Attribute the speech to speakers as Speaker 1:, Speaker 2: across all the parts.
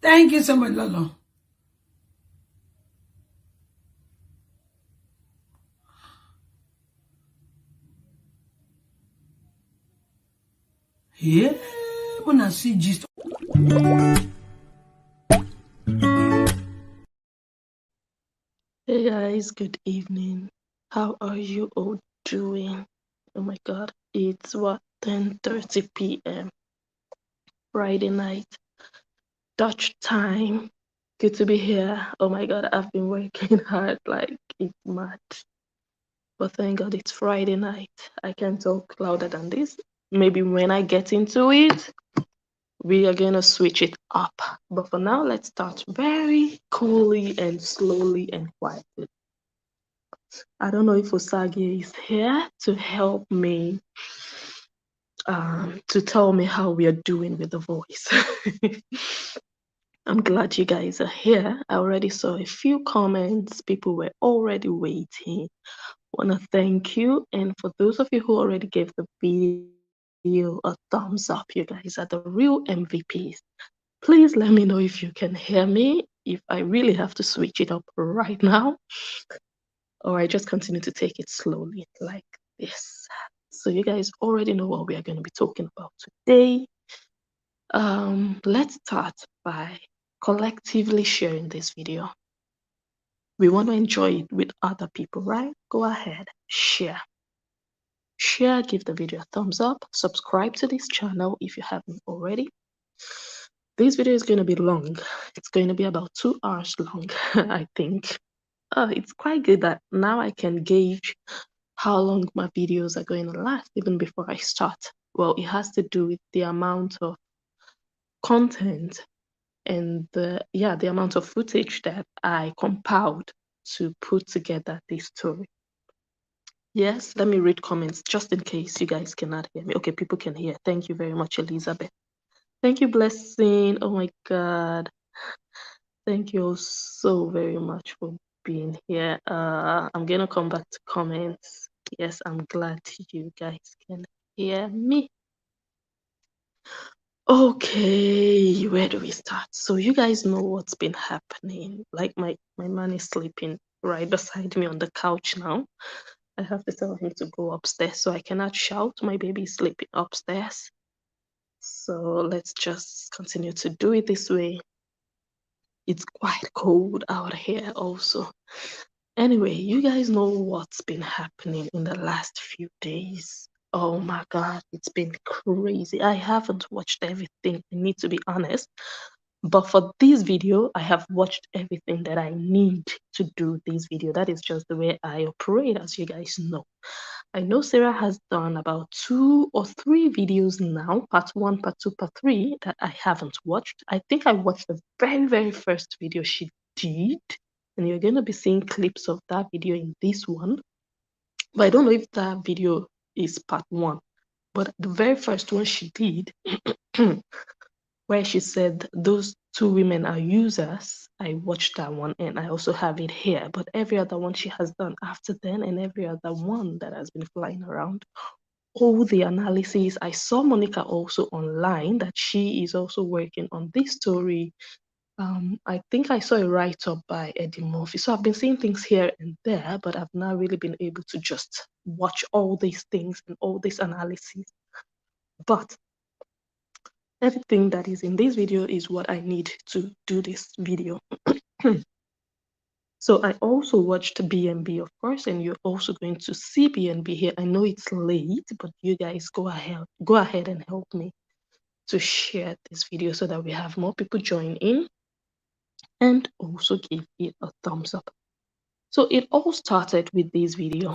Speaker 1: Thank you so much, Lolo. Yeah, when I see just.
Speaker 2: Hey guys, good evening. How are you all doing? Oh my god, it's what 10:30 p.m. Friday night, Dutch time. Good to be here. Oh my god, I've been working hard like it's mad. But thank god it's Friday night. I can talk louder than this. Maybe when I get into it, we are gonna switch it up. But for now, let's start very coolly and slowly and quietly. I don't know if Osage is here to help me, to tell me how we are doing with the voice. I'm glad you guys are here. I already saw a few comments. People were already waiting. Want to thank you. And for those of you who already gave the video a thumbs up, you guys are the real MVPs. Please let me know if you can hear me, if I really have to switch it up right now, or I just continue to take it slowly like this. So you guys already know what we are going to be talking about today. Let's start by collectively sharing this video. We want to enjoy it with other people, right? Go ahead, share. Share, give the video a thumbs up, subscribe to this channel if you haven't already. This video is going to be long. It's going to be about 2 hours long, I think. It's quite good that now I can gauge how long my videos are going to last even before I start. Well, it has to do with the amount of content and the amount of footage that I compiled to put together this story. Yes, let me read comments just in case you guys cannot hear me. Okay, people can hear. Thank you very much, Elizabeth. Thank you, Blessing. Oh my God. Thank you all so very much for being here. I'm gonna come back to comments. Yes, I'm glad you guys can hear me. Okay, where do we start? So you guys know what's been happening. Like my man is sleeping right beside me on the couch now. I have to tell him to go upstairs so I cannot shout. My baby is sleeping upstairs. So let's just continue to do it this way. It's quite cold out here also. Anyway, you guys know what's been happening in the last few days. Oh my God, it's been crazy. I haven't watched everything, I need to be honest. But for this video, I have watched everything that I need to do this video. That is just the way I operate, as you guys know. I know Sarah has done about 2 or 3 videos now, part 1, part 2, part 3, that I haven't watched. I think I watched the very, very first video she did, and you're going to be seeing clips of that video in this one. But I don't know if that video is part 1. But the very first one she did, where she said those 2 women are users, I watched that one and I also have it here. But every other one she has done after then, and every other one that has been flying around, all the analysis. I saw Monica also online that she is also working on this story. I think I saw a write-up by Eddie Murphy. So I've been seeing things here and there, but I've not really been able to just watch all these things and all this analysis. But everything that is in this video is what I need to do this video. So I also watched BNB, of course, and you're also going to see BNB here. I know it's late, but you guys go ahead and help me to share this video so that we have more people join in, and also give it a thumbs up. So it all started with this video.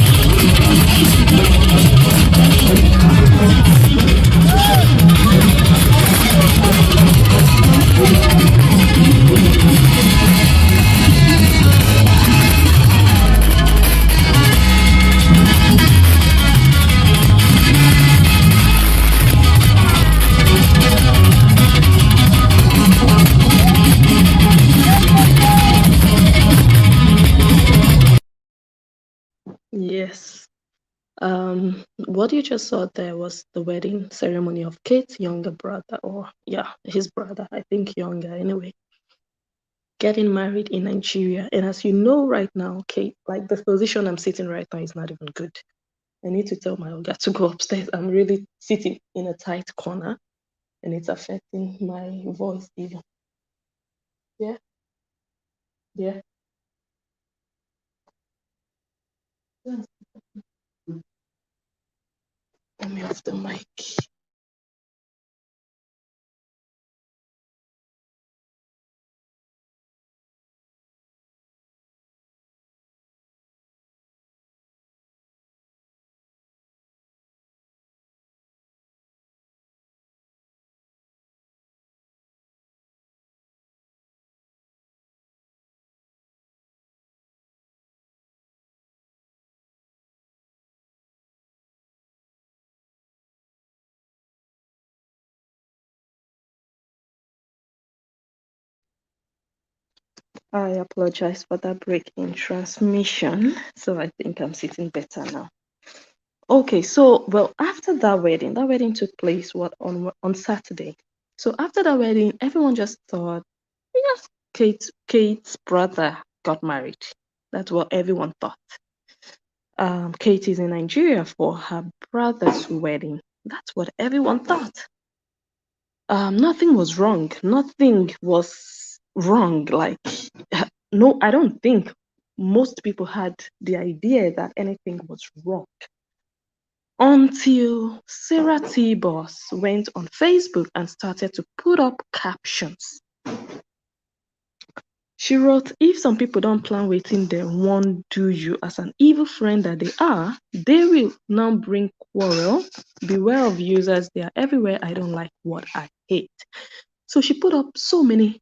Speaker 2: Yes. What you just saw there was the wedding ceremony of Kate's younger brother, or yeah, his brother, I think younger anyway. getting married in Nigeria. And as you know right now, okay, like the position I'm sitting right now is not even good. I need to tell my Oga to go upstairs. I'm really sitting in a tight corner and it's affecting my voice even. Yeah, yeah. Let me off the mic. I apologize for that break in transmission. So I think I'm sitting better now. Okay, so well, after that wedding took place on Saturday. So after that wedding, everyone just thought, yes, Kate's brother got married. That's what everyone thought. Kate is in Nigeria for her brother's wedding. That's what everyone thought. Nothing was wrong. Nothing was wrong. Like, no, I don't think most people had the idea that anything was wrong until Sarah T. Boss went on Facebook and started to put up captions. She wrote, if some people don't plan waiting, they won't do you as an evil friend that they are, they will now bring quarrel. Beware of users, they are everywhere. I don't like what I hate. So she put up so many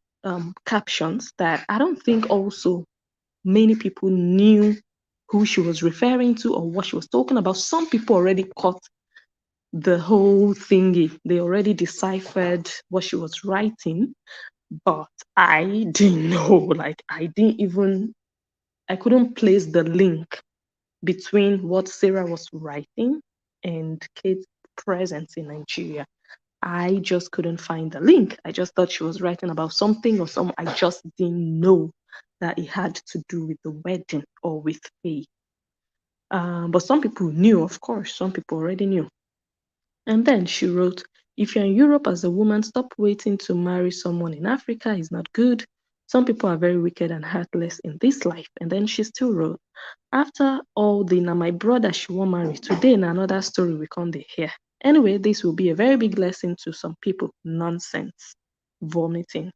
Speaker 2: captions that I don't think also many people knew who she was referring to or what she was talking about. Some people already caught the whole thingy. They already deciphered what she was writing, but I didn't know. Like, I couldn't place the link between what Sarah was writing and Kate's presence in Nigeria. I just couldn't find the link. I just thought she was writing about something or some. I just didn't know that it had to do with the wedding or with Faye. But some people knew, of course. Some people already knew. And then she wrote, if you're in Europe as a woman, stop waiting to marry someone in Africa. It's not good. Some people are very wicked and heartless in this life. And then she still wrote, after all the now my brother she won't marry. Today in another story we can't hear. Anyway, this will be a very big lesson to some people. Nonsense. Vomiting.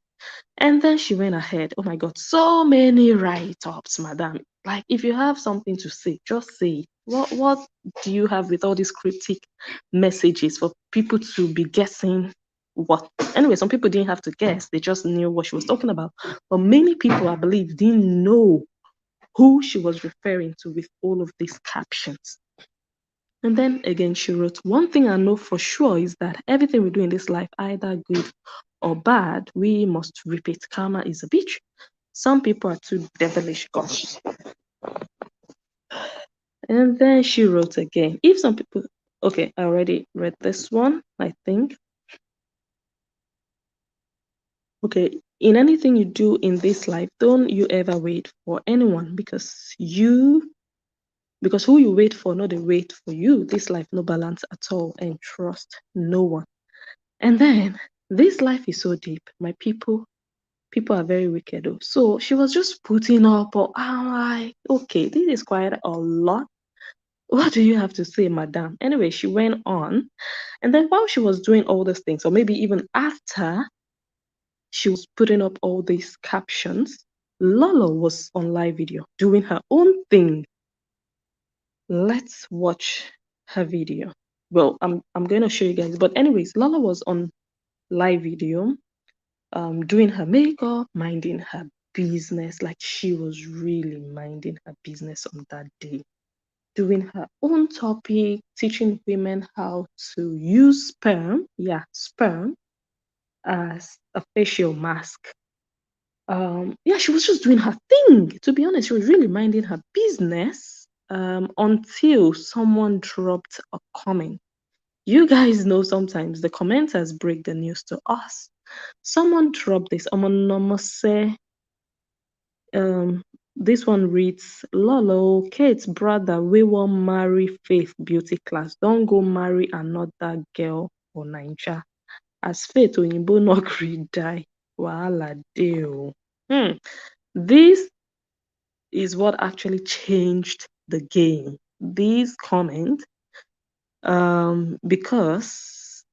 Speaker 2: And then she went ahead. Oh my God, so many write-ups, madam. Like, if you have something to say, just say it. What do you have with all these cryptic messages for people to be guessing what? Anyway, some people didn't have to guess. They just knew what she was talking about. But many people, I believe, didn't know who she was referring to with all of these captions. And then again, she wrote, one thing I know for sure is that everything we do in this life, either good or bad, we must repeat. Karma is a bitch. Some people are too devilish, gosh. And then she wrote again, if some people, okay, I already read this one, I think. Okay, in anything you do in this life, don't you ever wait for anyone because who you wait for, not they wait for you. This life, no balance at all, and trust no one. And then this life is so deep. My people are very wicked. Oh. So she was just putting up, I'm like, okay, this is quite a lot. What do you have to say, madam? Anyway, she went on. And then while she was doing all these things, or maybe even after she was putting up all these captions, Lolo was on live video doing her own thing. Let's watch her video. Well, I'm going to show you guys. But anyways, Lolo was on live video, doing her makeup, minding her business. Like, she was really minding her business on that day, doing her own topic, teaching women how to use sperm, as a facial mask. She was just doing her thing. To be honest, she was really minding her business, until someone dropped a comment. You guys know sometimes the commenters break the news to us. Someone dropped this. This one reads, Lolo, Kate's brother, we won't marry Faith beauty class. Don't go marry another girl for Ninja. As Faith Oyinbo no gree die. Wahala dey o. This is what actually changed the game. These comments, because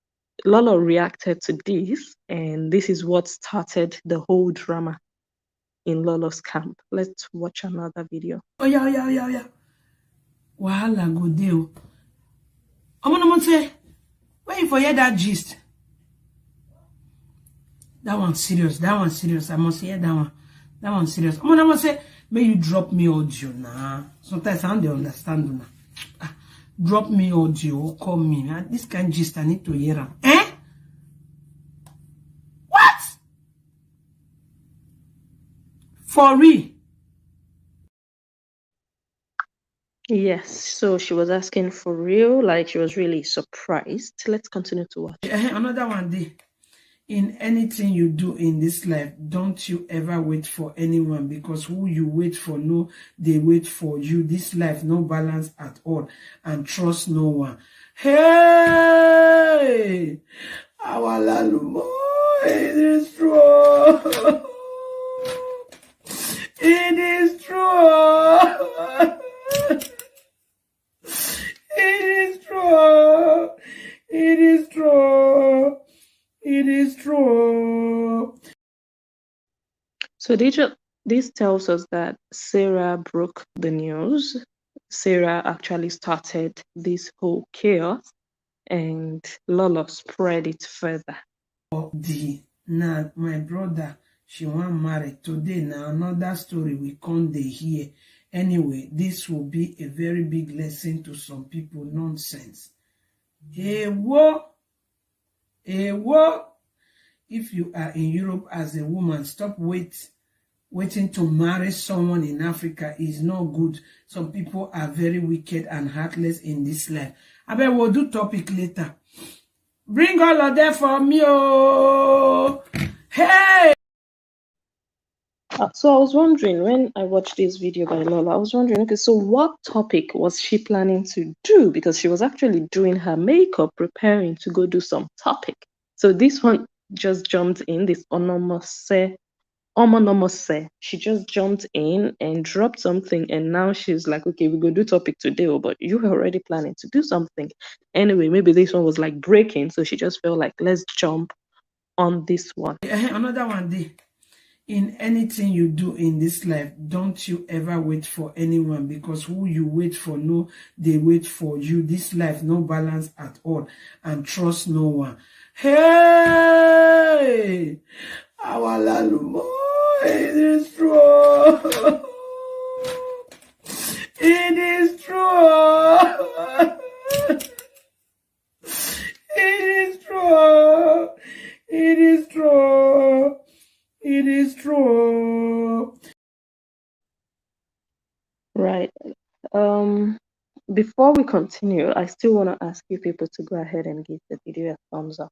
Speaker 2: Lolo reacted to this, and this is what started the whole drama in Lolo's camp. Let's watch another video.
Speaker 1: Oh yeah. Wahala go deal. I'm gonna say, when you forget that gist. That one's serious. I must hear that one. That one's serious. I'm gonna say, may you drop me audio now. Sometimes I don't understand now. Drop me audio, call me. This kind of gist I need to hear. Eh? What? For real?
Speaker 2: Yes, so she was asking for real, like she was really surprised. Let's continue to watch.
Speaker 1: Another one day. In anything you do in this life, don't you ever wait for anyone, because who you wait for, no, they wait for you. This life, no balance at all, and trust no one. Hey! Our Lalumo, it is true. It is true. It is true. It is true. It is true.
Speaker 2: So this tells us that Sarah broke the news. Sarah actually started this whole chaos, and Lolo spread it further.
Speaker 1: Now, my brother, she want marry today. Now another story we can't hear. Anyway, this will be a very big lesson to some people. Nonsense. Hey, what? If you are in Europe as a woman, stop waiting to marry someone in Africa. Is not good. Some people are very wicked and heartless in this life. I bet we'll do topic later. Bring all of them for me. Oh, hey!
Speaker 2: So I was wondering, when I watched this video by Lola, I was wondering, okay, so what topic was she planning to do? Because she was actually doing her makeup, preparing to go do some topic. So this one just jumped in, this omonomose. She just jumped in and dropped something, and now she's like, okay, we go do topic today, but you were already planning to do something. Anyway, maybe this one was like breaking, so she just felt like, let's jump on this one.
Speaker 1: Another one day. In anything you do in this life, don't you ever wait for anyone, because who you wait for, no, they wait for you. This life, no balance at all, and trust no one. Hey! Our Lalumo, it is true. It is true. It is true. It is true. It is true.
Speaker 2: Right. Before we continue, I still want to ask you people to go ahead and give the video a thumbs up.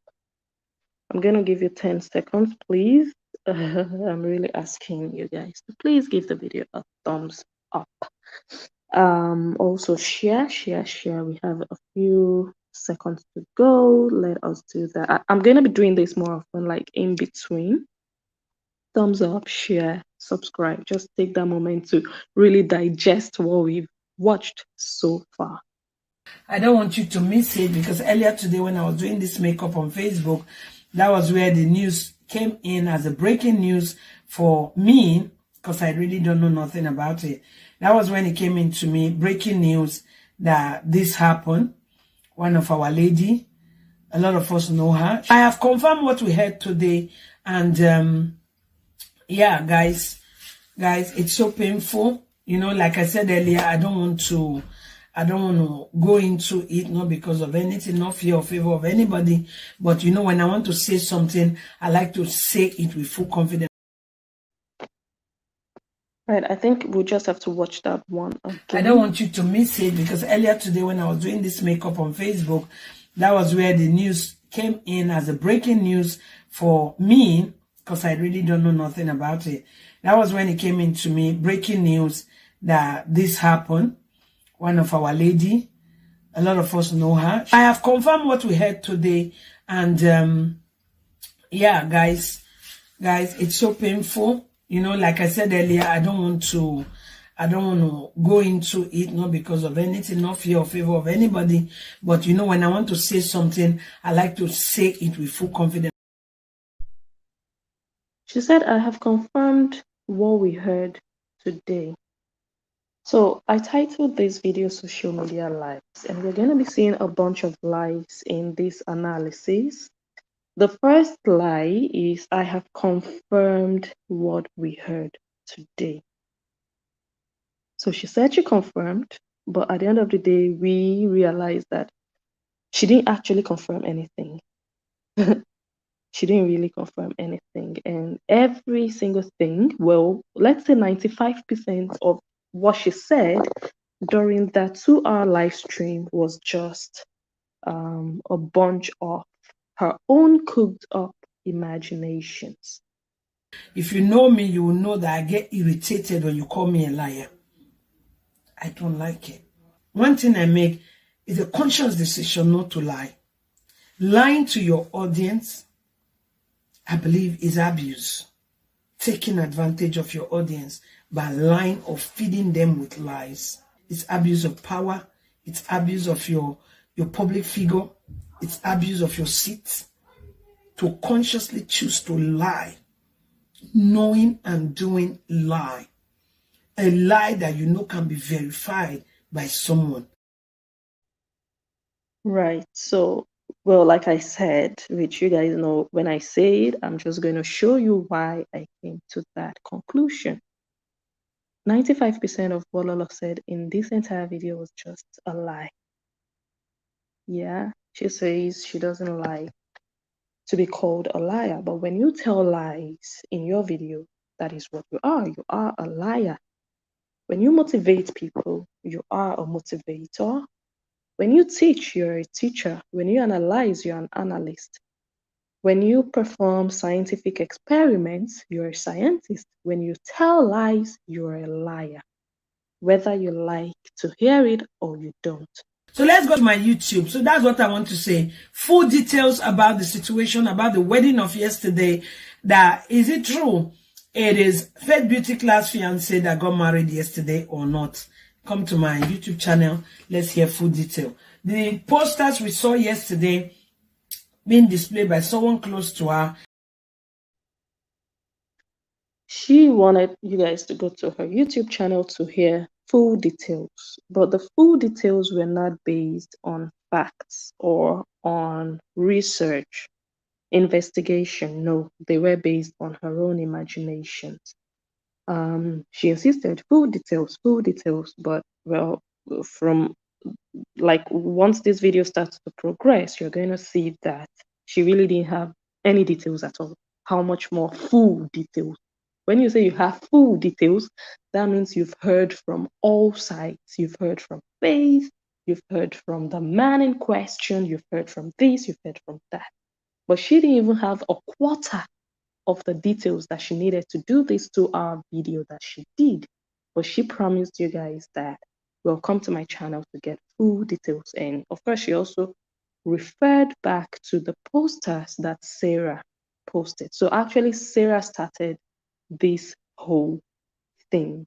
Speaker 2: I'm going to give you 10 seconds, please. I'm really asking you guys to please give the video a thumbs up. Also share. We have a few seconds to go. Let us do that. I'm going to be doing this more often, like in between. Thumbs up, share, subscribe. Just take that moment to really digest what we've watched so far.
Speaker 1: I don't want you to miss it, because earlier today when I was doing this makeup on Facebook, that was where the news came in as a breaking news for me, because I really don't know nothing about it. That was when it came into me, breaking news that this happened. One of our lady, a lot of us know her. I have confirmed what we heard today, and yeah, guys, it's so painful. You know, like I said earlier, I don't want to go into it, not because of anything, not fear or favor of anybody. But you know, when I want to say something, I like to say it with full confidence.
Speaker 2: Right, I think we'll just have to watch that one again.
Speaker 1: I don't want you to miss it, because earlier today when I was doing this makeup on Facebook, that was where the news came in as a breaking news for me, because I really don't know nothing about it. That was when it came into me, breaking news that this happened. One of our lady, a lot of us know her. I have confirmed what we heard today, and yeah, guys, it's so painful. You know, like I said earlier, I don't want to go into it, not because of anything, not fear or favor of anybody, but you know, when I want to say something, I like to say it with full confidence.
Speaker 2: She said, I have confirmed what we heard today. So I titled this video Social Media Lies, and we're going to be seeing a bunch of lies in this analysis. The first lie is, I have confirmed what we heard today. So she said she confirmed, but at the end of the day, we realized that she didn't actually confirm anything. She didn't really confirm anything. And every single thing, well, let's say 95% of what she said during that 2-hour live stream was just a bunch of her own cooked up imaginations.
Speaker 1: If you know me, you will know that I get irritated when you call me a liar. I don't like it. One thing I make is a conscious decision not to lie. Lying to your audience, I believe, is abuse. Taking advantage of your audience by lying or feeding them with lies. It's abuse of power. It's abuse of your public figure. It's abuse of your seat. To consciously choose to lie. Knowing and doing lie. A lie that you know can be verified by someone.
Speaker 2: Right. So, well, like I said, which you guys know, when I say it, I'm just going to show you why I came to that conclusion. 95% of what Lola said in this entire video was just a lie. Yeah, she says she doesn't like to be called a liar, but when you tell lies in your video, that is what you are. You are a liar. When you motivate people, you are a motivator. When you teach, you're a teacher. When you analyze, you're an analyst. When you perform scientific experiments, you're a scientist. When you tell lies, you're a liar. Whether you like to hear it or you don't.
Speaker 1: So let's go to my YouTube. So that's what I want to say. Full details about the situation, about the wedding of yesterday. That is it true? It is Faith Beauty Class fiance that got married yesterday or not? Come to my YouTube channel. Let's hear full detail. The posters we saw yesterday being displayed by someone close to her.
Speaker 2: She wanted you guys to go to her YouTube channel to hear full details, but the full details were not based on facts or on research, investigation. No, they were based on her own imaginations. She insisted full details, but well, from like once this video starts to progress, you're going to see that she really didn't have any details at all. How much more full details? When you say you have full details, that means you've heard from all sides. You've heard from Faith, you've heard from the man in question, you've heard from this, you've heard from that. But she didn't even have a quarter of the details that she needed to do this 2-hour video that she did. But she promised you guys that will come to my channel to get full details. And of course, she also referred back to the posters that Sarah posted. So actually, Sarah started this whole thing.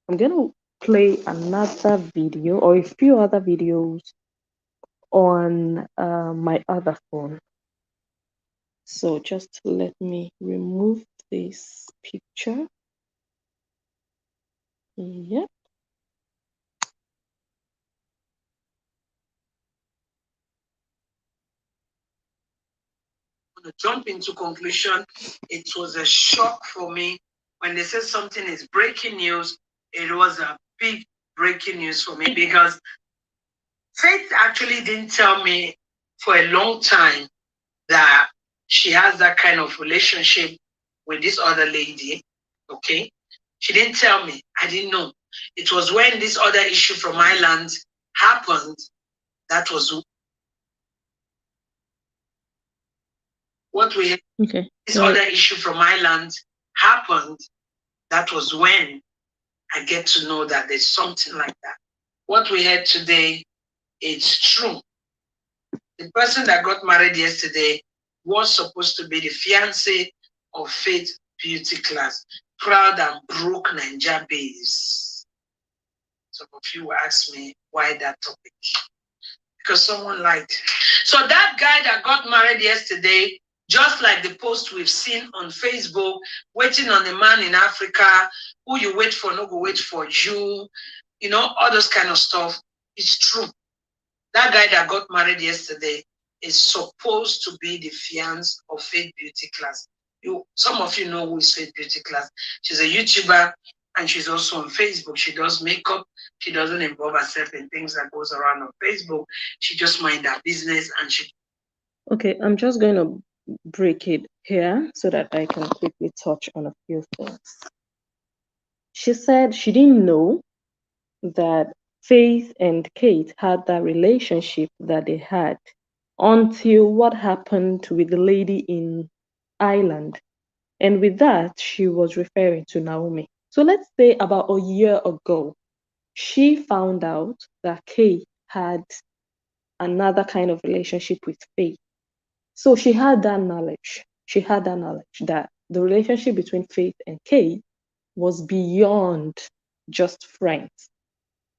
Speaker 2: I'm going to play another video or a few other videos on my other phone. So just let me remove this picture. Yep.
Speaker 1: To jump into conclusion, it was a shock for me when they said something is breaking news. It was a big breaking news for me because Faith actually didn't tell me for a long time that she has that kind of relationship with this other lady. Okay, she didn't tell me. I didn't know. It was when this other issue from Ireland happened that was What we had, this other issue from Ireland happened. That was when I get to know that there's something like that. What we had today, it's true. The person that got married yesterday was supposed to be the fiancé of Faith Beauty Class, proud and broke Ninja babes. Some of you ask me why that topic. Because someone liked. So that guy that got married yesterday, just like the post we've seen on Facebook, waiting on a man in Africa, who you wait for, no go wait for you, you know, all those kind of stuff. It's true. That guy that got married yesterday is supposed to be the fiancé of Faith Beauty Class. Some of you know who is Faith Beauty Class. She's a YouTuber and she's also on Facebook. She does makeup. She doesn't involve herself in things that goes around on Facebook. She just mind her business and she.
Speaker 2: Okay, I'm just going to break it here so that I can quickly touch on a few things. She said she didn't know that Faith and Kate had that relationship that they had until what happened with the lady in Ireland. And with that, she was referring to Naomi. So let's say about a year ago, she found out that Kate had another kind of relationship with Faith. So she had that knowledge. She had that knowledge that the relationship between Faith and Kate was beyond just friends.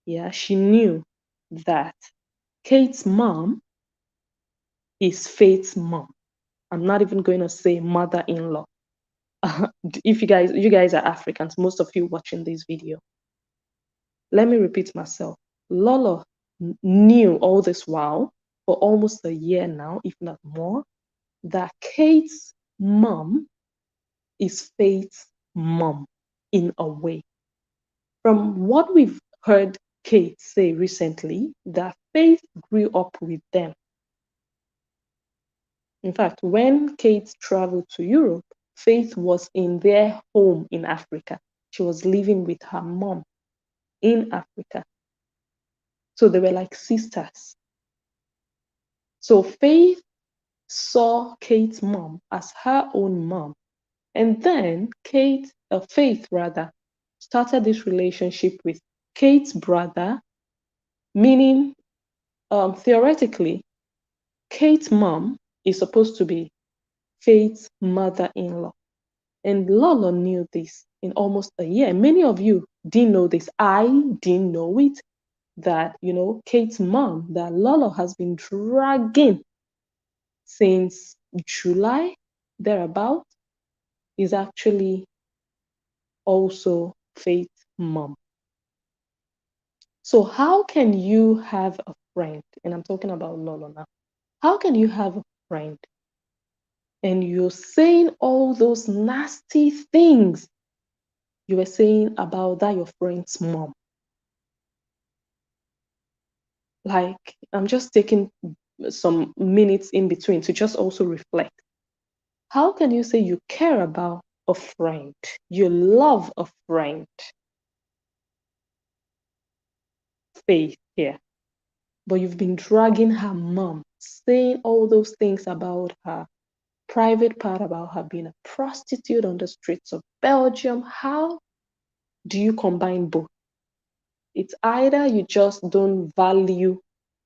Speaker 2: Yeah, she knew that Kate's mom is Faith's mom. I'm not even going to say mother-in-law. If you guys are Africans, most of you watching this video. Let me repeat myself. Lolo knew all this while, for almost a year now, if not more, that Kate's mom is Faith's mom in a way. From what we've heard Kate say recently, that Faith grew up with them. In fact, when Kate traveled to Europe, Faith was in their home in Africa. She was living with her mom in Africa. So they were like sisters. So Faith saw Kate's mom as her own mom. And then Faith started this relationship with Kate's brother, meaning theoretically, Kate's mom is supposed to be Faith's mother-in-law. And Lolo knew this in almost a year. Many of you didn't know this. I didn't know it, that, you know, Kate's mom, that Lolo has been dragging since July, thereabout, is actually also Faith's mom. So how can you have a friend, and I'm talking about Lolo now, how can you have a friend and you're saying all those nasty things you were saying about that your friend's mom? Like, I'm just taking some minutes in between to just also reflect. How can you say you care about a friend, you love a friend, Faith here, but you've been dragging her mom, saying all those things about her private part, about her being a prostitute on the streets of Belgium? How do you combine both? It's either you just don't value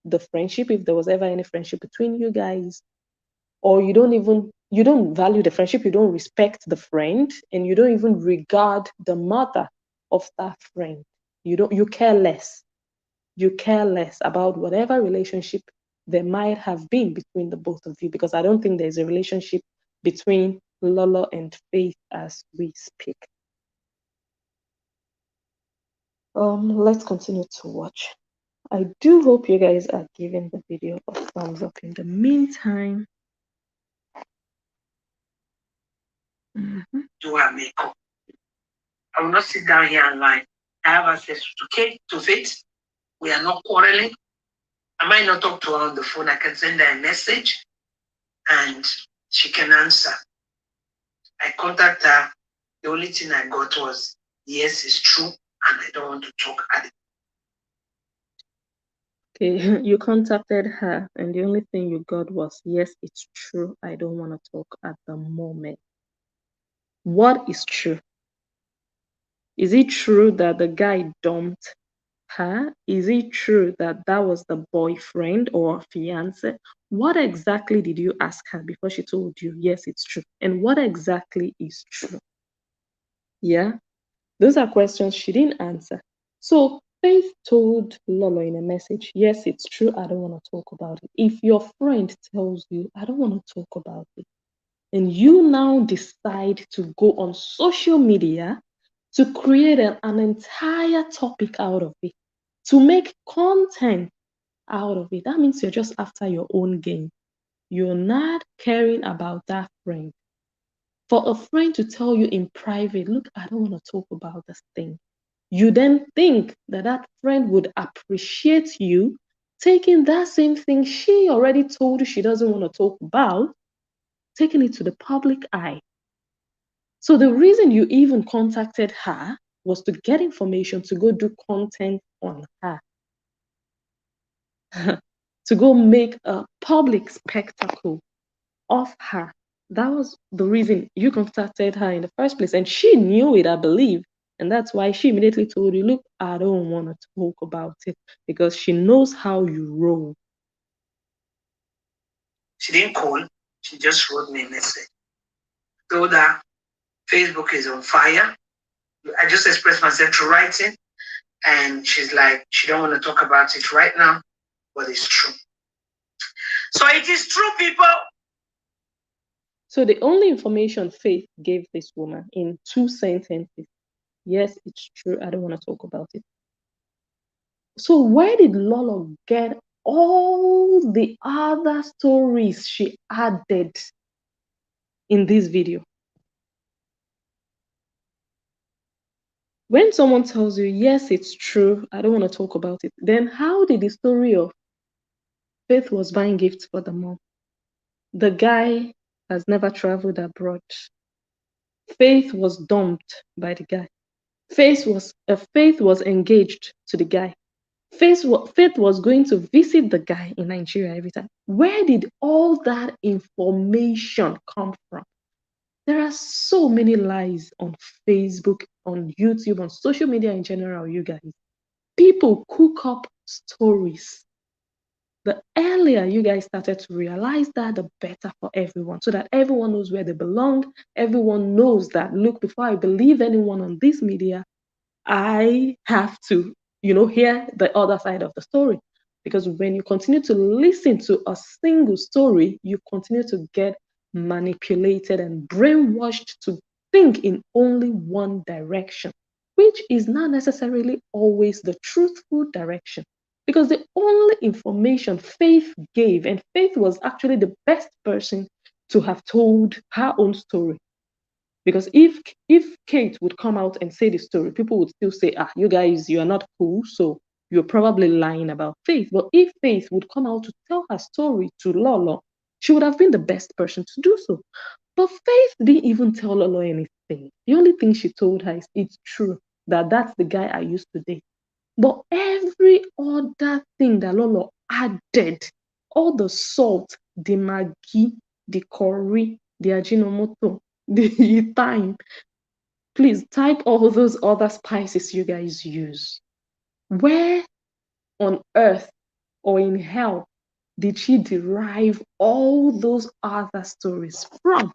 Speaker 2: the friendship, if there was ever any friendship between you guys, or you don't value the friendship, you don't respect the friend, and you don't even regard the mother of that friend. You care less. You care less about whatever relationship there might have been between the both of you, because I don't think there's a relationship between Lolo and Faith as we speak. Let's continue to watch. I do hope you guys are giving the video a thumbs up in the meantime.
Speaker 1: Do her makeup. I will not sit down here and lie. I have access to Kate, to Faith. We are not quarreling. I might not talk to her on the phone. I can send her a message and she can answer. I contact her. The only thing I got was, yes, it's true, and I don't want to talk at it.
Speaker 2: Okay, you contacted her, and the only thing you got was, yes, it's true. I don't want to talk at the moment. What is true? Is it true that the guy dumped her? Is it true that that was the boyfriend or fiance? What exactly did you ask her before she told you, yes, it's true? And what exactly is true? Yeah, those are questions she didn't answer. So Faith told Lolo in a message, yes, it's true, I don't want to talk about it. If your friend tells you, I don't want to talk about it, and you now decide to go on social media to create an entire topic out of it, to make content out of it, that means you're just after your own gain. You're not caring about that friend. For a friend to tell you in private, look, I don't want to talk about this thing, you then think that that friend would appreciate you taking that same thing she already told you she doesn't want to talk about, taking it to the public eye. So the reason you even contacted her was to get information to go do content on her, to go make a public spectacle of her. That was the reason you contacted her in the first place. And she knew it, I believe. And that's why she immediately told you, look, I don't want to talk about it, because she knows how you roll.
Speaker 1: She didn't call. She just wrote me a message. Told her Facebook is on fire. I just expressed myself through writing, and she's like, she don't want to talk about it right now, but it's true. So it is true, people.
Speaker 2: So the only information Faith gave this woman in 2 sentences, yes, it's true, I don't want to talk about it. So where did Lolo get all the other stories she added in this video? When someone tells you, yes, it's true, I don't want to talk about it, then how did the story of Faith was buying gifts for the mom? The guy has never traveled abroad. Faith was dumped by the guy. Faith was engaged to the guy. Faith was going to visit the guy in Nigeria every time. Where did all that information come from? There are so many lies on Facebook, on YouTube, on social media in general, you guys. People cook up stories. The earlier you guys started to realize that, the better for everyone, so that everyone knows where they belong. Everyone knows that, look, before I believe anyone on this media, I have to, hear the other side of the story. Because when you continue to listen to a single story, you continue to get manipulated and brainwashed to think in only one direction, which is not necessarily always the truthful direction. Because the only information Faith gave, and Faith was actually the best person to have told her own story. Because if Kate would come out and say the story, people would still say, you guys, you are not cool, so you're probably lying about Faith. But if Faith would come out to tell her story to Lolo, she would have been the best person to do so. But Faith didn't even tell Lolo anything. The only thing she told her is, it's true that that's the guy I used to date. But every other thing that Lolo added, all the salt, the maggi, the curry, the ajinomoto, the thyme, please type all those other spices you guys use. Where on earth or in hell did she derive all those other stories from?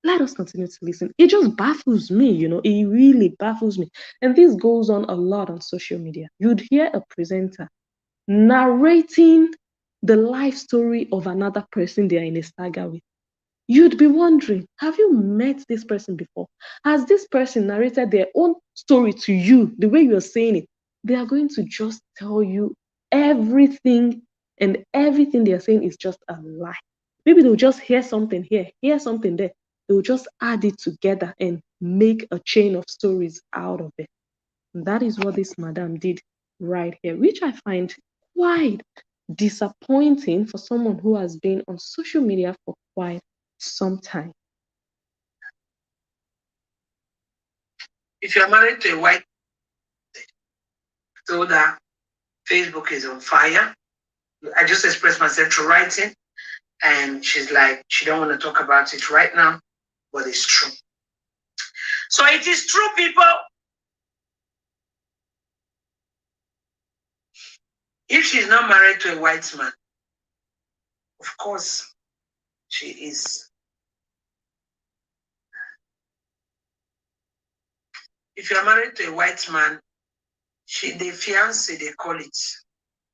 Speaker 2: Let us continue to listen. It just baffles me, it really baffles me. And this goes on a lot on social media. You'd hear a presenter narrating the life story of another person they're in a saga with. You'd be wondering, have you met this person before? Has this person narrated their own story to you the way you're saying it? They are going to just tell you everything, and everything they're saying is just a lie. Maybe they'll just hear something here, hear something there. They'll just add it together and make a chain of stories out of it. And that is what this madam did right here, which I find quite disappointing for someone who has been on social media for quite some time.
Speaker 1: If you're married to a white, told her Facebook is on fire. I just expressed myself through writing, and she's like, she don't want to talk about it right now, but it's true. So it is true, people. If she's not married to a white man, of course she is. If you're married to a white man, the fiance, they call it.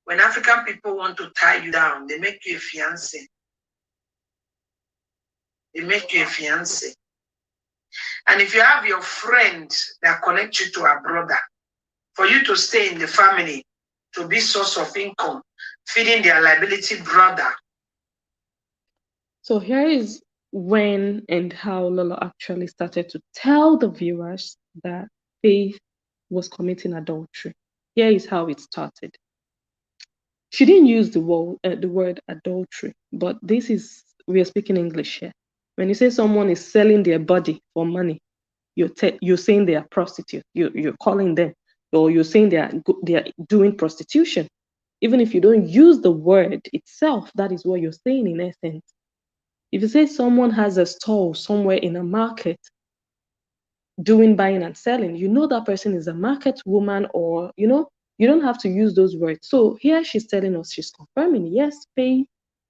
Speaker 1: When African people want to tie you down, they make you a fiance. They make you a fiance. And if you have your friend that connects you to a brother, for you to stay in the family, to be source of income, feeding their liability brother.
Speaker 2: So here is when and how Lolo actually started to tell the viewers that Faith was committing adultery. Here is how it started. She didn't use the word adultery, but we are speaking English here. When you say someone is selling their body for money, you're saying they are prostitutes. You're calling them, or you're saying they are doing prostitution. Even if you don't use the word itself, that is what you're saying in essence. If you say someone has a stall somewhere in a market doing buying and selling, you know that person is a market woman, or you don't have to use those words. So here she's telling us, she's confirming, yes, Faith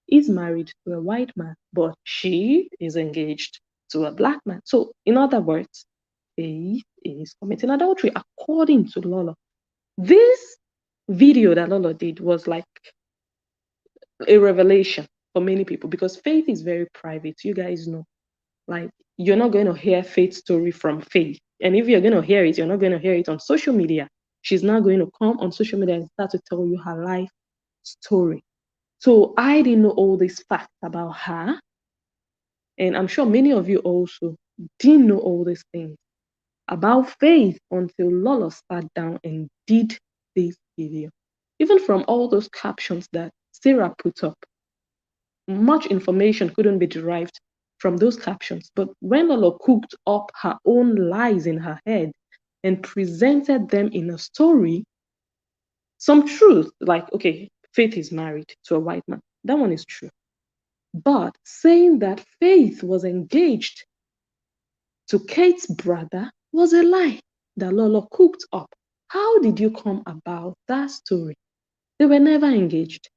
Speaker 2: is married to a white man, but she is engaged to a black man. So in other words, Faith is committing adultery according to Lolo. This video that Lolo did was like a revelation for many people, because Faith is very private. You guys know, like, you're not going to hear Faith's story from Faith. And if you're going to hear it, you're not going to hear it on social media. She's not going to come on social media and start to tell you her life story. So I didn't know all these facts about her. And I'm sure many of you also didn't know all these things about Faith until Lolo sat down and did this video. Even from all those captions that Sarah put up, much information couldn't be derived from those captions. But when Lolo cooked up her own lies in her head and presented them in a story, some truth, like, okay, Faith is married to a white man, that one is true. But saying that Faith was engaged to Kate's brother was a lie that Lolo cooked up. How did you come about that story? They were never engaged.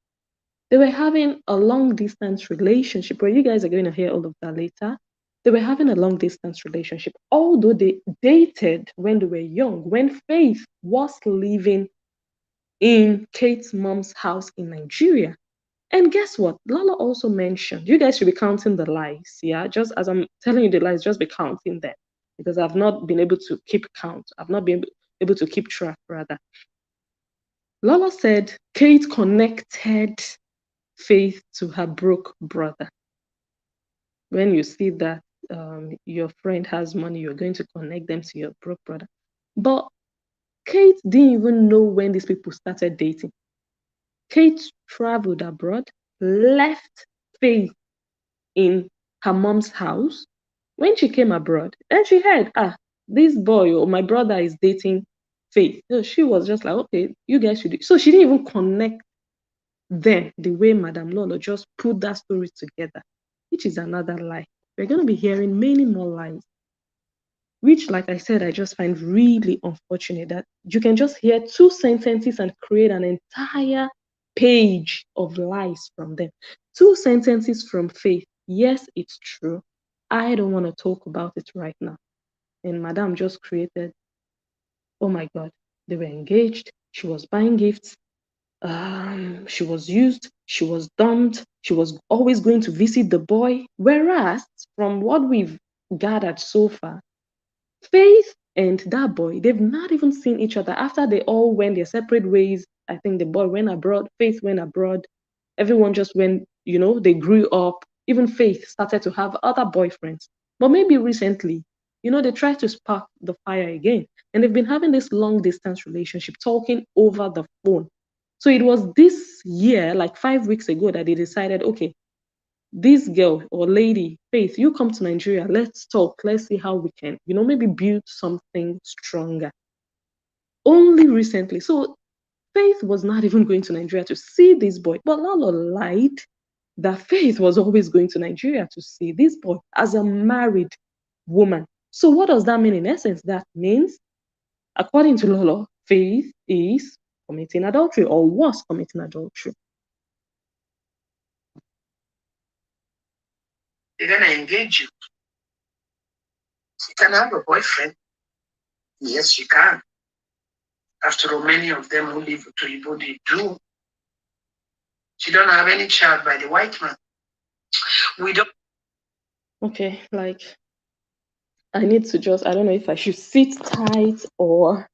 Speaker 2: They were having a long distance relationship, where you guys are going to hear all of that later. They were having a long distance relationship, although they dated when they were young, when Faith was living in Kate's mom's house in Nigeria. And guess what? Lala also mentioned, you guys should be counting the lies. Yeah, just as I'm telling you the lies, just be counting them, because I've not been able to keep count. I've not been able to keep track, rather. Lala said Kate connected Faith to her broke brother. When you see that your friend has money, you're going to connect them to your broke brother. But Kate didn't even know when these people started dating. Kate traveled abroad, left Faith in her mom's house. When she came abroad, and she heard, this boy or my brother is dating Faith. So she was just like, okay, you guys should do. So she didn't even connect them the way Madame Lolo just put that story together, which is another lie. We're going to be hearing many more lies, which, like I said, I just find really unfortunate that you can just hear two sentences and create an entire page of lies from them. Two sentences from Faith. Yes, it's true. I don't want to talk about it right now. And Madame just created, oh my God, they were engaged. She was buying gifts. She was used, she was dumped, she was always going to visit the boy. Whereas, from what we've gathered so far, Faith and that boy, they've not even seen each other after they all went their separate ways. I think the boy went abroad, Faith went abroad, everyone just went, they grew up. Even Faith started to have other boyfriends. But maybe recently, they tried to spark the fire again. And they've been having this long distance relationship, talking over the phone. So it was this year, like 5 weeks ago, that they decided, okay, this girl or lady, Faith, you come to Nigeria, let's talk, let's see how we can, maybe build something stronger. Only recently. So Faith was not even going to Nigeria to see this boy, but Lolo lied that Faith was always going to Nigeria to see this boy as a married woman. So what does that mean in essence? That means, according to Lolo, Faith is committing adultery or was committing adultery.
Speaker 1: They're gonna engage you. You can have a boyfriend. Yes, you can. After all, many of them who live to Ibo, they do. She don't have any child by the white man. We don't.
Speaker 2: Okay, like, I need to just, I don't know if I should sit tight or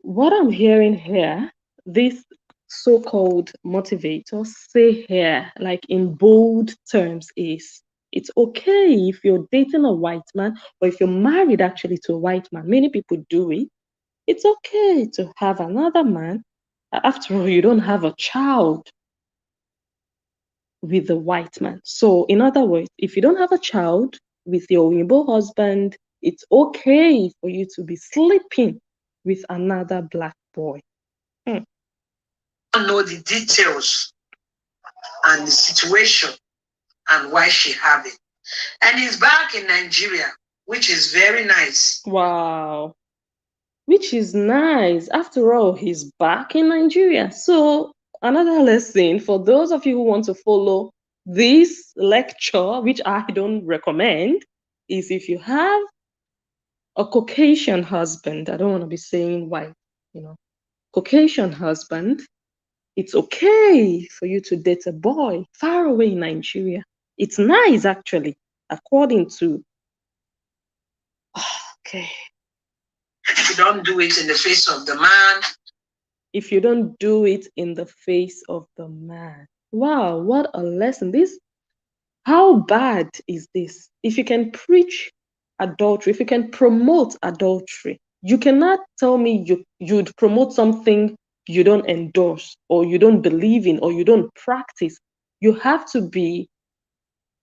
Speaker 2: what I'm hearing here, this so-called motivators say here, like in bold terms, is it's okay if you're dating a white man or if you're married actually to a white man. Many people do it. It's okay to have another man. After all, you don't have a child with the white man. So, in other words, if you don't have a child with your Igbo husband, it's okay for you to be sleeping with another black boy.
Speaker 1: Don't know the details and the situation and why she have it. And he's back in Nigeria, which is very nice.
Speaker 2: Wow. Which is nice. After all, he's back in Nigeria. So, another lesson for those of you who want to follow this lecture, which I don't recommend, is if you have a Caucasian husband, I don't want to be saying white, Caucasian husband, it's okay for you to date a boy far away in Nigeria. It's nice, actually, according to. Okay.
Speaker 1: If you don't do it in the face of the man.
Speaker 2: If you don't do it in the face of the man. Wow, what a lesson. How bad is this? If you can preach adultery, if you can promote adultery, you cannot tell me you'd promote something you don't endorse or you don't believe in or you don't practice. You have to be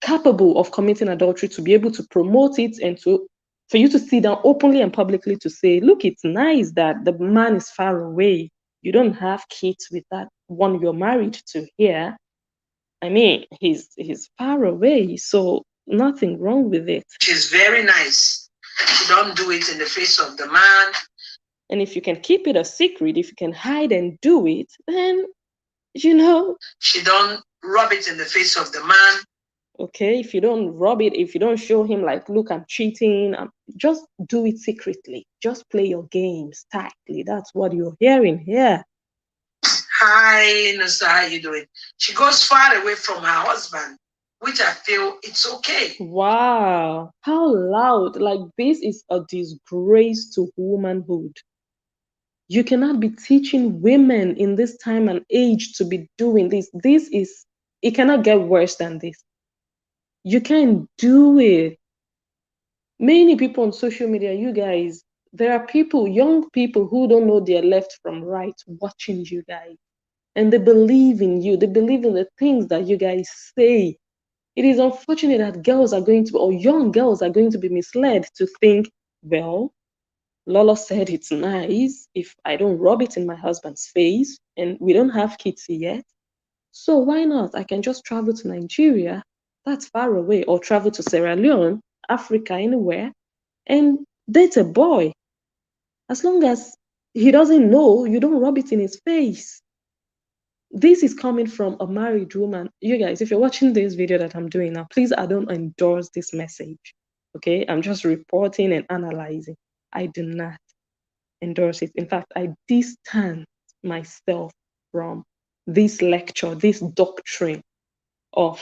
Speaker 2: capable of committing adultery to be able to promote it and for you to sit down openly and publicly to say, look, it's nice that the man is far away. You don't have kids with that one you're married to here. I mean, he's far away, so nothing wrong with it.
Speaker 1: She's very nice. She don't do it in the face of the man.
Speaker 2: And if you can keep it a secret, if you can hide and do it, then,
Speaker 1: she don't rub it in the face of the man.
Speaker 2: Okay, if you don't rub it, if you don't show him like, look, I'm cheating, just do it secretly. Just play your games tightly. That's what you're hearing here.
Speaker 1: Hi, Nusa, how you doing? She goes far away from her husband, which I feel it's okay.
Speaker 2: Wow, how loud. Like, this is a disgrace to womanhood. You cannot be teaching women in this time and age to be doing this. It cannot get worse than this. You can't do it. Many people on social media, you guys, there are people, young people who don't know their left from right watching you guys. And they believe in you. They believe in the things that you guys say. It is unfortunate that girls are going to, or young girls are going to be misled to think, well, Lolo said it's nice if I don't rub it in my husband's face and we don't have kids yet. So why not? I can just travel to Nigeria, that's far away, or travel to Sierra Leone, Africa, anywhere, and date a boy. As long as he doesn't know, you don't rub it in his face. This is coming from a married woman. You guys, if you're watching this video that I'm doing now, please, I don't endorse this message. Okay, I'm just reporting and analyzing. I do not endorse it. In fact, I distance myself from this lecture, this doctrine of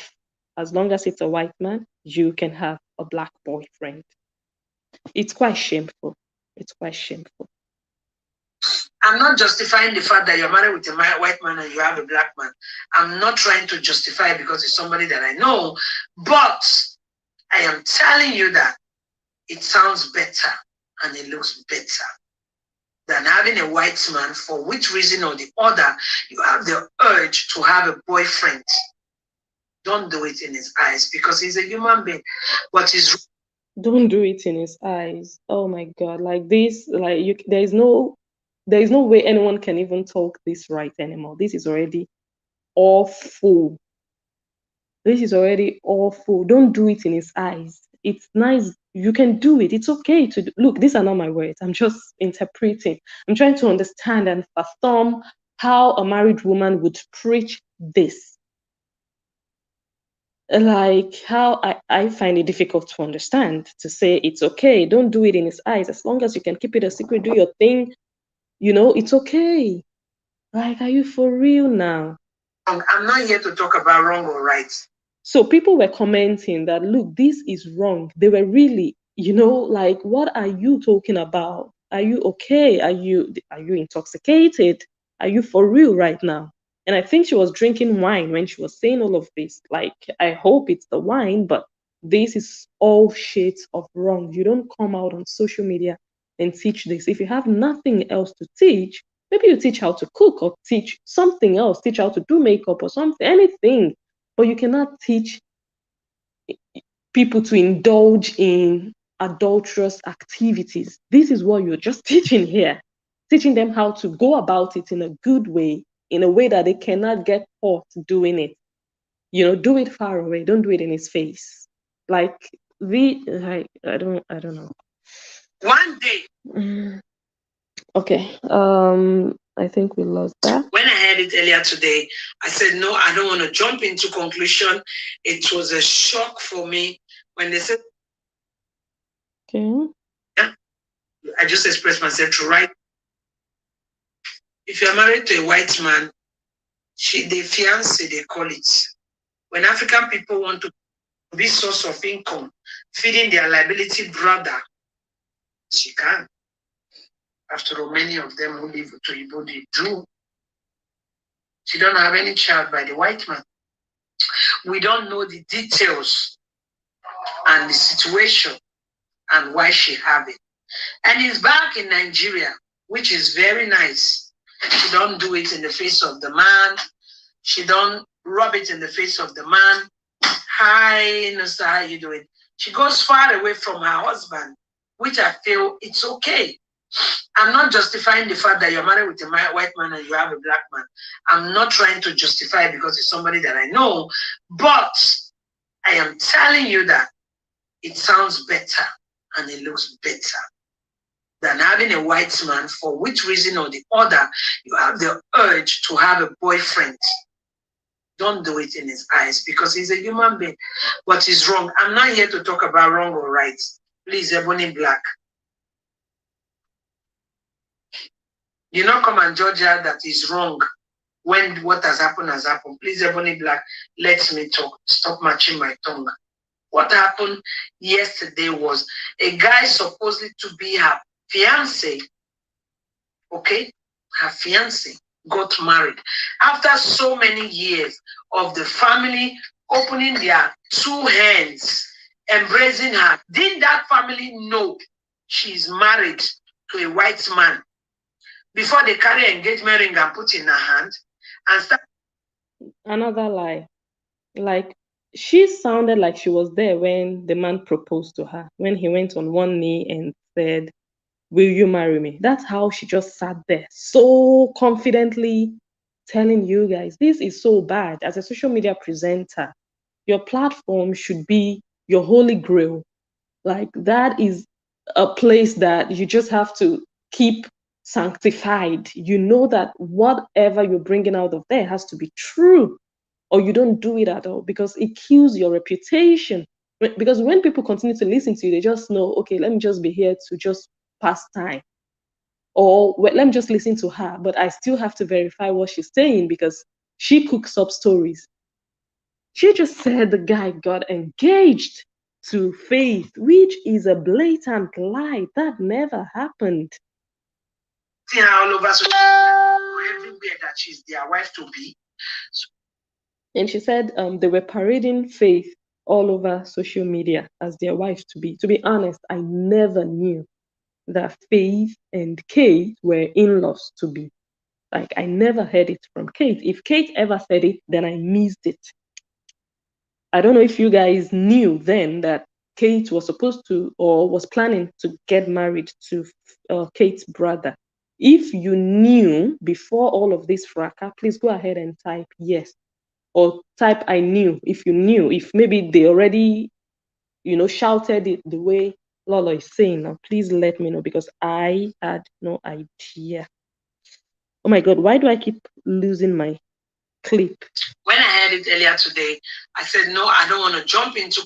Speaker 2: as long as it's a white man, you can have a black boyfriend. It's quite shameful. It's quite shameful.
Speaker 1: I'm not justifying the fact that you're married with a white man and you have a black man. I'm not trying to justify it because it's somebody that I know, but I am telling you that it sounds better and it looks better than having a white man, for which reason or the other, you have the urge to have a boyfriend. Don't do it in his eyes because he's a human being, but he's...
Speaker 2: Don't do it in his eyes. Oh my God, like this, like there is no There is no way anyone can even talk this right anymore. This is already awful. This is already awful. Don't do it in his eyes. It's nice. You can do it. It's okay to do. Look, these are not my words. I'm just interpreting. I'm trying to understand and fathom how a married woman would preach this. Like how I find it difficult to understand, to say it's okay. Don't do it in his eyes. As long as you can keep it a secret, do your thing. It's okay. Like, are you for real now?
Speaker 1: I'm not here to talk about wrong or right.
Speaker 2: So people were commenting that, look, this is wrong. They were really, like, what are you talking about? Are you okay? Are you intoxicated? Are you for real right now? And I think she was drinking wine when she was saying all of this. Like, I hope it's the wine, but this is all shades of wrong. You don't come out on social media and teach this. If you have nothing else to teach, maybe you teach how to cook or teach something else, teach how to do makeup or something, anything. But you cannot teach people to indulge in adulterous activities. This is what you're just teaching here, teaching them how to go about it in a good way, in a way that they cannot get caught doing it. Do it far away. Don't do it in his face. Like I don't know.
Speaker 1: One day.
Speaker 2: Okay. I think we lost that.
Speaker 1: When I heard it earlier today, I said, no, I don't want to jump into conclusion. It was a shock for me when they said,
Speaker 2: okay.
Speaker 1: Yeah, I just expressed myself to right. If you're married to a white man, the fiancé, they call it. When African people want to be source of income, feeding their liability brother, she can. After all, many of them who live to Igbo, they do. She don't have any child by the white man. We don't know the details and the situation and why she have it. And he's back in Nigeria, which is very nice. She don't do it in the face of the man. She don't rub it in the face of the man. Hi, Nasta, how you doing? She goes far away from her husband, which I feel it's okay. I'm not justifying the fact that you're married with a white man and you have a black man. I'm not trying to justify it because it's somebody that I know, but I am telling you that it sounds better and it looks better than having a white man for which reason or the other you have the urge to have a boyfriend. Don't do it in his eyes because he's a human being. What is wrong? I'm not here to talk about wrong or right. Please, Ebony Black. You not come and judge her that is wrong when what has happened has happened. Please, Ebony Black, let me talk. Stop matching my tongue. What happened yesterday was a guy supposedly to be her fiance, okay? Her fiance got married. After so many years of the family opening their two hands, embracing her, didn't that family know she's married to a white man before they carry engagement ring and put in her hand and start?
Speaker 2: Another lie. Like, she sounded like she was there when the man proposed to her, when he went on one knee and said, will you marry me? That's how she just sat there so confidently telling you guys. This is so bad. As a social media presenter, your platform should be your holy grail. Like, that is a place that you just have to keep sanctified. You know that whatever you're bringing out of there has to be true, or you don't do it at all, because it kills your reputation. Because when people continue to listen to you, they just know, okay, let me just be here to just pass time, or well, let me just listen to her, but I still have to verify what she's saying because she cooks up stories. She just said the guy got engaged to Faith, which is a blatant lie. That never happened.
Speaker 1: All over everywhere that she's their wife to be.
Speaker 2: And she said they were parading Faith all over social media as their wife to be. To be honest, I never knew that Faith and Kate were in-laws to be. Like, I never heard it from Kate. If Kate ever said it, then I missed it. I don't know if you guys knew then that Kate was supposed to, or was planning to get married to Kate's brother. If you knew before all of this fracas, please go ahead and type yes. Or type I knew if you knew. If maybe they already, shouted it the way Lolo is saying now, please let me know because I had no idea. Oh my God, why do I keep losing my clip?
Speaker 1: When I heard it earlier today, I said, no, I don't want to jump into.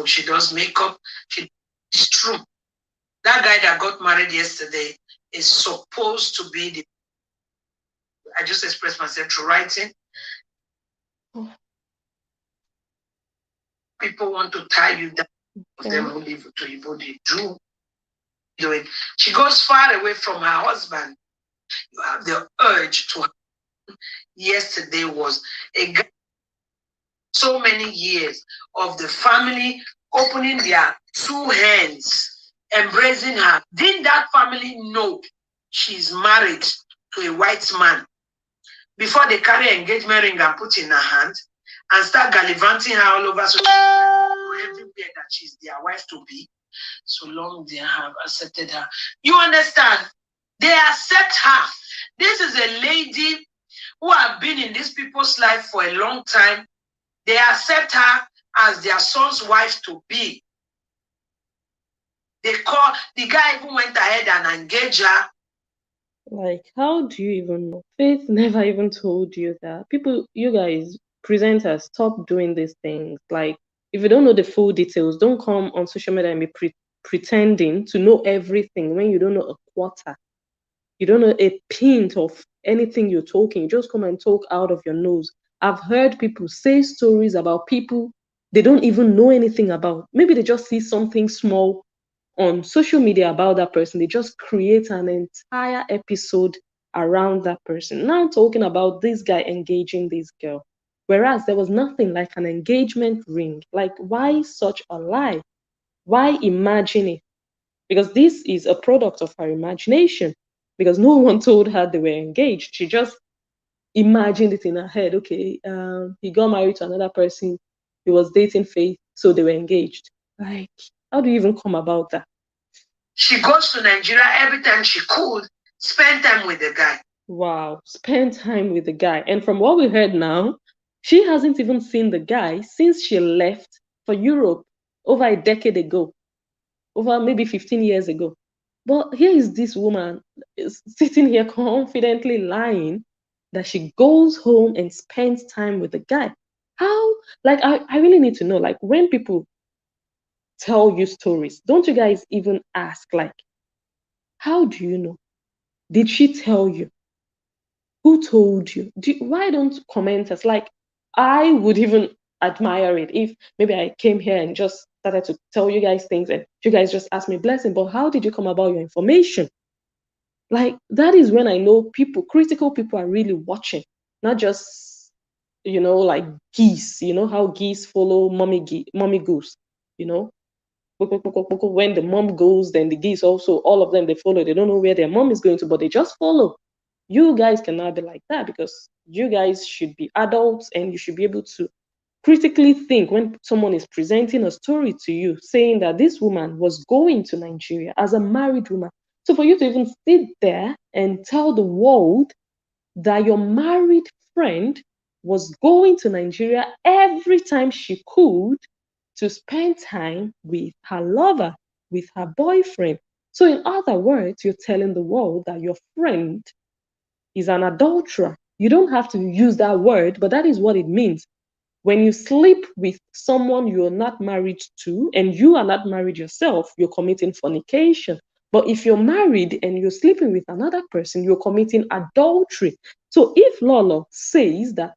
Speaker 1: She does makeup. It's true. That guy that got married yesterday is supposed to be the. I just expressed myself through writing. Oh. People want to tie you down. Okay. Them who live to Igbo, they do it. She goes far away from her husband. You have the urge to. Yesterday was a guy. So many years of the family opening their two hands, embracing her. Didn't that family know she's married to a white man before they carry an engagement ring and put in her hand and start gallivanting her all over everywhere that she's their wife to be? So long they have accepted her. You understand? They accept her. This is a lady who have been in these people's life for a long time. They accept her as their son's wife to be. They call the guy even went ahead and engaged her.
Speaker 2: Like, how do you even know? Faith never even told you that. People, you guys, presenters, stop doing these things. Like, if you don't know the full details, don't come on social media and be pretending to know everything when you don't know a quarter. You don't know a pint of anything you're talking. You just come and talk out of your nose. I've heard people say stories about people they don't even know anything about. Maybe they just see something small on social media about that person. They just create an entire episode around that person. Now talking about this guy engaging this girl. Whereas there was nothing like an engagement ring. Like, why such a lie? Why imagine it? Because this is a product of her imagination. Because no one told her they were engaged. She just imagined it in her head. Okay, he got married to another person. He was dating Faith, so they were engaged. Like, how do you even come about that?
Speaker 1: She goes to Nigeria every time she could, spend time with the guy.
Speaker 2: Wow, spend time with the guy. And from what we heard now, she hasn't even seen the guy since she left for Europe over a decade ago, over maybe 15 years ago. But here is this woman sitting here confidently lying that she goes home and spends time with the guy. How? Like, I really need to know, like, when people tell you stories, don't you guys even ask, like, how do you know? Did she tell you? Who told you? Why don't commenters, like, I would even admire it if maybe I came here and just started to tell you guys things and you guys just asked me blessing, but how did you come about your information? Like, that is when I know critical people are really watching, not just, like geese, how geese follow mommy goose, when the mom goes, then the geese also, all of them, they follow. They don't know where their mom is going to, but they just follow. You guys cannot be like that because you guys should be adults and you should be able to critically think when someone is presenting a story to you saying that this woman was going to Nigeria as a married woman. So for you to even sit there and tell the world that your married friend was going to Nigeria every time she could to spend time with her lover, with her boyfriend. So in other words, you're telling the world that your friend is an adulterer. You don't have to use that word, but that is what it means. When you sleep with someone you're not married to and you are not married yourself, you're committing fornication. But if you're married and you're sleeping with another person, you're committing adultery. So if Lolo says that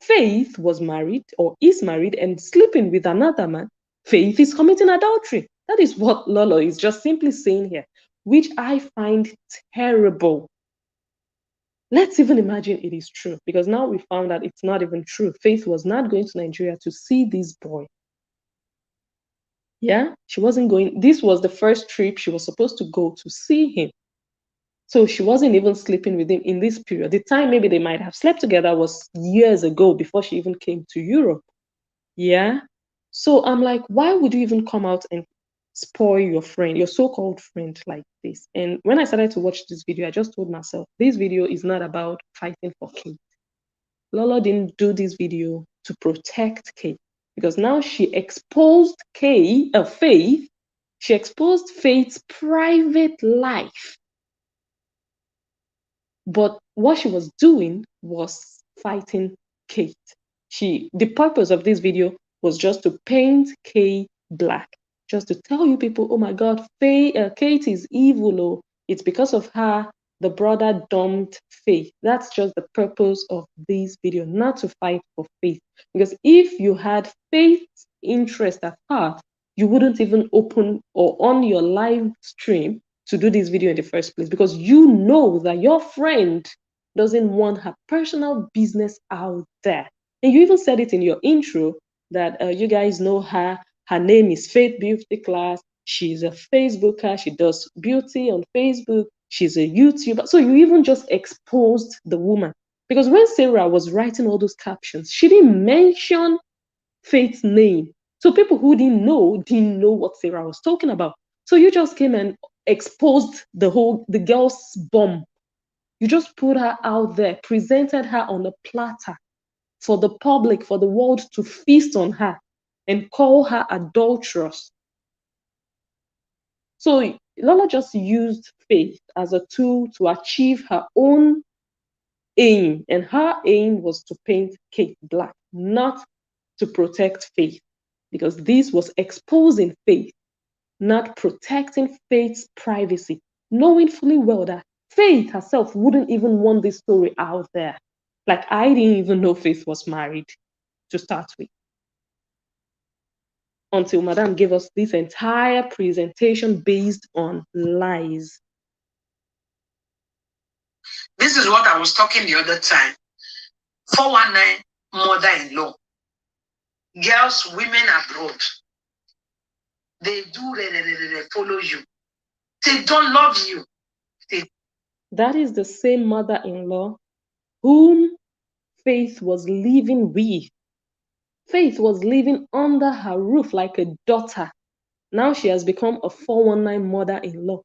Speaker 2: Faith was married or is married and sleeping with another man, Faith is committing adultery. That is what Lolo is just simply saying here, which I find terrible. Let's even imagine it is true, because now we found out it's not even true. Faith was not going to Nigeria to see this boy. Yeah, she wasn't going. This was the first trip she was supposed to go to see him. So she wasn't even sleeping with him in this period. The time maybe they might have slept together was years ago before she even came to Europe. Yeah. So I'm like, why would you even come out and spoil your friend, your so-called friend like this. And when I started to watch this video, I just told myself, this video is not about fighting for Kate. Lolo didn't do this video to protect Kate, because now she exposed Faith. She exposed Faith's private life. But what she was doing was fighting Kate. The purpose of this video was just to paint Kate black, just to tell you people, oh my God, Kate is evil. Oh, it's because of her the brother dumped Faith. That's just the purpose of this video, not to fight for Faith. Because if you had Faith's interest at heart, you wouldn't even open or on your live stream to do this video in the first place, because you know that your friend doesn't want her personal business out there. And you even said it in your intro that you guys know her. Her name is Faith Beauty Class. She's a Facebooker. She does beauty on Facebook. She's a YouTuber. So you even just exposed the woman. Because when Sarah was writing all those captions, she didn't mention Faith's name. So people who didn't know what Sarah was talking about. So you just came and exposed the girl's bomb. You just put her out there, presented her on a platter for the public, for the world to feast on her and call her adulterous. So Lola just used Faith as a tool to achieve her own aim. And her aim was to paint Kate black, not to protect Faith, because this was exposing Faith, not protecting Faith's privacy, knowing fully well that Faith herself wouldn't even want this story out there. Like, I didn't even know Faith was married to start with, until Madame gave us this entire presentation based on lies.
Speaker 1: This is what I was talking the other time. 419 mother-in-law. Girls, women abroad. They follow you. They don't love you.
Speaker 2: That is the same mother-in-law whom Faith was living with. Faith was living under her roof like a daughter. Now she has become a 419 mother-in-law.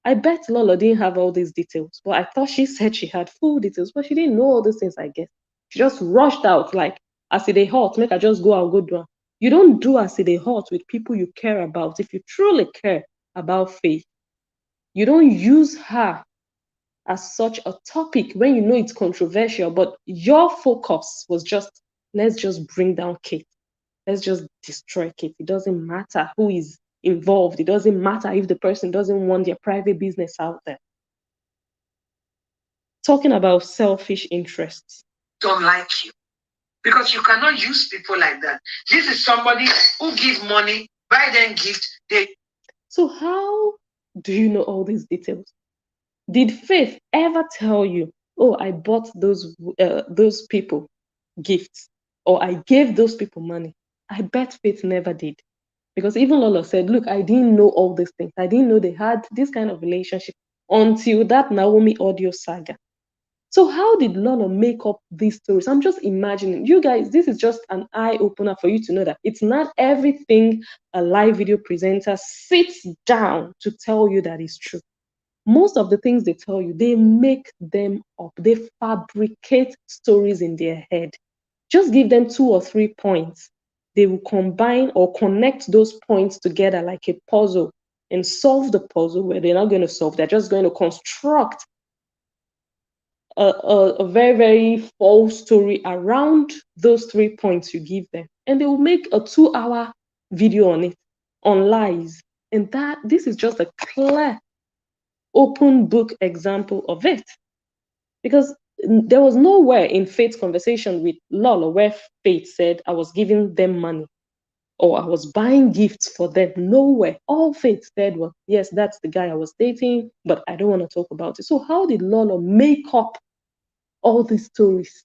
Speaker 2: I bet Lolo didn't have all these details, but I thought she said she had full details, but she didn't know all these things, I guess. She just rushed out like, as it hot, make her just go out, go do it. You don't do as it hot with people you care about. If you truly care about Faith, you don't use her as such a topic when you know it's controversial, but your focus was just, let's just bring down Kate. Let's just destroy Kate. It doesn't matter who is involved. It doesn't matter if the person doesn't want their private business out there. Talking about selfish interests.
Speaker 1: Don't like you. Because you cannot use people like that. This is somebody who gives money, buy them gifts.
Speaker 2: So how do you know all these details? Did Faith ever tell you, oh, I bought those people gifts, or I gave those people money? I bet Faith never did. Because even Lola said, look, I didn't know all these things. I didn't know they had this kind of relationship until that Naomi audio saga. So how did Lola make up these stories? I'm just imagining. You guys, this is just an eye-opener for you to know that it's not everything a live video presenter sits down to tell you that is true. Most of the things they tell you, they make them up. They fabricate stories in their head. Just give them 2 or 3 points. They will combine or connect those points together like a puzzle and solve the puzzle, where they're not going to solve. They're just going to construct a very, very false story around those 3 points you give them. And they will make a 2-hour video on it, on lies. And this is just a clear open book example of it. Because there was nowhere in Faith's conversation with Lola where Faith said, I was giving them money or I was buying gifts for them. Nowhere. All Faith said was, yes, that's the guy I was dating, but I don't want to talk about it. So how did Lola make up all these stories?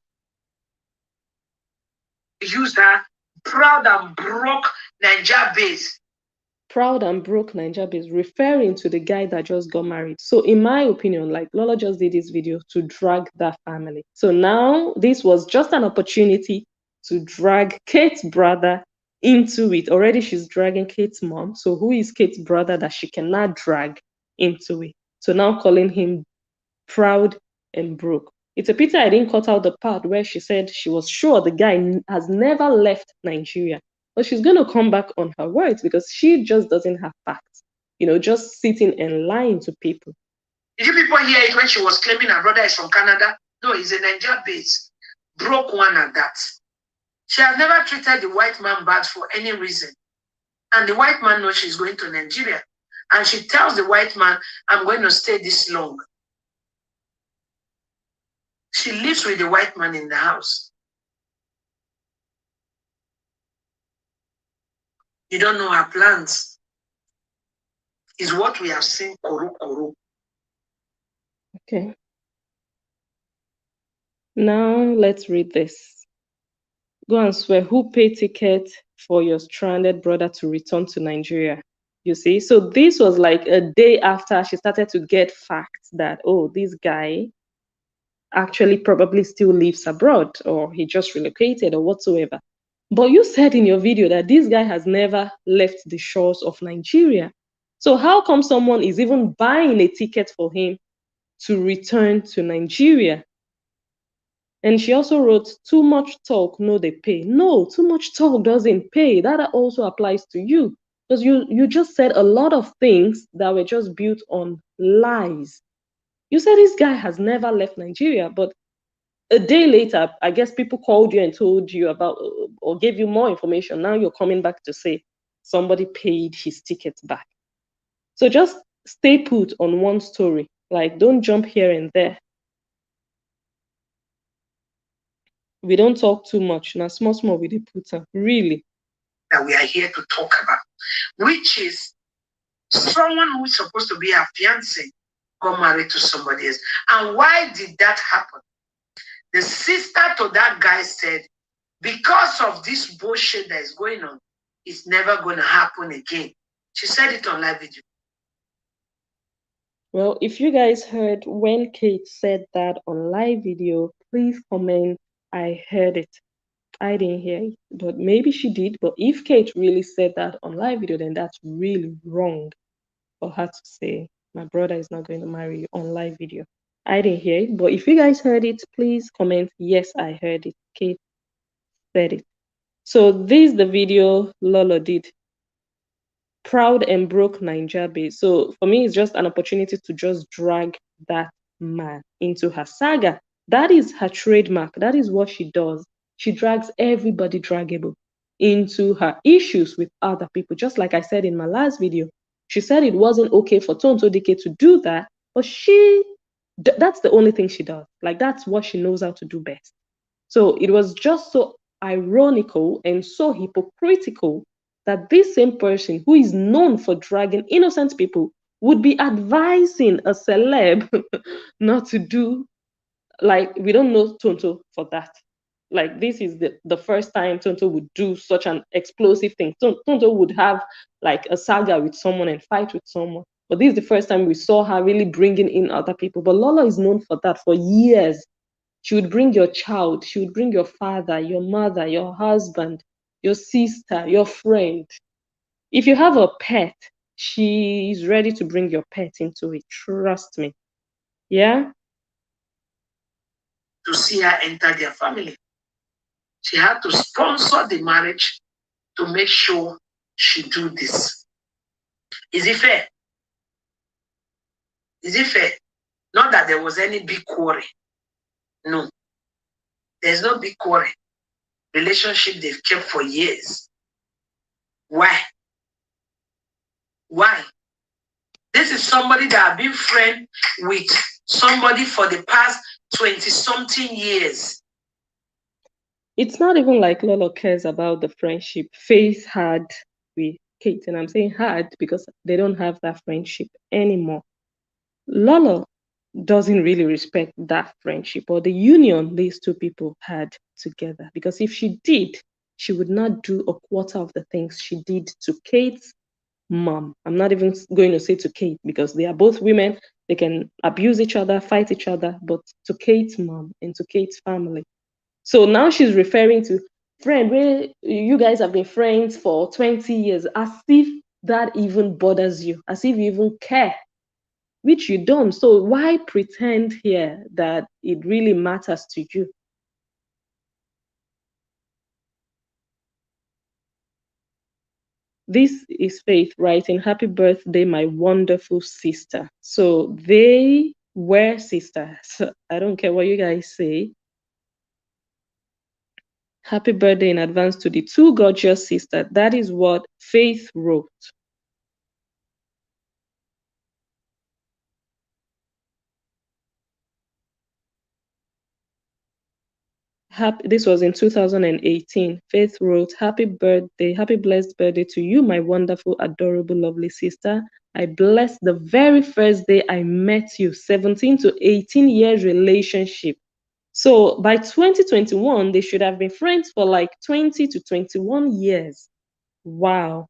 Speaker 1: Use that proud and broke Niger base.
Speaker 2: Proud and broke Niger base, referring to the guy that just got married. So in my opinion, like, Lola just did this video to drag that family. So now this was just an opportunity to drag Kate's brother into it. Already she's dragging Kate's mom. So who is Kate's brother that she cannot drag into it? So now calling him proud and broke. It's a pity I didn't cut out the part where she said she was sure the guy has never left Nigeria. But she's going to come back on her words because she just doesn't have facts. You know, just sitting and lying to people.
Speaker 1: Did you people hear it when she was claiming her brother is from Canada? No, he's a Nigeria base. Broke one at that. She has never treated the white man bad for any reason. And the white man knows she's going to Nigeria. And she tells the white man, I'm going to stay this long. She lives with the white man in the house. You don't know her plans. Is what we have seen, Koro Koro.
Speaker 2: Okay. Now let's read this. Go and swear who paid ticket for your stranded brother to return to Nigeria. You see, so this was like a day after she started to get facts that, oh, this guy actually probably still lives abroad or he just relocated or whatsoever. But you said in your video that this guy has never left the shores of Nigeria. So how come someone is even buying a ticket for him to return to Nigeria? And she also wrote, too much talk, no, they pay. No, too much talk doesn't pay. That also applies to you. Because you just said a lot of things that were just built on lies. You said this guy has never left Nigeria, but a day later, I guess people called you and told you about or gave you more information. Now you're coming back to say somebody paid his tickets back. So just stay put on one story. Like, don't jump here and there. We don't talk too much. Now, small with the putter. Really.
Speaker 1: That we are here to talk about, which is someone who is supposed to be a fiancé got married to somebody else. And why did that happen? The sister to that guy said, because of this bullshit that is going on, it's never going to happen again. She said it on live video.
Speaker 2: Well, if you guys heard when Kate said that on live video, please comment, I heard it. I didn't hear it, but maybe she did. But if Kate really said that on live video, then that's really wrong for her to say, my brother is not going to marry you on live video. I didn't hear it, but if you guys heard it, please comment, yes, I heard it. Kate said it. So this is the video Lolo did. Proud and broke Naija base. So for me, it's just an opportunity to just drag that man into her saga. That is her trademark. That is what she does. She drags everybody draggable into her issues with other people. Just like I said in my last video, she said it wasn't okay for Tonto Dike to do that, but that's the only thing she does. Like, that's what she knows how to do best. So it was just so ironical and so hypocritical that this same person who is known for dragging innocent people would be advising a celeb not to do, like, we don't know Tonto for that. Like, this is the first time Tonto would do such an explosive thing. Tonto would have like a saga with someone and fight with someone. But this is the first time we saw her really bringing in other people. But Lola is known for that for years. She would bring your child, she would bring your father, your mother, your husband, your sister, your friend. If you have a pet, she is ready to bring your pet into it. Trust me. Yeah?
Speaker 1: To see her enter their family. She had to sponsor the marriage to make sure she do this. Is it fair? Is it fair? Not that there was any big quarrel. No. There's no big quarrel. Relationship they've kept for years. Why? Why? This is somebody that have been friends with somebody for the past 20-something years.
Speaker 2: It's not even like Lolo cares about the friendship Faith had with Kate. And I'm saying had because they don't have that friendship anymore. Lolo doesn't really respect that friendship or the union these two people had together. Because if she did, she would not do a quarter of the things she did to Kate's mom. I'm not even going to say to Kate because they are both women. They can abuse each other, fight each other, but to Kate's mom and to Kate's family. So now she's referring to friend where you guys have been friends for 20 years, as if that even bothers you, as if you even care, which you don't. So why pretend here that it really matters to you? This is Faith writing, happy birthday, my wonderful sister. So they were sisters. I don't care what you guys say. Happy birthday in advance to the two gorgeous sisters. That is what Faith wrote. This was in 2018. Faith wrote, happy birthday, happy blessed birthday to you, my wonderful, adorable, lovely sister. I blessed the very first day I met you, 17 to 18 years relationship. So by 2021, they should have been friends for like 20 to 21 years. Wow.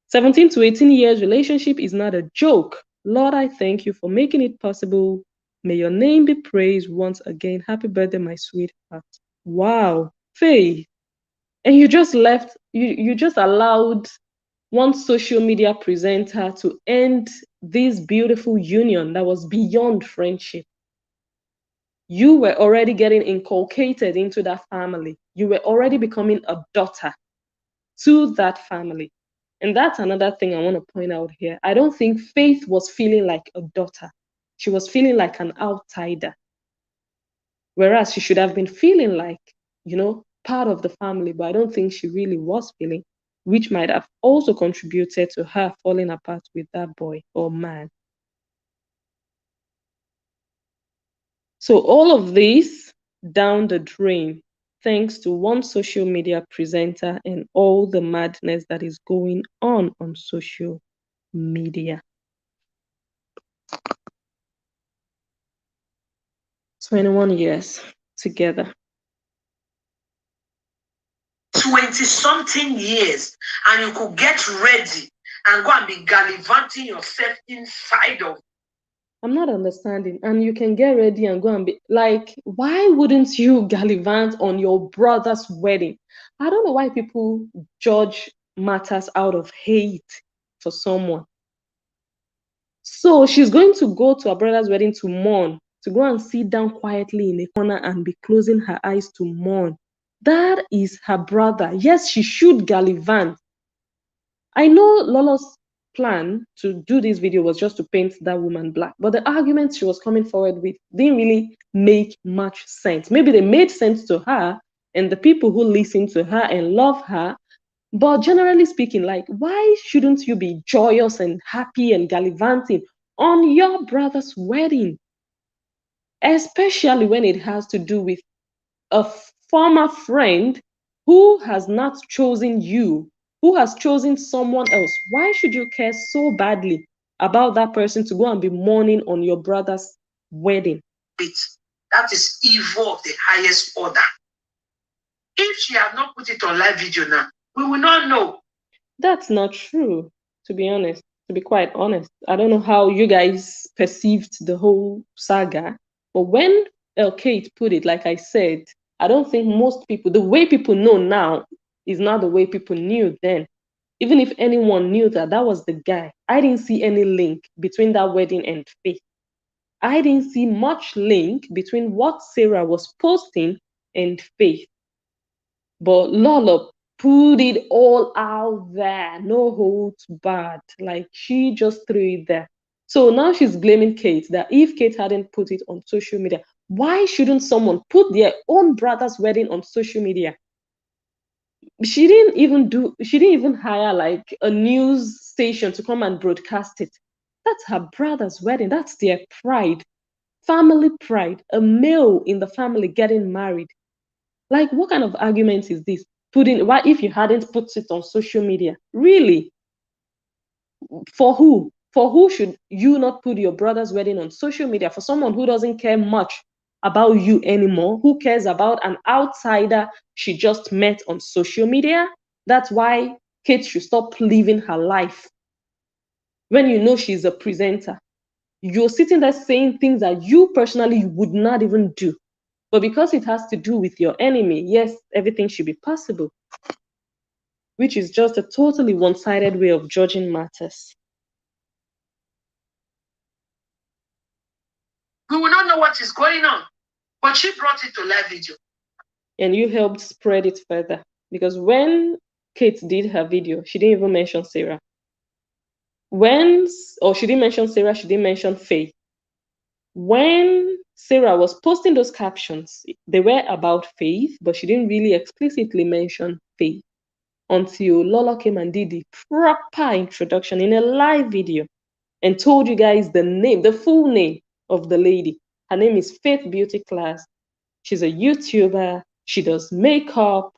Speaker 2: 17 to 18 years relationship is not a joke. Lord, I thank you for making it possible. May your name be praised once again. Happy birthday, my sweetheart. Wow. Faith. And you just left, you just allowed one social media presenter to end this beautiful union that was beyond friendship. You were already getting inculcated into that family. You were already becoming a daughter to that family. And that's another thing I want to point out here. I don't think Faith was feeling like a daughter. She was feeling like an outsider. Whereas she should have been feeling like, part of the family, but I don't think she really was feeling, which might have also contributed to her falling apart with that boy or man. So all of this down the drain, thanks to one social media presenter and all the madness that is going on social media. 21 years together.
Speaker 1: 20-something years, and you could get ready and go and be gallivanting yourself inside of.
Speaker 2: I'm not understanding. And you can get ready and go and be like, why wouldn't you gallivant on your brother's wedding? I don't know why people judge matters out of hate for someone. So she's going to go to her brother's wedding to mourn, to go and sit down quietly in a corner and be closing her eyes to mourn. That is her brother. Yes, she should gallivant. I know Lolo's plan to do this video was just to paint that woman black, but the arguments she was coming forward with didn't really make much sense. Maybe they made sense to her and the people who listen to her and love her, but generally speaking, like, why shouldn't you be joyous and happy and gallivanting on your brother's wedding? Especially when it has to do with a former friend who has not chosen you, who has chosen someone else. Why should you care so badly about that person to go and be mourning on your brother's wedding?
Speaker 1: That is evil of the highest order. If she had not put it on live video now, we will not know.
Speaker 2: That's not true, to be honest. To be quite honest, I don't know how you guys perceived the whole saga, but when Kate put it, like I said, I don't think most people, the way people know now is not the way people knew then. Even if anyone knew that that was the guy, I didn't see any link between that wedding and Faith. I didn't see much link between what Sarah was posting and Faith. But Lola put it all out there, no holds barred. Like she just threw it there. So now she's blaming Kate that if Kate hadn't put it on social media, why shouldn't someone put their own brother's wedding on social media? She didn't even hire like a news station to come and broadcast it. That's her brother's wedding. That's their pride, family pride, a male in the family getting married. Like, what kind of argument is this? Why if you hadn't put it on social media? Really? For who? For who should you not put your brother's wedding on social media? For someone who doesn't care much about you anymore, who cares about an outsider she just met on social media? That's why Kate should stop living her life. When you know she's a presenter, you're sitting there saying things that you personally would not even do. But because it has to do with your enemy, yes, everything should be possible, which is just a totally one-sided way of judging matters.
Speaker 1: We will not know what is going on, but she brought it to live video.
Speaker 2: And you helped spread it further. Because when Kate did her video, she didn't even mention Sarah. She didn't mention Sarah, she didn't mention Faye. When Sarah was posting those captions, they were about faith, but she didn't really explicitly mention faith until Lola came and did the proper introduction in a live video and told you guys the full name of the lady. Her name is Faith Beauty Class. She's a YouTuber. She does makeup.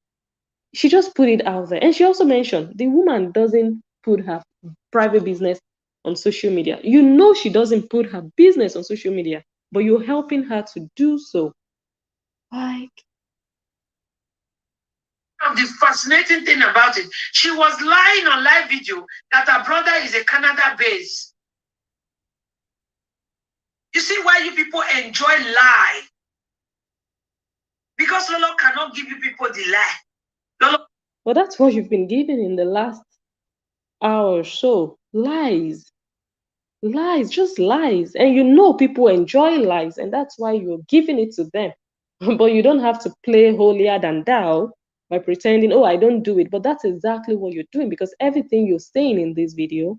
Speaker 2: She just put it out there. And she also mentioned the woman doesn't put her private business on social media. You know she doesn't put her business on social media, but you're helping her to do so. Like,
Speaker 1: the fascinating thing about it, she was lying on live video that her brother is a Canada base. You see why you people enjoy lie? Because Lolo cannot give you people the lie. Lolo.
Speaker 2: Well, that's what you've been given in the last hour or so. Lies. Lies, just lies. And you know people enjoy lies, and that's why you're giving it to them. But you don't have to play holier than thou by pretending, oh, I don't do it. But that's exactly what you're doing, because everything you're saying in this video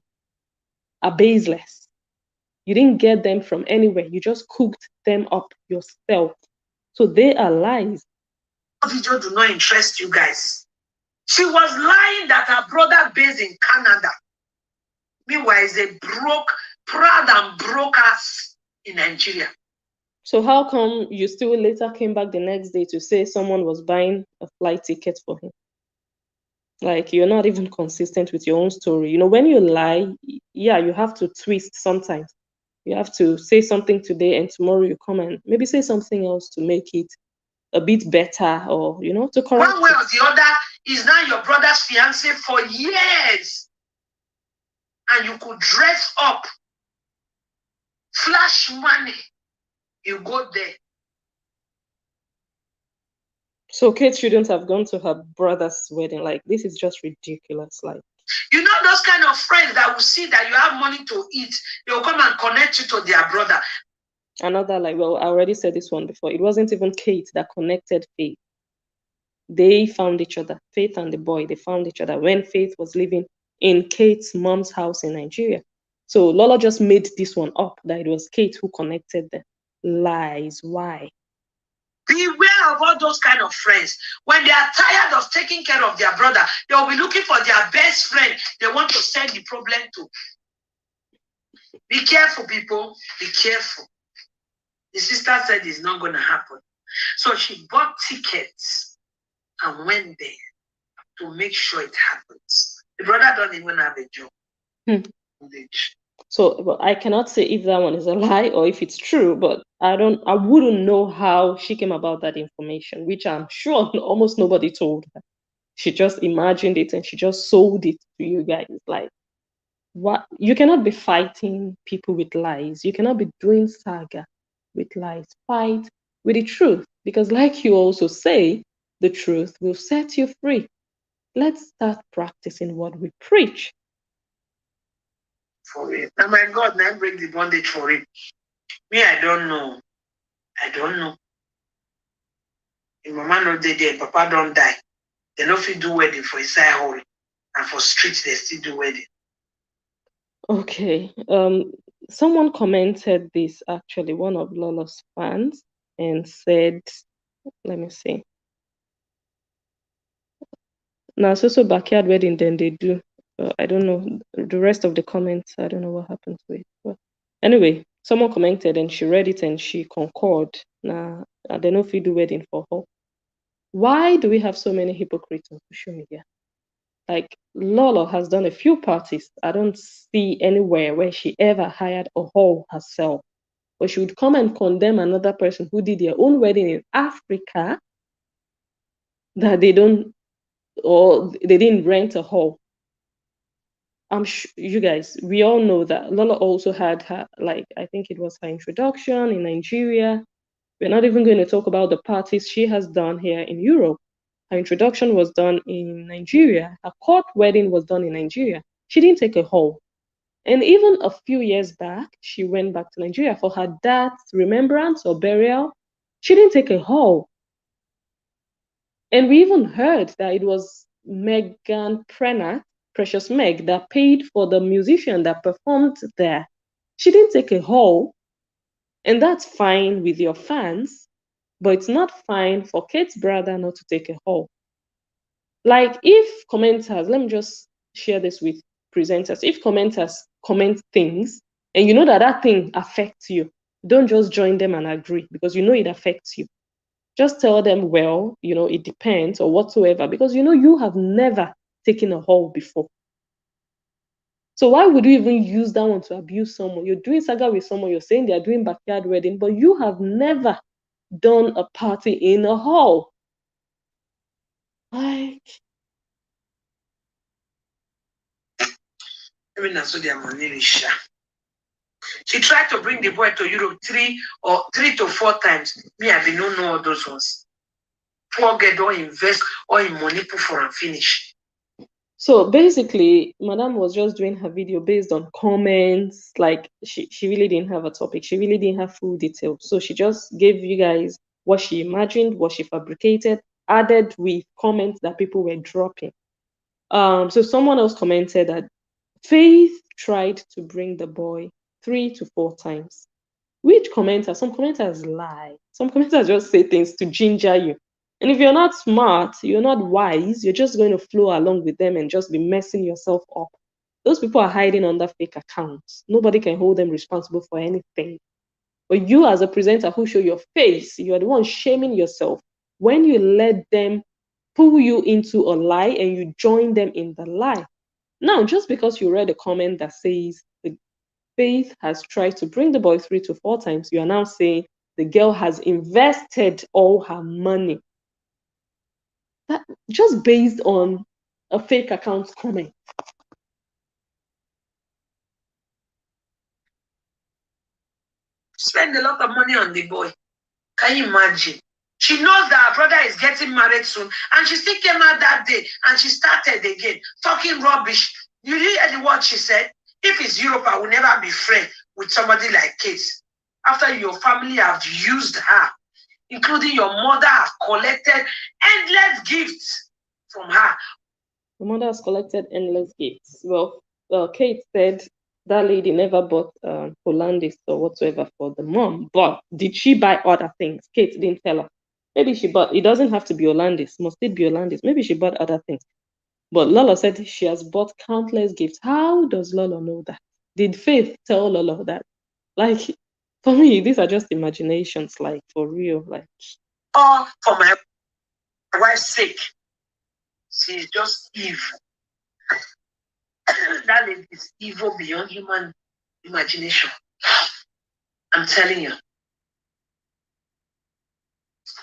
Speaker 2: are baseless. You didn't get them from anywhere. You just cooked them up yourself. So they are lies.
Speaker 1: Video do not interest you guys. She was lying that her brother based in Canada. Meanwhile, is a proud and broke ass in Nigeria.
Speaker 2: So how come you still later came back the next day to say someone was buying a flight ticket for him? Like, you're not even consistent with your own story. You know, when you lie, yeah, you have to twist sometimes. You have to say something today and tomorrow you come and maybe say something else to make it a bit better, or, you know, to correct
Speaker 1: one way or the other is now your brother's fiance for years. And you could dress up, flash money, you go there.
Speaker 2: So Kate shouldn't have gone to her brother's wedding. Like, this is just ridiculous. Like,
Speaker 1: you know those kind of friends that will see that you have money to eat, they will come and connect you to their brother.
Speaker 2: Another, like, well, I already said this one before. It wasn't even Kate that connected Faith. They found each other. Faith and the boy, they found each other when Faith was living in Kate's mom's house in Nigeria. So Lola just made this one up, that it was Kate who connected them. Lies. Why?
Speaker 1: Beware of all those kind of friends. When they are tired of taking care of their brother, they will be looking for their best friend they want to send the problem to. Be careful, people. Be careful. The sister said it's not going to happen. So she bought tickets and went there to make sure it happens. The brother doesn't even have a job.
Speaker 2: So, well, I cannot say if that one is a lie or if it's true, but I wouldn't know how she came about that information, which I'm sure almost nobody told her. She just imagined it and she just sold it to you guys. Like, what? You cannot be fighting people with lies. You cannot be doing saga with lies. Fight with the truth, because like you also say, the truth will set you free. Let's start practicing what we preach.
Speaker 1: For it. Oh my God, now break the bondage for it. Me, I don't know. I don't know. If mama no dey there, papa don't die. They no fit do wedding for inside hall. And for streets, they still do wedding.
Speaker 2: Okay. Someone commented this, actually, one of Lola's fans, and said, let me see. Now, so backyard wedding, then they do. I don't know the rest of the comments. I don't know what happened to it. But anyway, someone commented and she read it and she concurred. Now, I don't know if we do wedding for her. Why do we have so many hypocrites on social media? Like, Lola has done a few parties. I don't see anywhere where she ever hired a hall herself. But she would come and condemn another person who did their own wedding in Africa, that they don't, or they didn't rent a hall. I'm sure you guys, we all know that Lola also had her, like, I think it was her introduction in Nigeria. We're not even going to talk about the parties she has done here in Europe. Her introduction was done in Nigeria. Her court wedding was done in Nigeria. She didn't take a hall. And even a few years back, she went back to Nigeria for her dad's remembrance or burial. She didn't take a hall. And we even heard that it was Megan Prenat, Precious Meg, that paid for the musician that performed there. She didn't take a hall. And that's fine with your fans, but it's not fine for Kate's brother not to take a hall. Like if commenters, let me just share this with presenters. If commenters comment things and you know that that thing affects you, don't just join them and agree because you know it affects you. Just tell them, well, you know, it depends or whatsoever, because you know you have never taken a hall before. So why would you even use that one to abuse someone? You're doing saga with someone, you're saying they're doing backyard wedding, but you have never done a party in a hall. Like,
Speaker 1: she tried to bring the boy to Europe 3 to 4 times. Me, I don't know all those ones. Poor girl don't invest all in money put for and finish.
Speaker 2: so basically, Madame was just doing her video based on comments. Like she really didn't have a topic. She really didn't have full details. So she just gave you guys what she imagined, what she fabricated, added with comments that people were dropping. So someone else commented that Faith tried to bring the boy 3 to 4 times. Which commenters? Some commenters lie. Some commenters just say things to ginger you. And if you're not smart, you're not wise, you're just going to flow along with them and just be messing yourself up. Those people are hiding under fake accounts. Nobody can hold them responsible for anything. But you, as a presenter who show your face, you are the one shaming yourself when you let them pull you into a lie and you join them in the lie. Now, just because you read a comment that says the Faith has tried to bring the boy 3 to 4 times, you are now saying the girl has invested all her money. That just based on a fake account comment.
Speaker 1: Spend a lot of money on the boy. Can you imagine? She knows that her brother is getting married soon, and she still came out that day and she started again talking rubbish. You hear what she said? If it's Europe, I will never be friends with somebody like Kate. After your family have used her, including your mother, have collected endless gifts from her.
Speaker 2: The mother has collected endless gifts. Well, Kate said that lady never bought Hollandis or whatsoever for the mom, but did she buy other things? Kate didn't tell her. Maybe she bought, it doesn't have to be Hollandis. Must it be Hollandis? Maybe she bought other things. But Lola said she has bought countless gifts. How does Lola know that? Did Faith tell Lola that? Like, for me, these are just imaginations, like, for real. Like,
Speaker 1: all for my wife's sake. She's just evil. That lady is evil beyond human imagination. I'm telling you.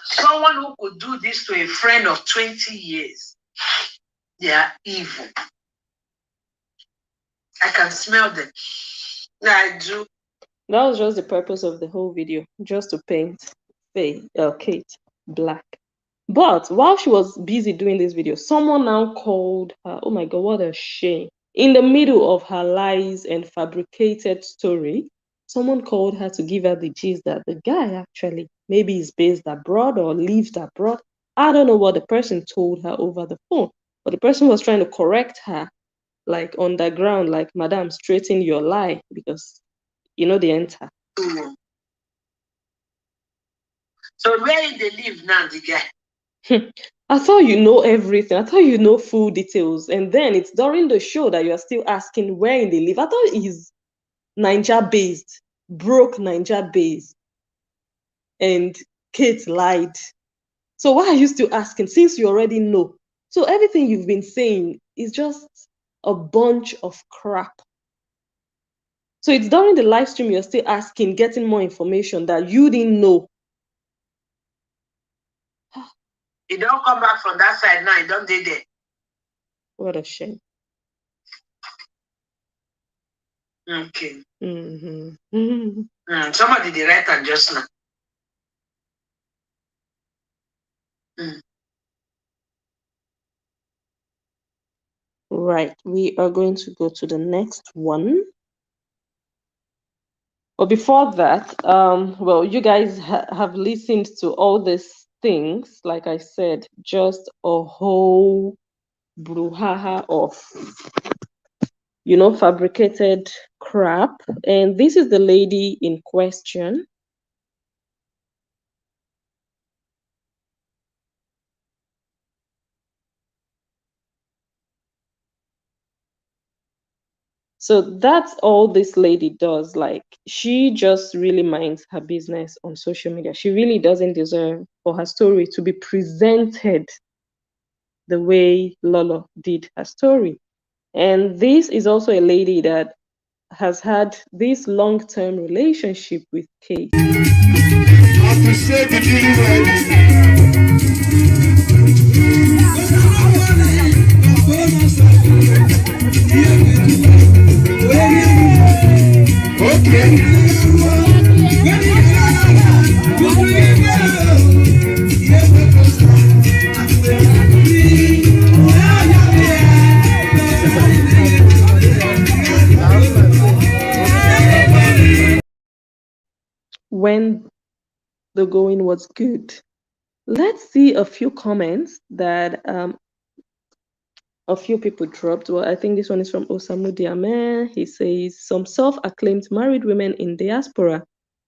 Speaker 1: Someone who could do this to a friend of 20 years, they are evil. I can smell them. I do.
Speaker 2: that was just the purpose of the whole video, just to paint Kate black. But while she was busy doing this video, someone now called her. Oh my God, what a shame. In the middle of her lies and fabricated story, someone called her to give her the gist that the guy actually maybe is based abroad or lived abroad. I don't know what the person told her over the phone, but the person was trying to correct her, like underground, like, Madam, straighten your lie, because you know the enter.
Speaker 1: So where they live now, the guy?
Speaker 2: I thought you know everything. I thought you know full details. And then it's during the show that you're still asking where they live. I thought he's Ninja based, broke Ninja based. And Kate lied. So why are you still asking since you already know? So everything you've been saying is just a bunch of crap. So it's during the live stream you're still asking, getting more information that you didn't know.
Speaker 1: You don't come back from that side now, you don't do there.
Speaker 2: What a shame.
Speaker 1: Okay.
Speaker 2: Mm-hmm.
Speaker 1: Somebody did right and just now.
Speaker 2: Right, we are going to go to the next one. But before that, well, you guys have listened to all these things. Like I said, just a whole brouhaha of, fabricated crap. And this is the lady in question. So that's all this lady does. Like, she just really minds her business on social media. She really doesn't deserve for her story to be presented the way Lolo did her story. And this is also a lady that has had this long-term relationship with Kate. When the going was good. Let's see a few comments that a few people dropped. Well, I think this one is from Osamu Diame. He says, some self-acclaimed married women in diaspora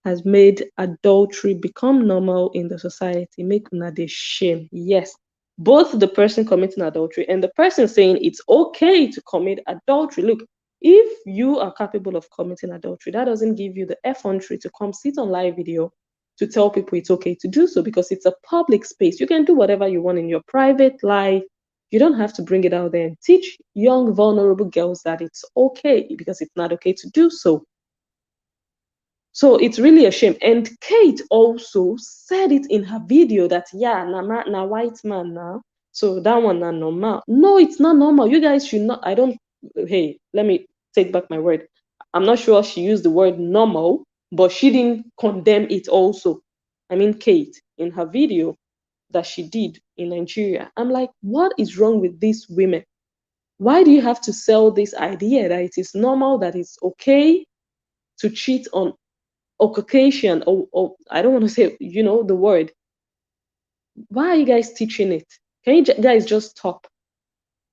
Speaker 2: has made adultery become normal in the society. Make una dey shame. Yes, both the person committing adultery and the person saying it's okay to commit adultery. Look, if you are capable of committing adultery, that doesn't give you the effrontery to come sit on live video to tell people it's okay to do so, because it's a public space. You can do whatever you want in your private life. You don't have to bring it out there and teach young, vulnerable girls that it's okay, because it's not okay to do so. So it's really a shame. And Kate also said it in her video that, yeah, na white man now. So that one na normal. No, it's not normal. You guys should not, hey, let me take back my word. I'm not sure she used the word normal, but she didn't condemn it also. I mean, Kate, in her video that she did in Nigeria. I'm like, what is wrong with these women? Why do you have to sell this idea that it is normal, that it's okay to cheat on occasion, or I don't want to say, the word. Why are you guys teaching it? Can you guys just stop?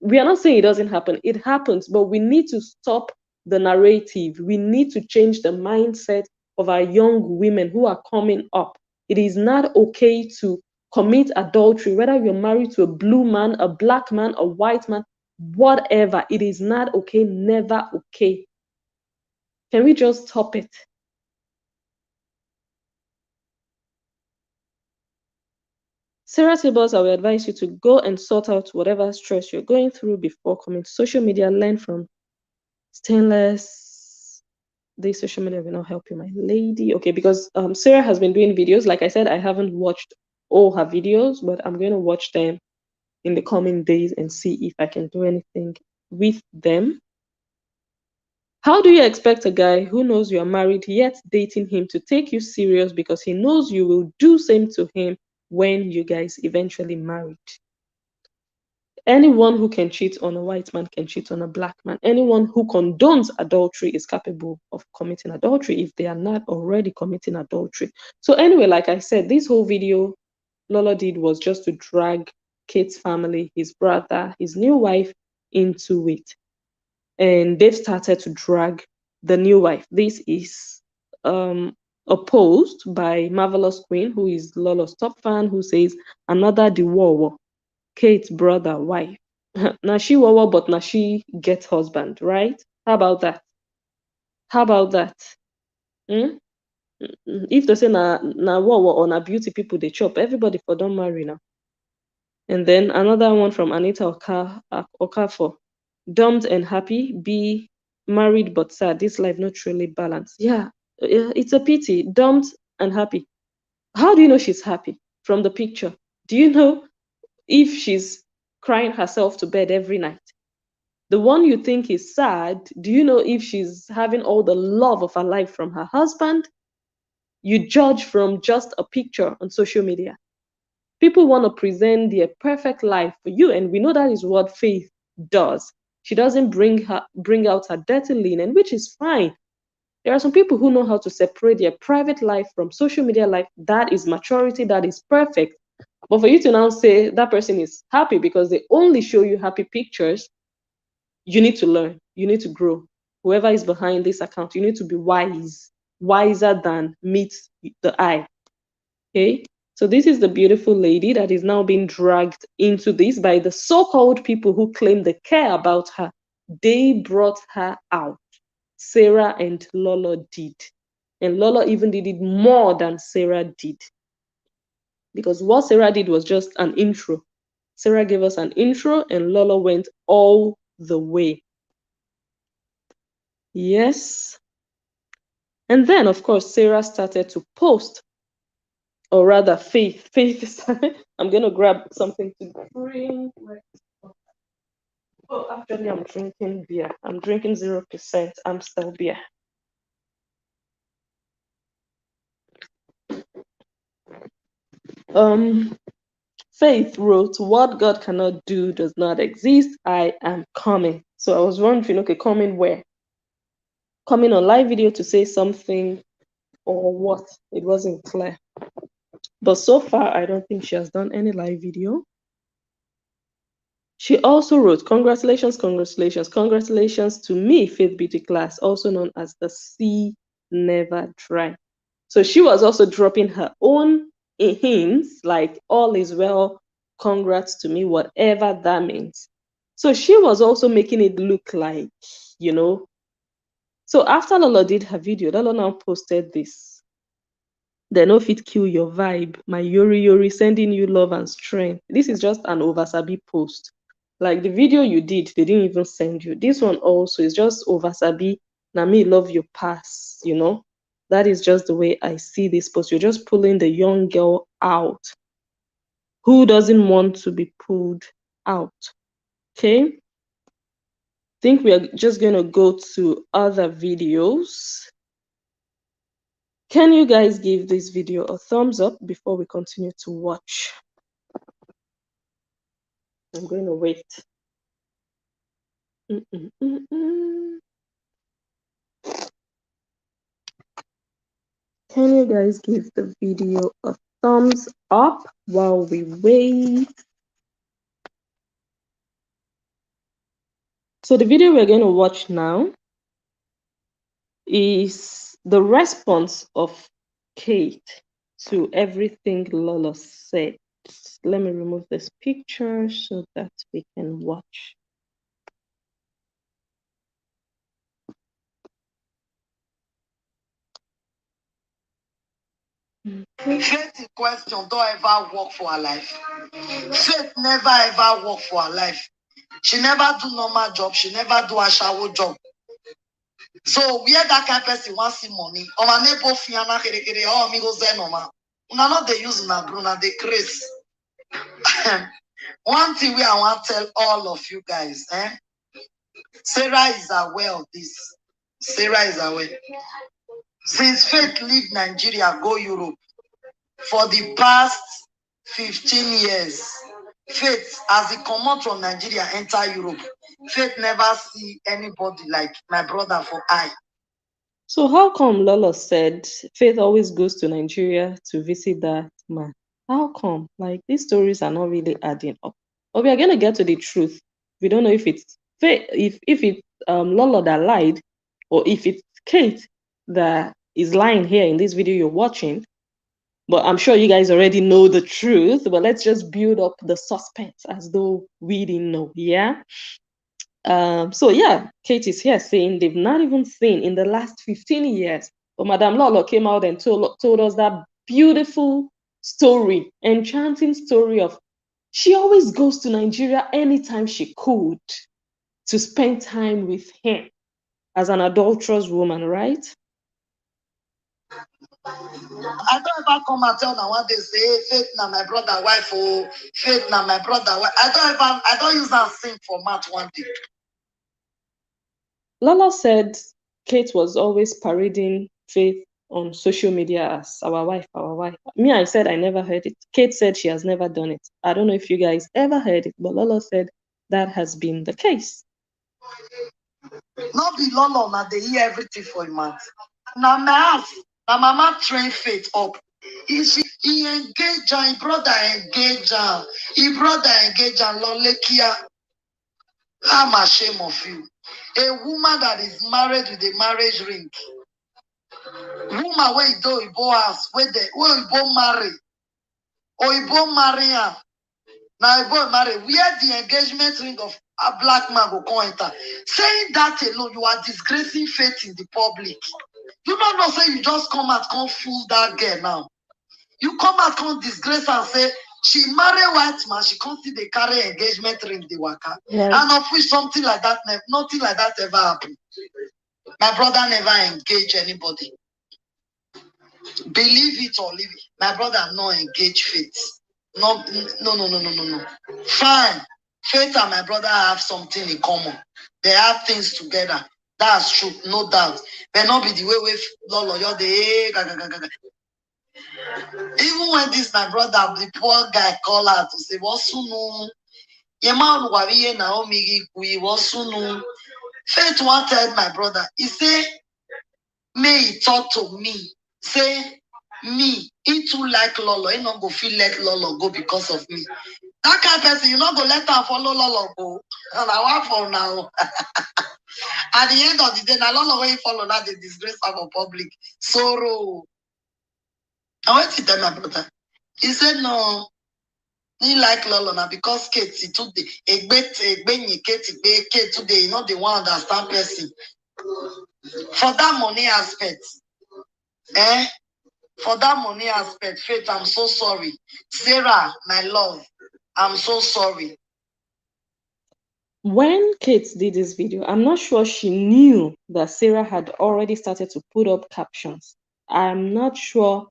Speaker 2: We are not saying it doesn't happen. It happens, but we need to stop the narrative. We need to change the mindset of our young women who are coming up. It is not okay to commit adultery, whether you're married to a blue man, a black man, a white man, whatever. It is not okay, never okay. Can we just stop it? Sarah Tables, I will advise you to go and sort out whatever stress you're going through before coming to social media. Learn from Stainless. This social media will not help you, my lady. Okay, because Sarah has been doing videos. Like I said, I haven't watched all her videos, but I'm going to watch them in the coming days and see if I can do anything with them. How do you expect a guy who knows you are married yet dating him to take you serious because he knows you will do same to him when you guys eventually married? Anyone who can cheat on a white man can cheat on a black man. Anyone who condones adultery is capable of committing adultery if they are not already committing adultery. So anyway, like I said, this whole video Lola did was just to drag Kate's family, his brother, his new wife into it. And they've started to drag the new wife. This is opposed by Marvelous Queen, who is Lola's top fan, who says, another the war. Kate's brother, wife. Now she wawa, but now she gets husband, right? How about that? How about that? Hmm? If they say na wawa or na beauty people they chop, everybody for don't marry now. And then another one from Anita Okafor. Dumped and happy, be married but sad. This life not truly balanced. Yeah, it's a pity. Dumped and happy. How do you know she's happy from the picture? Do you know if she's crying herself to bed every night? The one you think is sad, do you know if she's having all the love of her life from her husband? You judge from just a picture on social media. People want to present their perfect life for you, and we know that is what Faith does. She doesn't bring out her dirty linen, which is fine. There are some people who know how to separate their private life from social media life. That is maturity. That is perfect. But for you to now say that person is happy because they only show you happy pictures, you need to learn. You need to grow. Whoever is behind this account, you need to be wise, wiser than meets the eye. Okay? So this is the beautiful lady that is now being dragged into this by the so-called people who claim they care about her. They brought her out. Sarah and Lolo did. And Lolo even did it more than Sarah did. Because what Sarah did was just an intro. Sarah gave us an intro and Lolo went all the way. Yes. And then, of course, Sarah started to post, or rather, Faith started. I'm going to grab something to drink. Oh, actually, I'm drinking beer. I'm drinking 0% Amstel beer. Faith wrote, "What God cannot do does not exist. I am coming." So I was wondering, okay, coming where? Coming on live video to say something or what? It wasn't clear. But so far, I don't think she has done any live video. She also wrote, "Congratulations, congratulations, congratulations to me, Faith Beauty Class, also known as the Sea Never Dry." So she was also dropping her own hints, like all is well, congrats to me, whatever that means. So she was also making it look like, So after Lolo did her video, Lolo now posted this. "They no fit kill your vibe. My Yori sending you love and strength." This is just an oversabi post. Like the video you did, they didn't even send you. This one also is just oversabi. Na me love your pass, That is just the way I see this post. You're just pulling the young girl out. Who doesn't want to be pulled out? Okay. I think we are just going to go to other videos. Can you guys give this video a thumbs up before we continue to watch? I'm going to wait. Can you guys give the video a thumbs up while we wait? So the video we're going to watch now is the response of Kate to everything Lolo said. Let me remove this picture so that we can watch.
Speaker 3: Faith in question don't ever work for her life. Faith never ever work for her life. She never do normal job. She never do a shower job. So where that kind of person wants see money, or my neighbor fiana kere oh me go say normal. Una not they use na bruna they craze. One thing I want to tell all of you guys, Sarah is aware of this. Sarah is aware. Since Faith leave Nigeria, go Europe, for the past 15 years, Faith, as he come out from Nigeria, enter Europe, Faith never see anybody like my brother for eye.
Speaker 2: So how come Lolo said Faith always goes to Nigeria to visit that man? How come? Like, these stories are not really adding up. But we are going to get to the truth. We don't know if it's Faith, if it's Lolo that lied, or if it's Kate that is lying here in this video you're watching. But I'm sure you guys already know the truth. But let's just build up the suspense as though we didn't know. Yeah. So yeah, Kate is here saying they've not even seen in the last 15 years. But Madame Lolo came out and told us that beautiful story, enchanting story of she always goes to Nigeria anytime she could to spend time with him as an adulterous woman, right?
Speaker 3: I don't ever come and tell now what they say, Faith na my brother wife, oh, Faith na my brother wife. I don't use that same format one day.
Speaker 2: Lala said Kate was always parading Faith on social media as our wife, our wife. Me, I said I never heard it. Kate said she has never done it. I don't know if you guys ever heard it, but Lolo said that has been the case.
Speaker 3: Not be Lolo, now they hear everything for a month. Now my house, now mama train Faith up. He engage her, he brother engage her. He brother engage her, Lolekia. I'm ashamed of you. A woman that is married with a marriage ring. Woman where you do Ibo house, where Ibo marry. Or Ibo marry her. Now Ibo marry. Where the engagement ring of a black man go come enter. Saying that alone, you are disgracing Faith in the public. You don't know, say you just come out, come fool that girl now. You come out, come disgrace and say, she marry white man, she can't see the carry engagement ring, the waka.
Speaker 2: Right.
Speaker 3: And of which something like that, nothing like that ever happened. My brother never engaged anybody. Believe it or leave it. My brother not engaged Faith. No. Fine. Faith and my brother have something in common. They have things together. That's true, no doubt. But not be the way with Lolo, you're the even when this my brother, the poor guy, call out to say, what's no? Yema Waviye Naomi what's no? Faith wanted my brother. He say, may he talk to me. Say, me, he too like Lolo. He not go feel let Lolo go because of me. That kind of person, you not go let her follow Lolo go. And I want for now. At the end of the day, now Lolo will follow that the disgrace of a public. Sorrow. I went to tell my brother. He said, no, he like Lolo now because Kate today, Kate today, you know, the one understand person. For that money aspect, for that money aspect, Faith, I'm so sorry. Sarah, my love, I'm so sorry.
Speaker 2: When Kate did this video, I'm not sure she knew that Sarah had already started to put up captions. I'm not sure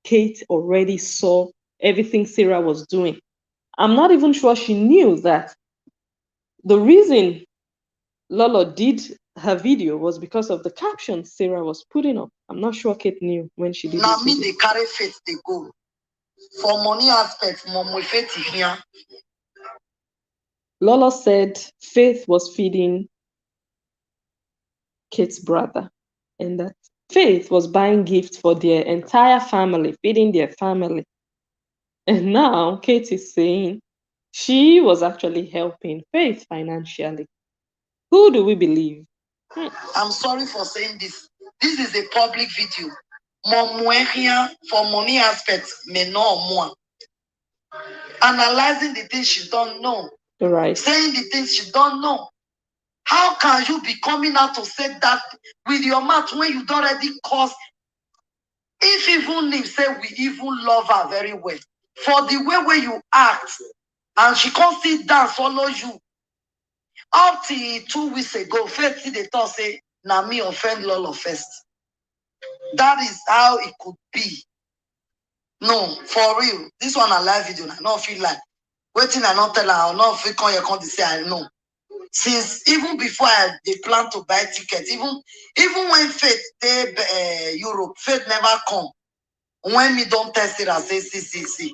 Speaker 2: Kate already saw everything Sarah was doing. I'm not even sure she knew that the reason Lolo did her video was because of the captions Sarah was putting up. I'm not sure Kate knew when she did
Speaker 3: now
Speaker 2: this
Speaker 3: me
Speaker 2: video.
Speaker 3: they carry Faith, they go. For money aspect, mom Faith here.
Speaker 2: Lolo said Faith was feeding Kate's brother and that Faith was buying gifts for their entire family, feeding their family. And now Kate is saying she was actually helping Faith financially. Who do we believe?
Speaker 3: I'm sorry for saying this. This is a public video. Mom here for money aspect, may know more. Analyzing the things she don't know.
Speaker 2: Right.
Speaker 3: Saying the things she don't know. How can you be coming out to say that with your mouth when you don't already cause? If even if say we even love her very well, for the way where you act, and she can't sit down, follow you. Up till 2 weeks ago, Faith they thought say, na me offend Lolo first. That is how it could be. No, for real. This one a live video. I don't feel like waiting. I not tell her. I not feel come here come to say I know. Since even before they plan to buy tickets, even when Faith they Europe, Faith never come. When me don't test it, I say see.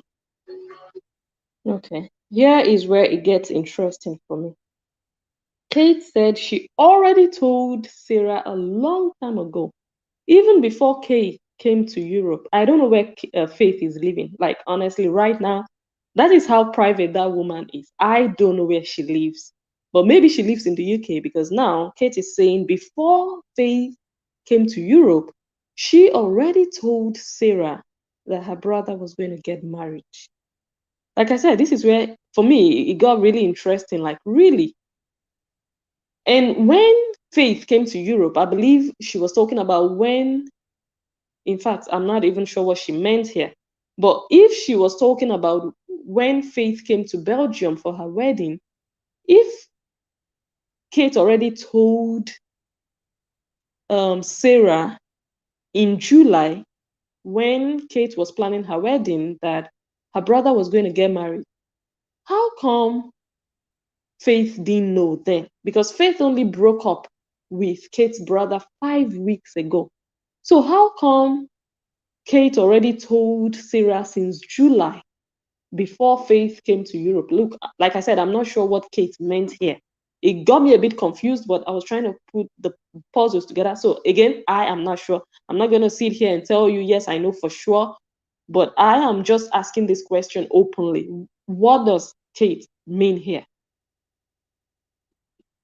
Speaker 2: Okay. Here is where it gets interesting for me. Kate said she already told Sarah a long time ago, even before Kate came to Europe. I don't know where Faith is living. Like, honestly, right now, that is how private that woman is. I don't know where she lives. But maybe she lives in the UK because now Kate is saying before Faith came to Europe, she already told Sarah that her brother was going to get married. Like I said, this is where, for me, it got really interesting. Like, really? And when Faith came to Europe, I believe she was talking about when, in fact, I'm not even sure what she meant here. But if she was talking about when Faith came to Belgium for her wedding, if Kate already told Sarah in July, when Kate was planning her wedding, that her brother was going to get married, how come Faith didn't know then? Because Faith only broke up with Kate's brother 5 weeks ago. So how come Kate already told Sarah since July before Faith came to Europe? Look, like I said, I'm not sure what Kate meant here. It got me a bit confused, but I was trying to put the puzzles together. So again, I am not sure. I'm not going to sit here and tell you, yes, I know for sure, but I am just asking this question openly. What does Kate mean here?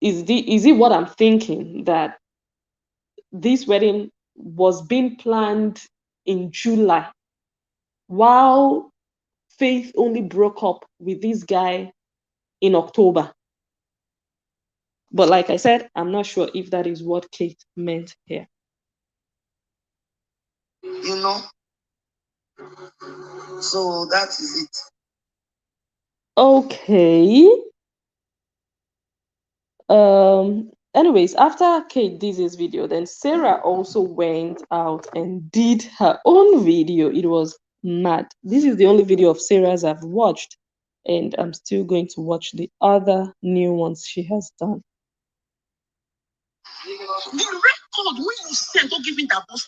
Speaker 2: Is it what I'm thinking, that this wedding was being planned in July while Faith only broke up with this guy in October? But like I said, I'm not sure if that is what Kate meant here.
Speaker 3: You know? So that is it.
Speaker 2: Okay. Anyways, after Kate did this video, then Sarah also went out and did her own video. It was mad. This is the only video of Sarah's I've watched, and I'm still going to watch the other new ones she has done.
Speaker 3: The record when you send, don't give me that boss.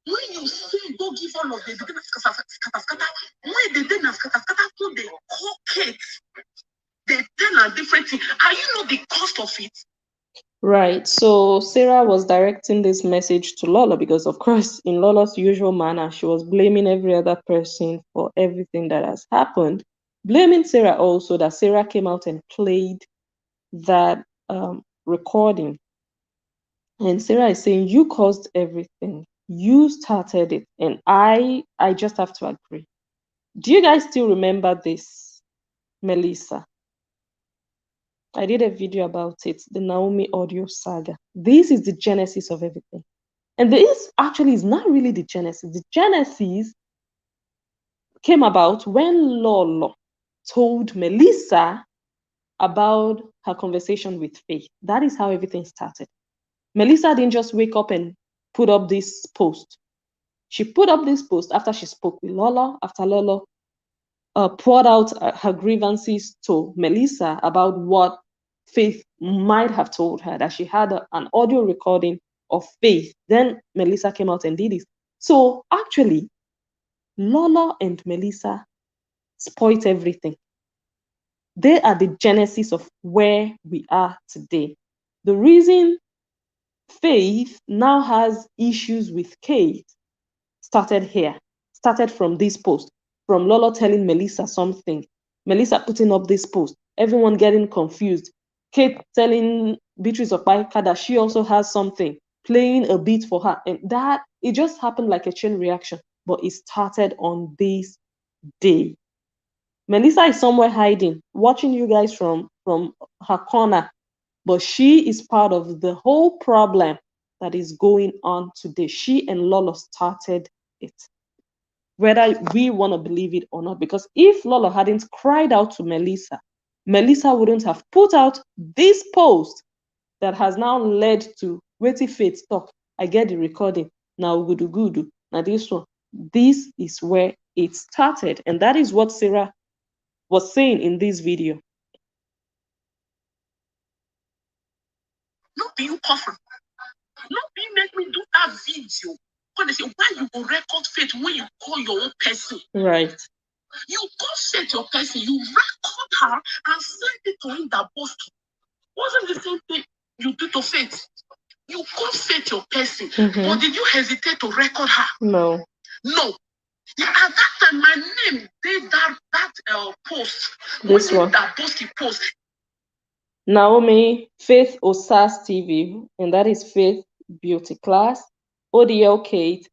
Speaker 3: When you send, don't give all of them. When they didn't have put the cockets, they tell a different thing. Are you know the cost of it?
Speaker 2: Right. So Sarah was directing this message to Lola because, of course, in Lola's usual manner, she was blaming every other person for everything that has happened, blaming Sarah also that Sarah came out and played that recording. And Sarah is saying, you caused everything. You started it. And I just have to agree. Do you guys still remember this, Melissa? I did a video about it, the Naomi audio saga. This is the genesis of everything. And this actually is not really the genesis. The genesis came about when Lolo told Melissa about her conversation with Faith. That is how everything started. Melissa didn't just wake up and put up this post. She put up this post after she spoke with Lolo, after Lolo poured out her grievances to Melissa about what Faith might have told her, that she had an audio recording of Faith. Then Melissa came out and did this. So actually, Lolo and Melissa spoiled everything. They are the genesis of where we are today. The reason Faith now has issues with Kate started here, started from this post, from Lolo telling Melissa something, Melissa putting up this post, everyone getting confused, Kate telling Beatrice of Baika that she also has something, playing a beat for her, and that it just happened like a chain reaction, but it started on this day. Melissa is somewhere hiding, watching you guys from her corner, but she is part of the whole problem that is going on today. She and Lolo started it, whether we want to believe it or not. Because if Lolo hadn't cried out to Melissa, Melissa wouldn't have put out this post that has now led to Wetin Faith talk. I get the recording. Now gudu. Now this one. This is where it started. And that is what Sarah was saying in this video.
Speaker 3: Not be you coffin. Not be make me do that video. When they say, why you go record Faith when you call your own person?
Speaker 2: Right.
Speaker 3: You go set your person, you record her and send it to him that post. Wasn't the same thing you do to Faith? You go set your person, but did you hesitate to record her?
Speaker 2: No.
Speaker 3: No. Yeah, at that time, my name did that post.
Speaker 2: This one.
Speaker 3: That post he post.
Speaker 2: Naomi, Faith Osas TV, and that is Faith Beauty Class, ODL Kate,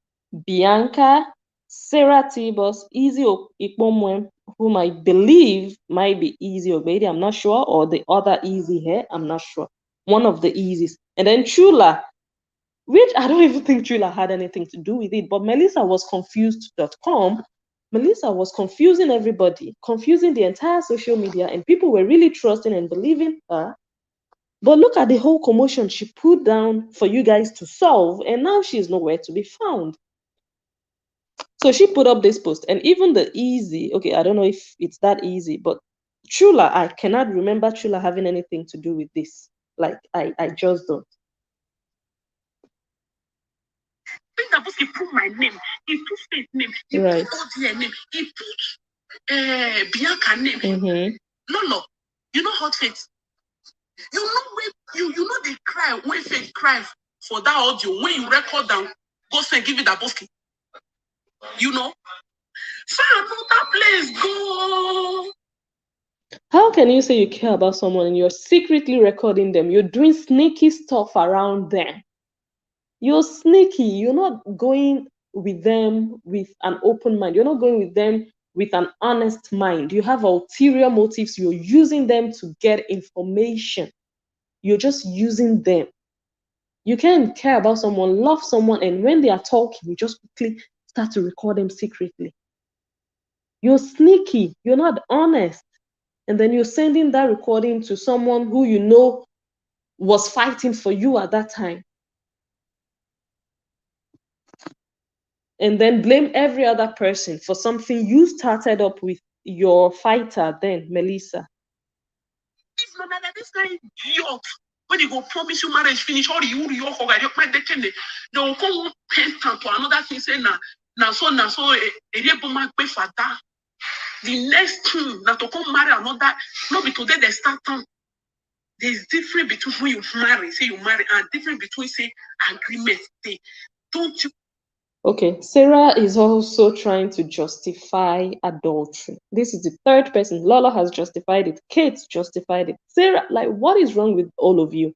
Speaker 2: Bianca, Sarah Tibos, Easy Ikpomwe, whom I believe might be Easy Obedi, I'm not sure, or the other Easy here, I'm not sure. One of the Easies. And then Chula, which I don't even think Chula had anything to do with it, but Melissa was confused.com. Melissa was confusing everybody, confusing the entire social media, and people were really trusting and believing her. But look at the whole commotion she put down for you guys to solve, and now she's nowhere to be found. So she put up this post, and even the Easy, okay, I don't know if it's that easy, but Chula, I cannot remember Chula having anything to do with this. Like, I just don't. Dabuski put my name, he put Faith name, he put Odia name, he put Bianca name. No, you know Hot Faith. You know when you know they cry when Faith cry for that audio when you record down, go say give it Dabuski. You know, so that place go. How can you say you care about someone and you're secretly recording them? You're doing sneaky stuff around them. You're sneaky. You're not going with them with an open mind. You're not going with them with an honest mind. You have ulterior motives. You're using them to get information. You're just using them. You can't care about someone, love someone, and when they are talking, you just quickly start to record them secretly. You're sneaky. You're not honest. And then you're sending that recording to someone who you know was fighting for you at that time. And then blame every other person for something you started up with your fighter then, Melissa. If not that this guy idiot, when you go promise you marriage finish, all you they will come pen to another thing say na so the next thing now to come marry another, not be today they start on. There's difference between when you marry, say you marry, and difference between say agreement. Don't you? Okay, Sarah is also trying to justify adultery. This is the third person. Lola has justified it. Kate justified it. Sarah, like, what is wrong with all of you?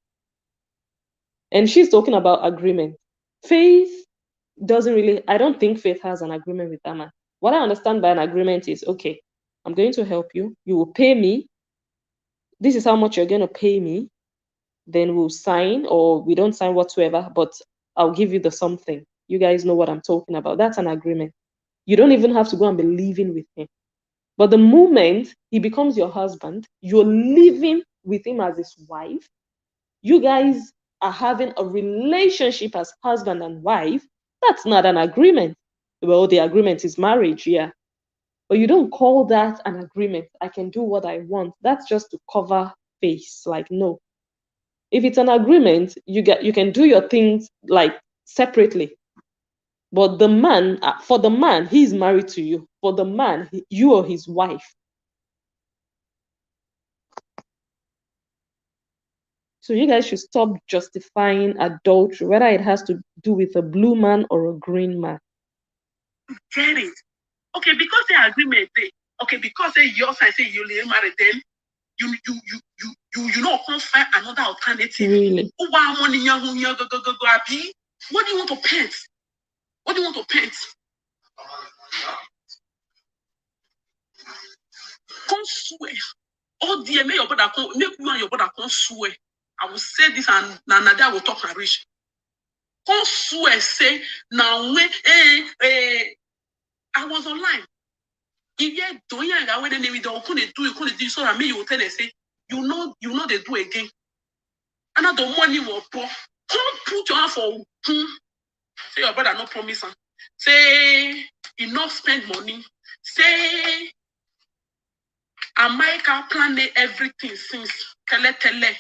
Speaker 2: And she's talking about agreement. Faith doesn't really, I don't think Faith has an agreement with that man. What I understand by an agreement is, okay, I'm going to help you. You will pay me. This is how much you're going to pay me. Then we'll sign, or we don't sign whatsoever, but I'll give you the something. You guys know what I'm talking about. That's an agreement. You don't even have to go and be living with him. But the moment he becomes your husband, you're living with him as his wife. You guys are having a relationship as husband and wife. That's not an agreement. Well, the agreement is marriage, yeah. But you don't call that an agreement. I can do what I want. That's just to cover face. Like, no. If it's an agreement, you can do your things like separately. But the man, for the man, he's married to you. For the man, you are his wife. So you guys should stop justifying adultery, whether it has to do with a blue man or a green man. Get it? Okay, because the agreement, okay, because your side say you married them, you know, can't find another alternative. Really? What do you want to paint? What do you want to paint? Can't swear. Oh dear, may your brother make you and your brother can't swear. I will say this and another I will talk and reach. Can't swear, say now when I was online. If you don't that when they couldn't do so I mean you will tell them say you know they do again. Another money will pour. Can't put your hand for say your brother no promise. Say enough spend money. Say America planned everything since tele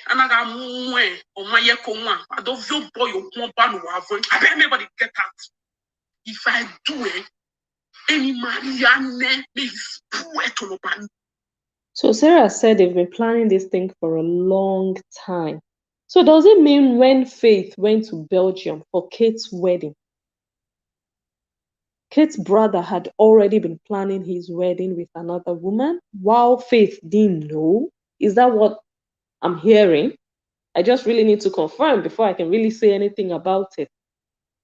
Speaker 2: anaga mwe o maye ko nwa I don't feel boy o kon ba no wa fun I bet everybody get out. If I do it any Marianne is poor to no. So Sarah said they've been planning this thing for a long time. So does it mean when Faith went to Belgium for Kate's wedding, Kate's brother had already been planning his wedding with another woman while Faith didn't know? Is that what I'm hearing? I just really need to confirm before I can really say anything about it.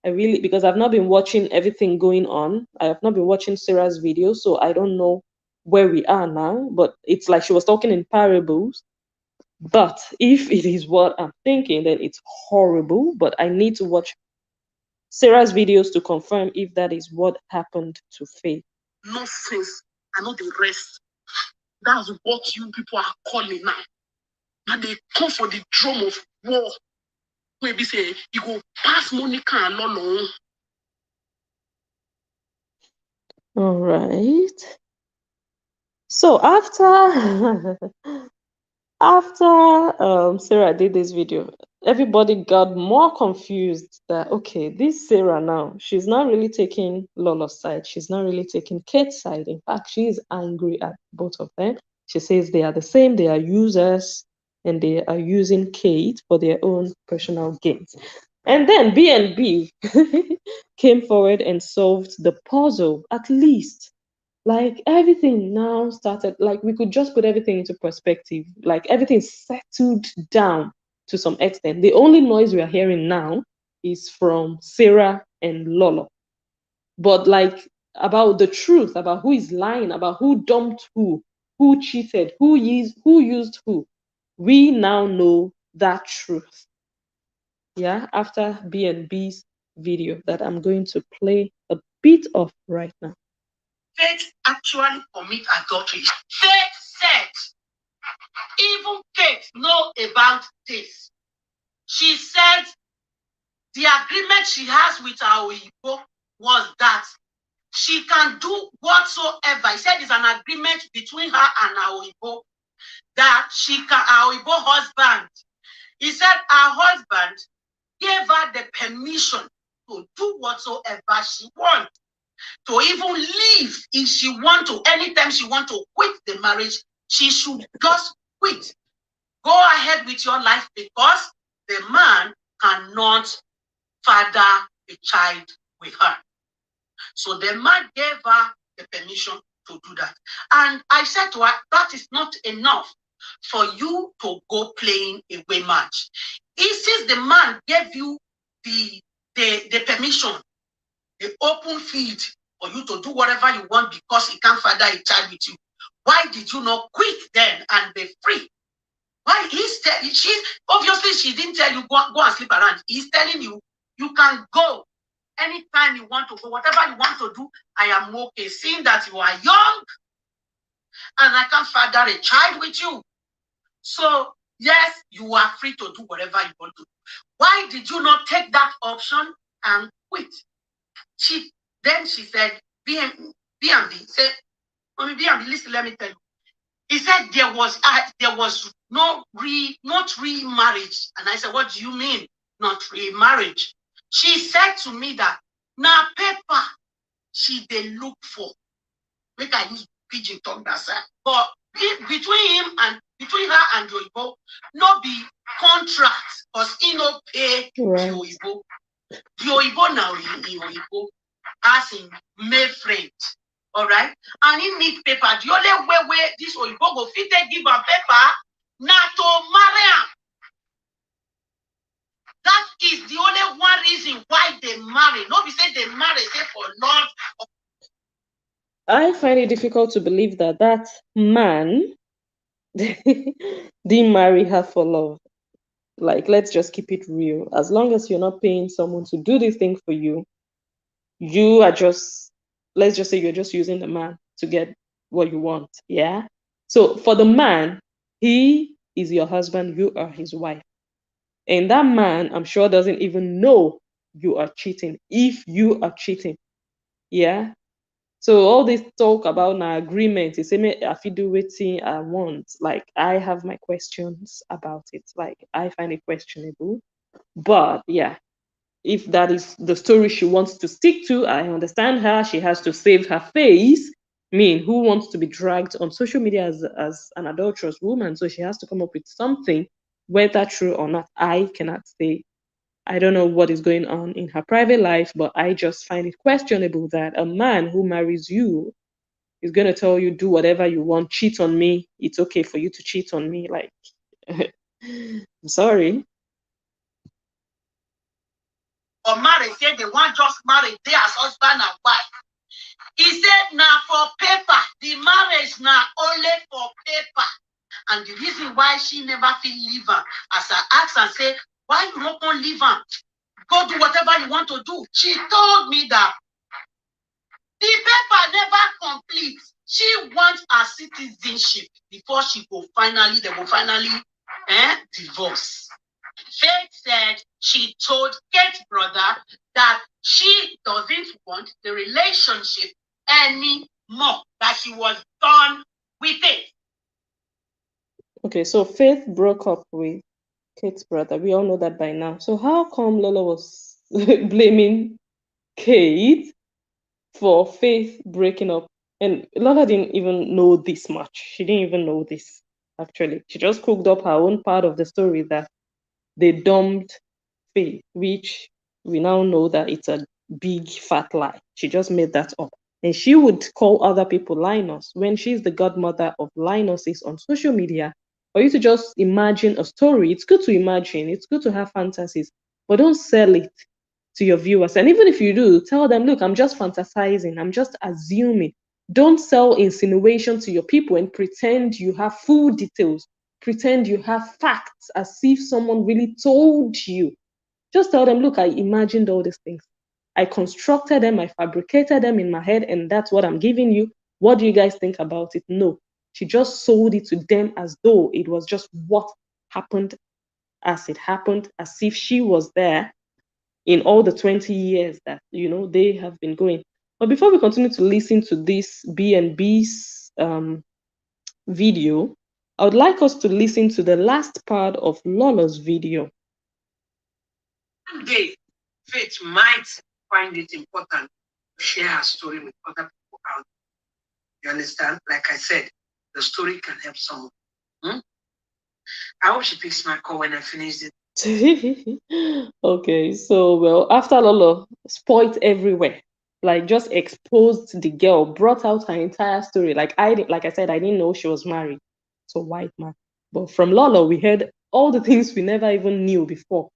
Speaker 2: Because I've not been watching everything going on. I have not been watching Sarah's video, so I don't know where we are now, but it's like she was talking in parables. But if it is what I'm thinking, then it's horrible, but I need to watch Sarah's videos to confirm if that is what happened to Faith. Nonsense. I know the rest. That's what you people are calling now. Now they come for the drum of war. Maybe say you go pass Monica and Lolo. All right. So after Sarah did this video, everybody got more confused that, okay, this Sarah now, she's not really taking Lolo's side. She's not really taking Kate's side. In fact, she is angry at both of them. She says they are the same, they are users, and they are using Kate for their own personal gains. And then B&B came forward and solved the puzzle, at least. Like everything now started, like we could just put everything into perspective. Like everything settled down to some extent. The only noise we are hearing now is from Sarah and Lolo. But like about the truth, about who is lying, about who dumped who cheated, who used who, we now know that truth. Yeah, after B&B's video that I'm going to play a bit of right now.
Speaker 3: Faith actually commit adultery. Faith said, even Kate know about this. She said the agreement she has with our Igbo was that she can do whatsoever. He said it's an agreement between her and our Igbo that she can, our Igbo husband. He said her husband gave her the permission to do whatsoever she wants. To even leave if she want to, anytime she want to quit the marriage, she should just quit. Go ahead with your life because the man cannot father a child with her. So the man gave her the permission to do that. And I said to her, that is not enough for you to go playing a way match. Since the man gave you the permission, the open field for you to do whatever you want because he can't father a child with you, why did you not quit then and be free? Why obviously she didn't tell you go and sleep around. He's telling you you can go anytime you want to go, whatever you want to do. I am okay, seeing that you are young and I can father a child with you. So yes, you are free to do whatever you want to do. Why did you not take that option and quit? Then she said, B&B said, Mommy B&B, listen, let me tell you. He said there was not remarriage. And I said, what do you mean, not remarriage? She said to me that now paper she they look for. Make I use pidgin talk that side. But between her and Yoibo, no be contract, because he no pay Yoibo. Yoibo now Yoibo as in May friend. All right, and he need paper. The only way this Oyibo go fit give am paper na to marry am. That is the only one reason why they marry. No, we say they marry say for love.
Speaker 2: I find it difficult to believe that that man didn't marry her for love. Like, let's just keep it real. As long as you're not paying someone to do this thing for you, you are just, let's just say you're just using the man to get what you want. Yeah. So for the man, he is your husband, you are his wife. And that man, I'm sure, doesn't even know you are cheating if you are cheating. Yeah. So all this talk about an agreement, is if you do waiting I want, like I have my questions about it. Like I find it questionable. But yeah, if that is the story she wants to stick to, I understand her. She has to save her face. I mean, who wants to be dragged on social media as an adulterous woman? So she has to come up with something, whether true or not, I cannot say. I don't know what is going on in her private life, but I just find it questionable that a man who marries you is going to tell you, do whatever you want, cheat on me. It's okay for you to cheat on me. Like, I'm sorry.
Speaker 3: Or marriage, say they want just married, they as husband and wife. He said, now for paper, the marriage now only for paper. And the reason why she never feel leave her, as I asked and say, why you not gonna leave her? Go do whatever you want to do. She told me that the paper never complete. She wants her citizenship before they will finally divorce. Faith said she told Kate's brother that she doesn't want the relationship anymore, that she was done with it.
Speaker 2: Okay, so Faith broke up with Kate's brother. We all know that by now. So how come Lola was blaming Kate for Faith breaking up? And Lola didn't even know this much. She didn't even know this, actually. She just cooked up her own part of the story that they dumped Faith, which we now know that it's a big fat lie. She just made that up. And she would call other people Linus when she's the godmother of Linuses on social media. For you to just imagine a story, it's good to imagine, it's good to have fantasies, but don't sell it to your viewers. And even if you do, tell them, look, I'm just fantasizing, I'm just assuming. Don't sell insinuation to your people and pretend you have full details, pretend you have facts as if someone really told you. Just tell them, look, I imagined all these things. I constructed them, I fabricated them in my head, and that's what I'm giving you. What do you guys think about it? No. She just sold it to them as though it was just what happened as it happened, as if she was there in all the 20 years that they have been going. But before we continue to listen to this B&B's video, I would like us to listen to the last part of Lola's video.
Speaker 3: One day, Faith might find it important to share her story with other people out. You understand? Like I said, the story can help someone. I hope she picks my call when I finish it.
Speaker 2: Okay, so well, after Lola spoiled everywhere, like just exposed the girl, brought out her entire story. Like I said, I didn't know she was married to a white man. But from Lola, we heard all the things we never even knew before.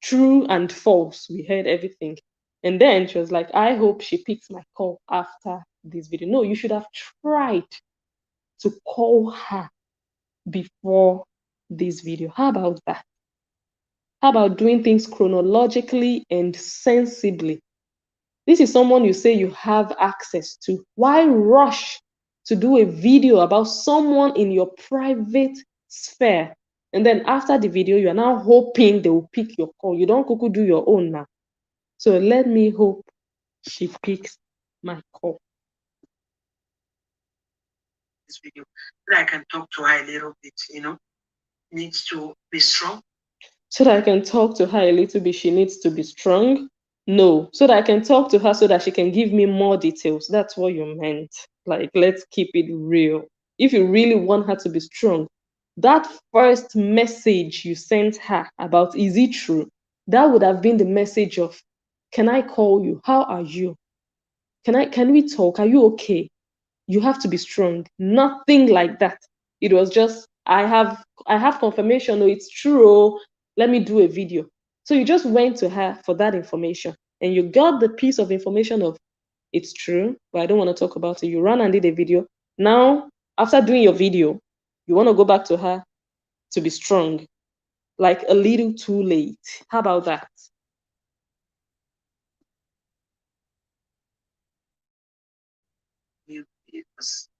Speaker 2: True and false. We heard everything. And then she was like, I hope she picks my call after this video. No, you should have tried to call her before this video. How about that? How about doing things chronologically and sensibly? This is someone you say you have access to. Why rush to do a video about someone in your private sphere? And then after the video, you are now hoping they will pick your call. You don't kuku do your own now. So let me hope she picks my call.
Speaker 3: This video, that I can talk to her a little bit, needs to be strong.
Speaker 2: So that I can talk to her a little bit, she needs to be strong. No, so that I can talk to her so that she can give me more details. That's what you meant. Like, let's keep it real. If you really want her to be strong, that first message you sent her about, is it true? That would have been the message of, can I call you? How are you? Can we talk? Are you okay? You have to be strong. Nothing like that. It was just, I have confirmation. Oh, it's true. Oh, let me do a video. So you just went to her for that information, and you got the piece of information of, it's true, but I don't want to talk about it. You ran and did a video. Now, after doing your video, you want to go back to her to be strong. Like a little too late. How about that?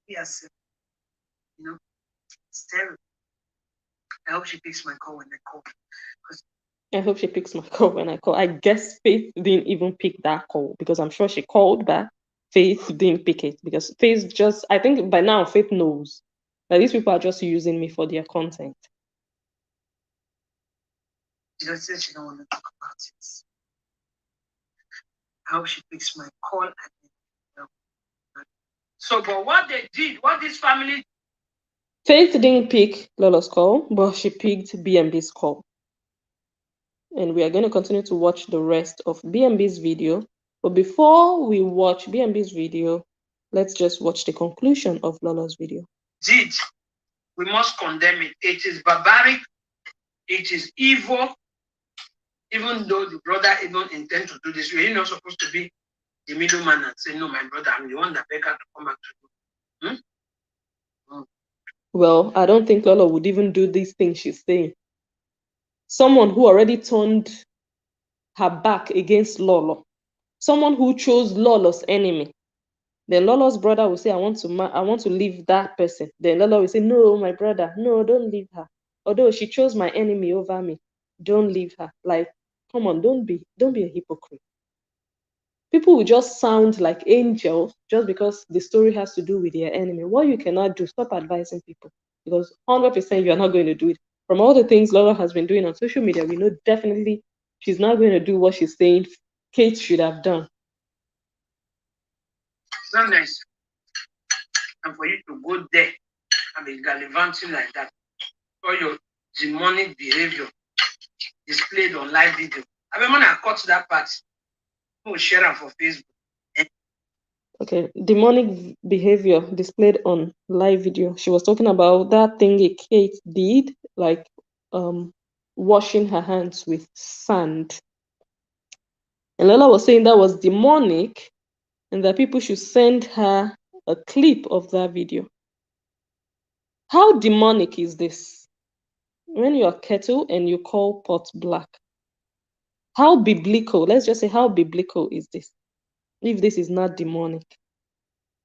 Speaker 3: Yes, it's terrible. I hope she picks my call when I call.
Speaker 2: I hope she picks my call when I call. I guess Faith didn't even pick that call because I'm sure she called back. Faith didn't pick it because Faith just, I think by now Faith knows that these people are just using me for their content.
Speaker 3: She just said she don't want to talk about it. I hope she picks my call. So, but what they did, what this family...
Speaker 2: Faith didn't pick Lola's call, but she picked B&B's call. And we are going to continue to watch the rest of B&B's video. But before we watch B&B's video, let's just watch the conclusion of Lola's video.
Speaker 3: Did, we must condemn it. It is barbaric. It is evil. Even though the brother even intend to do this, you're not supposed to be the middleman and say, no, my brother, I'm the one that beg her to come back to you.
Speaker 2: Well, I don't think Lola would even do these things she's saying. Someone who already turned her back against Lola, someone who chose Lola's enemy. Then Lola's brother will say, I want to leave that person. Then Lola will say, no, my brother, no, don't leave her. Although she chose my enemy over me, don't leave her. Like, come on, don't be a hypocrite. People will just sound like angels just because the story has to do with their enemy. What you cannot do, stop advising people, because 100% you are not going to do it. From all the things Lola has been doing on social media, we know definitely she's not going to do what she's saying Kate should have done.
Speaker 1: It's not nice. And for you to go there and be gallivanting like that, all your demonic behavior displayed on live video. I mean, when I cut that part, we'll share it for Facebook.
Speaker 2: Okay, demonic behavior displayed on live video. She was talking about that thing Kate did, like washing her hands with sand. And Lola was saying that was demonic and that people should send her a clip of that video. How demonic is this? When you're kettle and you call pot black. How biblical, let's just say, how biblical is this? If this is not demonic.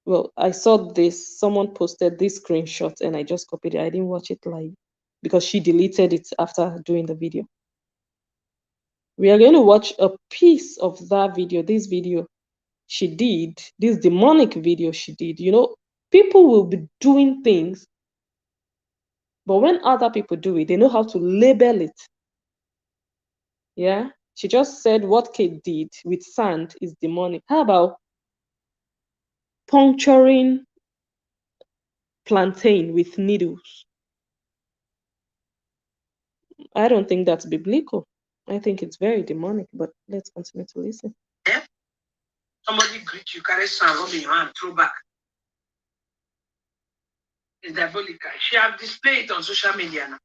Speaker 2: Well, I saw this, someone posted this screenshot and I just copied it. I didn't watch it live because she deleted it after doing the video. We are going to watch a piece of that video, this video she did, this demonic video she did. You know, people will be doing things, but when other people do it, they know how to label it. Yeah, she just said what Kate did with sand is demonic. How about puncturing plantain with needles? I don't think that's biblical. I think it's very demonic, but let's continue to listen.
Speaker 1: Yeah? Somebody greet you, carry sand, rub in your hand, throw back. It's diabolical. She has displayed it on social media now.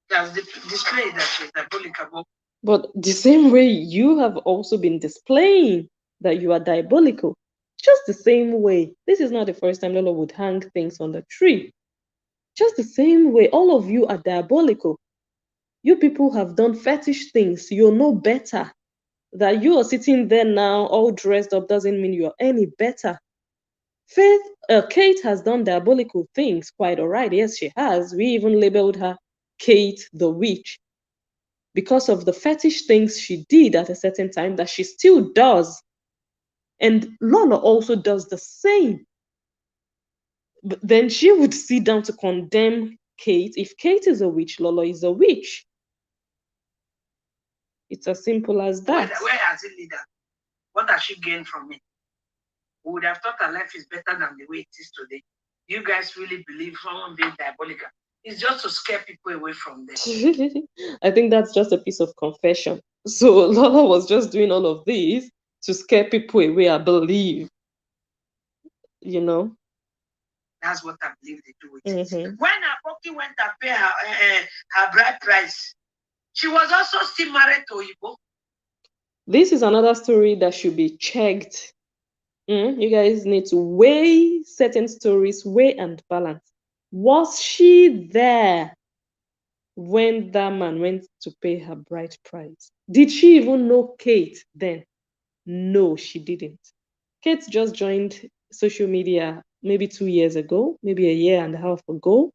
Speaker 1: She has displayed that she's diabolical.
Speaker 2: But the same way you have also been displaying that you are diabolical, just the same way. This is not the first time Lola would hang things on the tree. Just the same way, all of you are diabolical. You people have done fetish things. You know better. That you are sitting there now all dressed up doesn't mean you're any better. Kate has done diabolical things, quite all right. Yes, she has. We even labeled her Kate the witch because of the fetish things she did at a certain time that she still does. And Lola also does the same. But then she would sit down to condemn Kate. If Kate is a witch, Lola is a witch. It's as simple as that.
Speaker 1: Where has it led her? What has she gained from it? We would have thought her life is better than the way it is today. You guys really believe someone being diabolical? It's just to scare people away from them.
Speaker 2: I think that's just a piece of confession. So Lola was just doing all of this to scare people away, I believe. You know?
Speaker 1: That's what I believe they do with it. When Aboki went to pay her bride price, she was also still married to Igbo.
Speaker 2: This is another story that should be checked. You guys need to weigh certain stories, weigh and balance. Was she there when that man went to pay her bride price? Did she even know Kate then? No, she didn't. Kate just joined social media maybe 2 years ago, maybe a year and a half ago.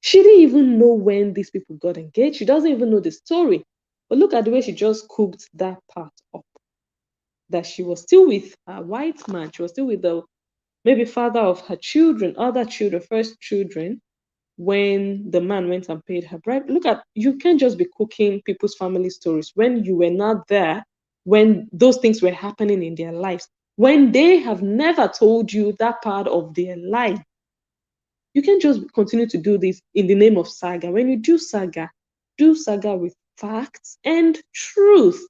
Speaker 2: She didn't even know when these people got engaged. She doesn't even know the story. But look at the way she just cooked that part up. That she was still with a white man. She was still with the maybe father of her children, other children, first children, when the man went and paid her bride. Look at, you can't just be cooking people's family stories when you were not there, when those things were happening in their lives, when they have never told you that part of their life. You can't just continue to do this in the name of saga. When you do saga with facts and truth,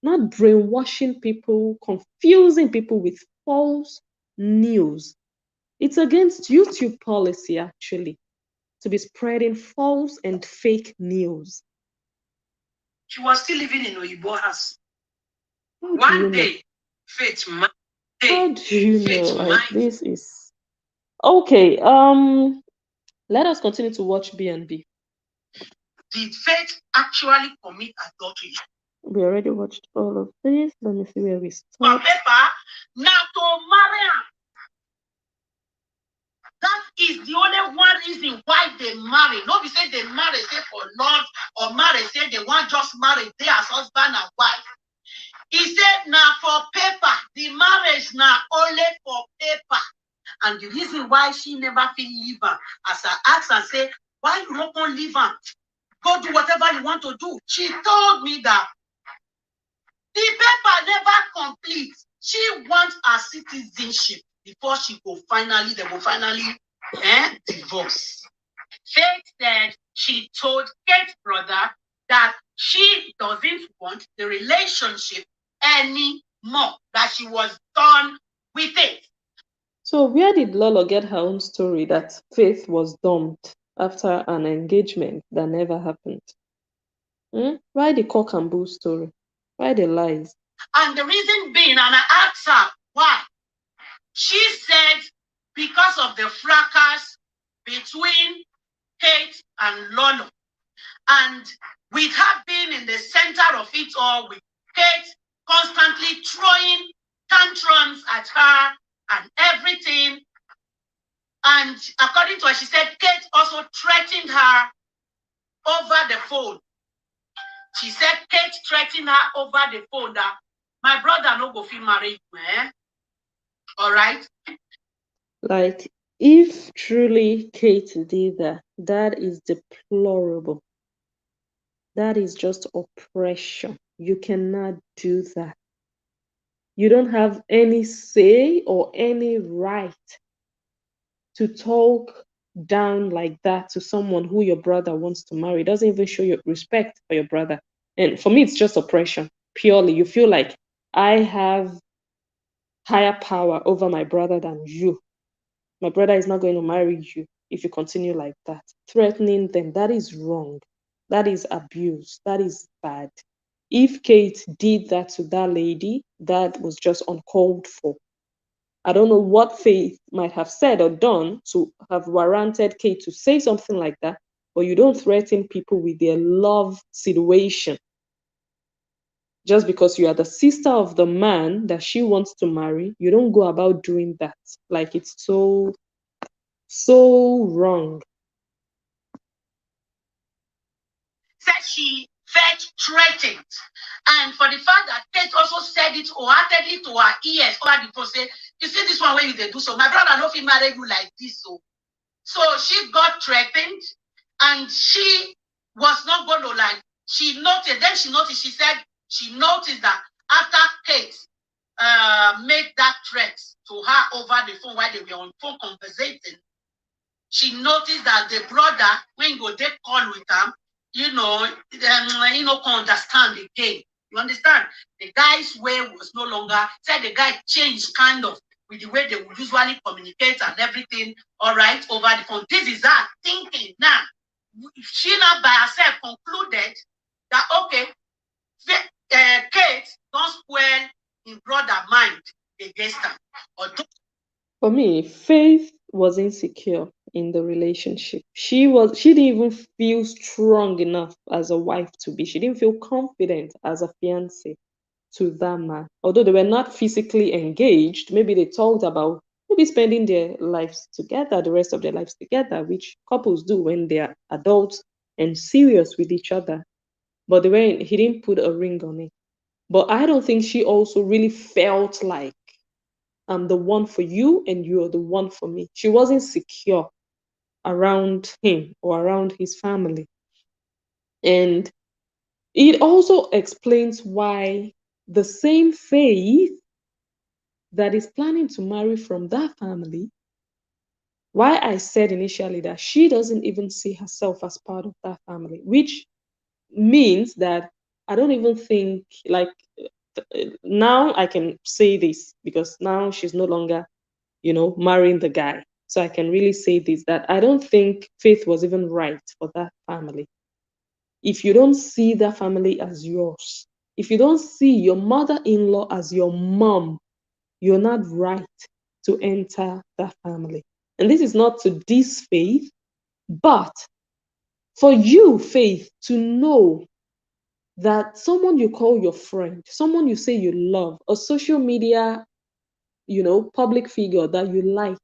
Speaker 2: not brainwashing people, confusing people with false news. It's against YouTube policy, actually, to be spreading false and fake news.
Speaker 1: She was still living in Oyibo house. One day, Faith might.
Speaker 2: How do you know? Like, this is okay. Let us continue to watch B&B.
Speaker 1: Did Faith actually commit adultery?
Speaker 2: We already watched all of this. Let me see where we start.
Speaker 1: Now to marry her. That is the only one reason why they marry. Nobody say they marry, say for love, or marry, say they want just marry, they as husband and wife. He said, now for paper, the marriage now only for paper. And the reason why she never feel leave her, as I ask and say, why you not gonna leave her?
Speaker 3: go do whatever you want to do. She told me that the paper never complete. She wants her citizenship before they will finally divorce. Faith said she told Kate's brother that she doesn't want the relationship anymore, that she was done with it.
Speaker 2: So where did Lolo get her own story that Faith was dumped after an engagement that never happened? Why the cock and bull story? Why the lies?
Speaker 3: And the reason being, and I asked her why, she said because of the fracas between Kate and Lolo. And with her being in the center of it all, with Kate constantly throwing tantrums at her and everything. And according to her, she said Kate also threatened her over the phone. She said Kate threatened her over the phone that my brother no go fit marry you, all right?
Speaker 2: Like, if truly Kate did that, that is deplorable. That is just oppression. You cannot do that. You don't have any say or any right to talk down like that to someone who your brother wants to marry. It doesn't even show your respect for your brother. And for me, it's just oppression. Purely, you feel like I have higher power over my brother than you. My brother is not going to marry you if you continue like that. Threatening them, that is wrong. That is abuse. That is bad. If Kate did that to that lady, that was just uncalled for. I don't know what Faith might have said or done to have warranted Kate to say something like that, but you don't threaten people with their love situation just because you are the sister of the man that she wants to marry. You don't go about doing that. Like, it's so wrong.
Speaker 3: Said she felt threatened. And for the fact that Kate also said it wholeheartedly to her ears over the phone, say, you see this one where you do so. My brother no fit marry you like this. So she got threatened and she was not going to she noticed, she said she noticed that after Kate made that threat to her over the phone while they were on phone conversating, she noticed that the brother, when you go take call with him, can understand again. You understand? The guy's way was no longer, said the guy changed kind of with the way they would usually communicate and everything, all right, over the phone. This is her thinking now. She now by herself concluded that, okay, Kate don't spoil his brother mind against her.
Speaker 2: For me, Faith was insecure in the relationship. She didn't even feel strong enough as a wife to be. She didn't feel confident as a fiancée to that man. Although they were not physically engaged, maybe they talked about maybe spending their lives together, the rest of their lives together, which couples do when they are adults and serious with each other. But he didn't put a ring on it. But I don't think she also really felt like I'm the one for you and you're the one for me. She wasn't secure around him or around his family. And it also explains why the same Faith that is planning to marry from that family, why I said initially that she doesn't even see herself as part of that family, which means that I don't even think, like, now I can say this because now she's no longer, marrying the guy. So I can really say this, that I don't think Faith was even right for that family. If you don't see that family as yours, if you don't see your mother-in-law as your mom, you're not right to enter that family. And this is not to diss Faith, but for you, Faith, to know that someone you call your friend, someone you say you love, a social media, public figure that you like,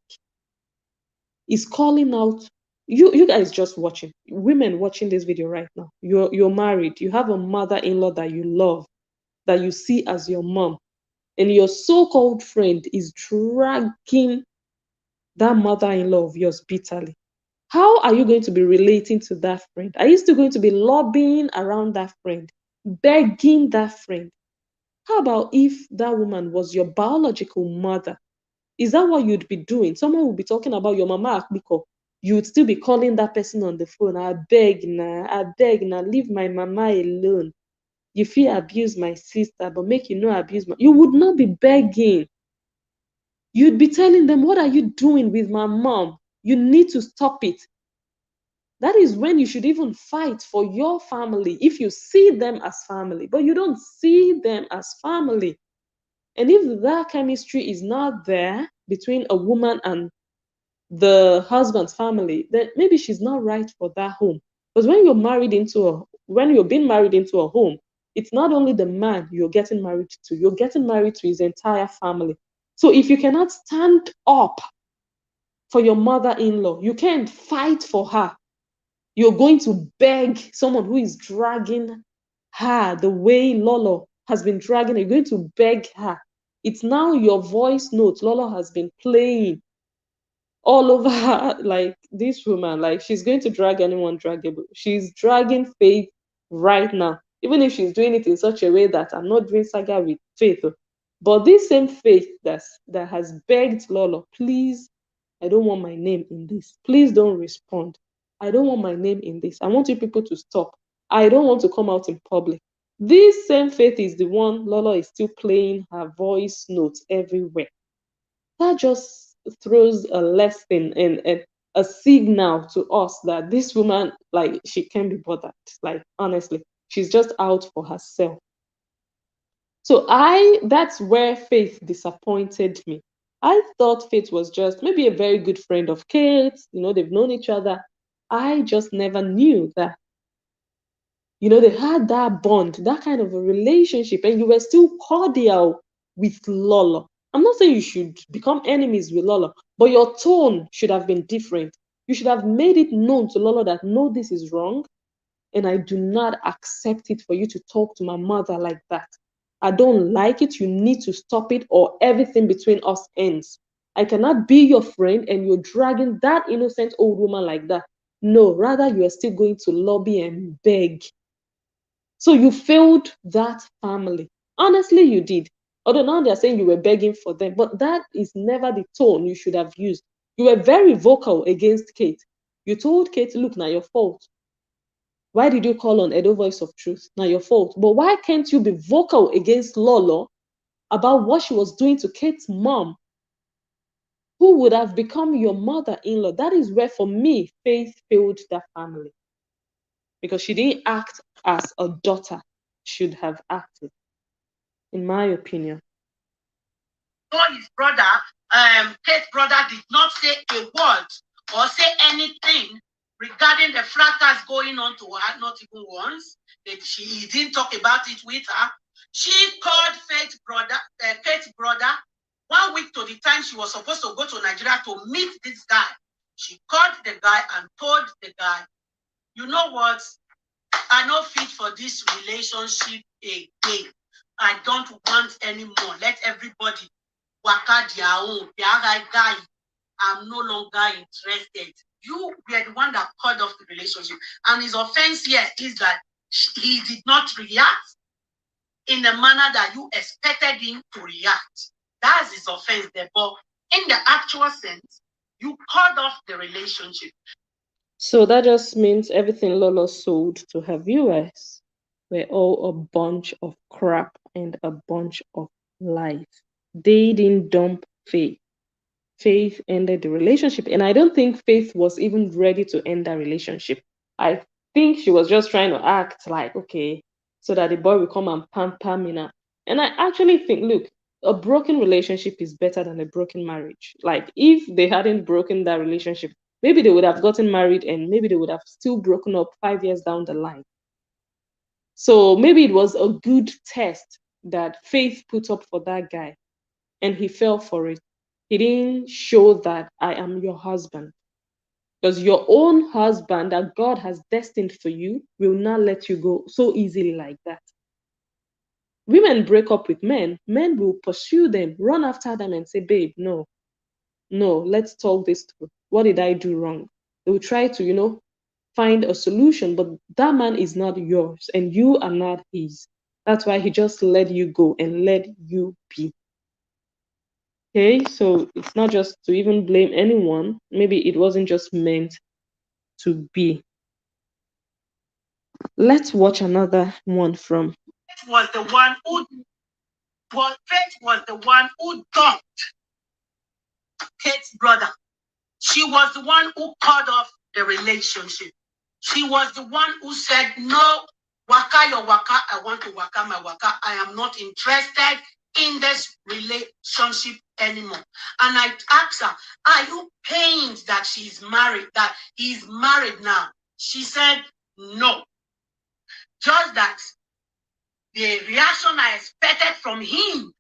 Speaker 2: is calling out you guys just watching, women watching this video right now. You're married, you have a mother-in-law that you love, that you see as your mom, and your so-called friend is dragging that mother-in-law of yours bitterly. How are you going to be relating to that friend? Are you still going to be lobbying around that friend, begging that friend? How about if that woman was your biological mother? Is that what you'd be doing? Someone would be talking about your mama Akbiko. You would still be calling that person on the phone. I beg na, leave my mama alone. You feel abuse my sister, but make you no abuse my. You would not be begging. You'd be telling them, what are you doing with my mom? You need to stop it. That is when you should even fight for your family if you see them as family, but you don't see them as family. And if that chemistry is not there between a woman and the husband's family, then maybe she's not right for that home. Because when you're being married into a home, it's not only the man you're getting married to, you're getting married to his entire family. So if you cannot stand up for your mother-in-law, you can't fight for her. You're going to beg someone who is dragging her the way Lolo has been dragging her. You're going to beg her. It's now your voice note Lolo has been playing all over her, like this woman, like she's going to drag anyone draggable. She's dragging Faith right now, even if she's doing it in such a way that I'm not doing saga with Faith. But this same Faith that has begged Lolo, please, I don't want my name in this. Please don't respond. I don't want my name in this. I want you people to stop. I don't want to come out in public. This same Faith is the one Lolo is still playing her voice notes everywhere. That just throws a lesson and a signal to us that this woman, like, she can't be bothered. Like, honestly, she's just out for herself. So that's where Faith disappointed me. I thought Faith was just maybe a very good friend of Kate's, they've known each other. I just never knew that, they had that bond, that kind of a relationship, and you were still cordial with Lolo. I'm not saying you should become enemies with Lolo, but your tone should have been different. You should have made it known to Lolo that no, this is wrong, and I do not accept it for you to talk to my mother like that. I don't like it. You need to stop it, or everything between us ends. I cannot be your friend and you're dragging that innocent old woman like that. No, rather, you are still going to lobby and beg. So you failed that family. Honestly, you did. Although now they're saying you were begging for them, but that is never the tone you should have used. You were very vocal against Kate. You told Kate, look, now your fault. Why did you call on Edo Voice of Truth? Now your fault. But why can't you be vocal against Lolo about what she was doing to Kate's mom, who would have become your mother-in-law? That is where, for me, Faith failed that family. Because she didn't act as a daughter should have acted, in my opinion.
Speaker 3: His brother, Kate's brother, did not say a word or say anything regarding the fracas going on to her, not even once. He didn't talk about it with her. She called Kate's brother 1 week to the time she was supposed to go to Nigeria to meet this guy. She called the guy and told the guy, you know what? I don't fit for this relationship again. I don't want anymore. Let everybody waka their own. The other guy, I'm no longer interested. You were the one that cut off the relationship. And his offense here is that he did not react in the manner that you expected him to react. That's his offense there. But in the actual sense, you cut off the relationship.
Speaker 2: So that just means everything Lolo sold to her viewers were all a bunch of crap and a bunch of lies. They didn't dump Faith. Faith ended the relationship. And I don't think Faith was even ready to end that relationship. I think she was just trying to act like, okay, so that the boy will come and pamper me now. And I actually think, look, a broken relationship is better than a broken marriage. Like, if they hadn't broken that relationship, maybe they would have gotten married and maybe they would have still broken up 5 years down the line. So maybe it was a good test that Faith put up for that guy, and he fell for it. He didn't show that I am your husband. Because your own husband that God has destined for you will not let you go so easily like that. Women break up with men will pursue them, run after them and say, babe, no, let's talk this through. What did I do wrong? They will try to, find a solution, but that man is not yours and you are not his. That's why he just let you go and let you be. Okay, so it's not just to even blame anyone. Maybe it wasn't just meant to be. Let's watch another one from.
Speaker 3: Was the one who Faith was the one who dumped Kate's brother. She was the one who cut off the relationship. She was the one who said, no, waka your waka, I want to waka my waka. I am not interested in this relationship anymore. And I asked her, are you pained that she's married, that he's married now? She said, no. Just that the reaction I expected from him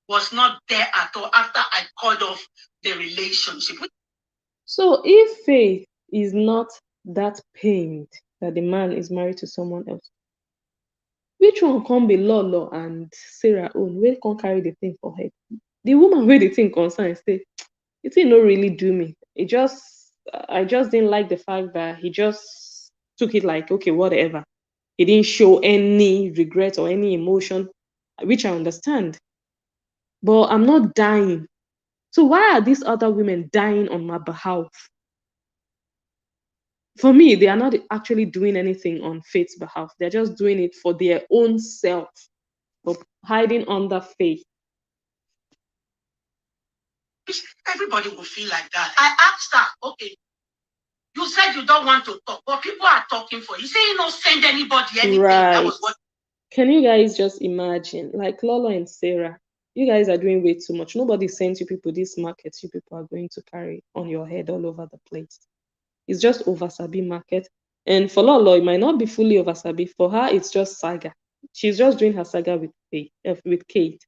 Speaker 3: was not there at all after I cut off the relationship.
Speaker 2: So if Faith is not that pained that the man is married to someone else, which one can be Lolo and Sarah own? Where can carry the thing for head? The woman where the thing concern say, it did not really do me. I just didn't like the fact that he just took it like, okay, whatever. He didn't show any regret or any emotion, which I understand. But I'm not dying. So why are these other women dying on my behalf? For me, they are not actually doing anything on Faith's behalf. They're just doing it for their own self, but hiding under Faith.
Speaker 3: Everybody will feel like that. I asked her, okay, you said you don't want to talk, but people are talking for you. You say you don't send anybody anything.
Speaker 2: Right.
Speaker 3: That was what.
Speaker 2: Can you guys just imagine, like Lolo and Sarah, you guys are doing way too much. Nobody sends you people these markets you people are going to carry on your head all over the place. It's just over Sabi market. And for Lolo, it might not be fully over Sabi. For her, it's just saga. She's just doing her saga with Kate.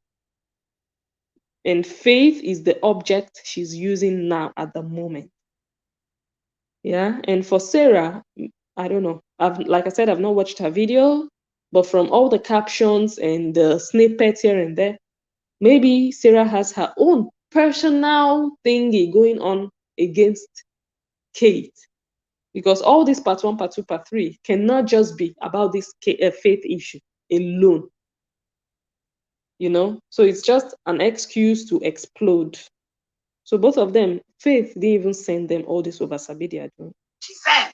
Speaker 2: And Faith is the object she's using now at the moment. Yeah. And for Sarah, I don't know. Like I said, I've not watched her video, but from all the captions and the snippets here and there, maybe Sarah has her own personal thingy going on against Kate. Because all this part 1, part 2, part 3 cannot just be about this Faith issue alone. So it's just an excuse to explode. So both of them, Faith didn't even send them all this over Sabi they are doing.
Speaker 3: She said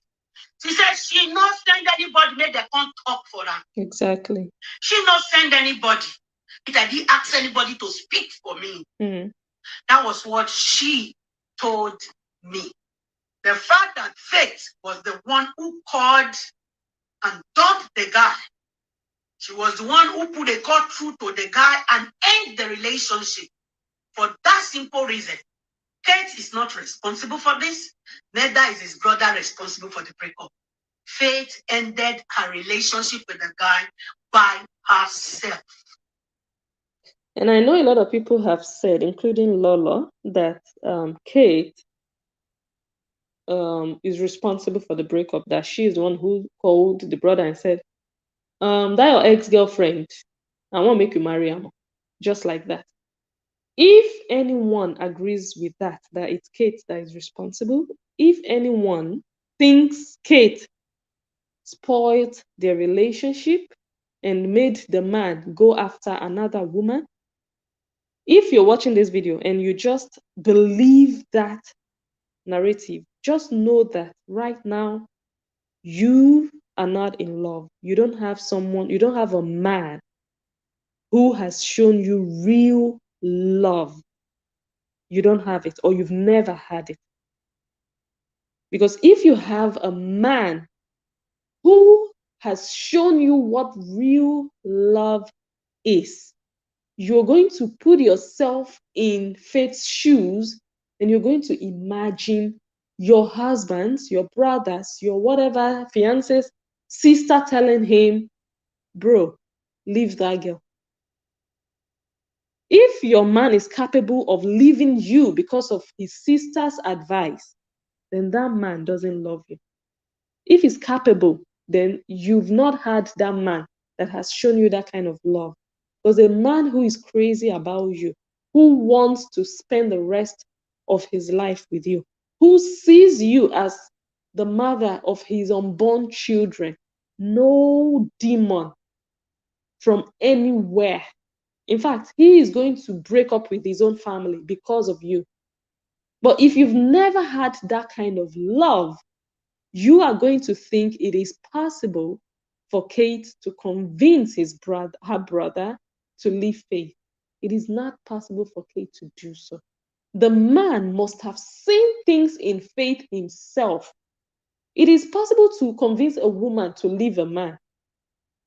Speaker 3: she not send anybody, make them come talk for her.
Speaker 2: Exactly.
Speaker 3: She not send anybody. I didn't ask anybody to speak for me.
Speaker 2: Mm-hmm.
Speaker 3: That was what she told me. The fact that Faith was the one who called and dumped the guy. She was the one who put a call through to the guy and end the relationship. For that simple reason, Kate is not responsible for this. Neither is his brother responsible for the breakup. Faith ended her relationship with the guy by herself.
Speaker 2: And I know a lot of people have said, including Lolo, that Kate is responsible for the breakup, that she is the one who called the brother and said, that your ex-girlfriend, I want to make you marry him. Just like that. If anyone agrees with that it's Kate that is responsible, if anyone thinks Kate spoiled their relationship and made the man go after another woman, if you're watching this video and you just believe that narrative, just know that right now you are not in love. You don't have a man who has shown you real love. You don't have it, or you've never had it. Because if you have a man who has shown you what real love is, you're going to put yourself in Faith's shoes and you're going to imagine your husbands, your brothers, your whatever fiancés, sister telling him, bro, leave that girl. If your man is capable of leaving you because of his sister's advice, then that man doesn't love you. If he's capable, then you've not had that man that has shown you that kind of love. Because a man who is crazy about you, who wants to spend the rest of his life with you, who sees you as the mother of his unborn children. No demon from anywhere. In fact, he is going to break up with his own family because of you. But if you've never had that kind of love, you are going to think it is possible for Kate to convince her brother to leave Faith. It is not possible for Kate to do so. The man must have seen things in Faith himself. It is possible to convince a woman to leave a man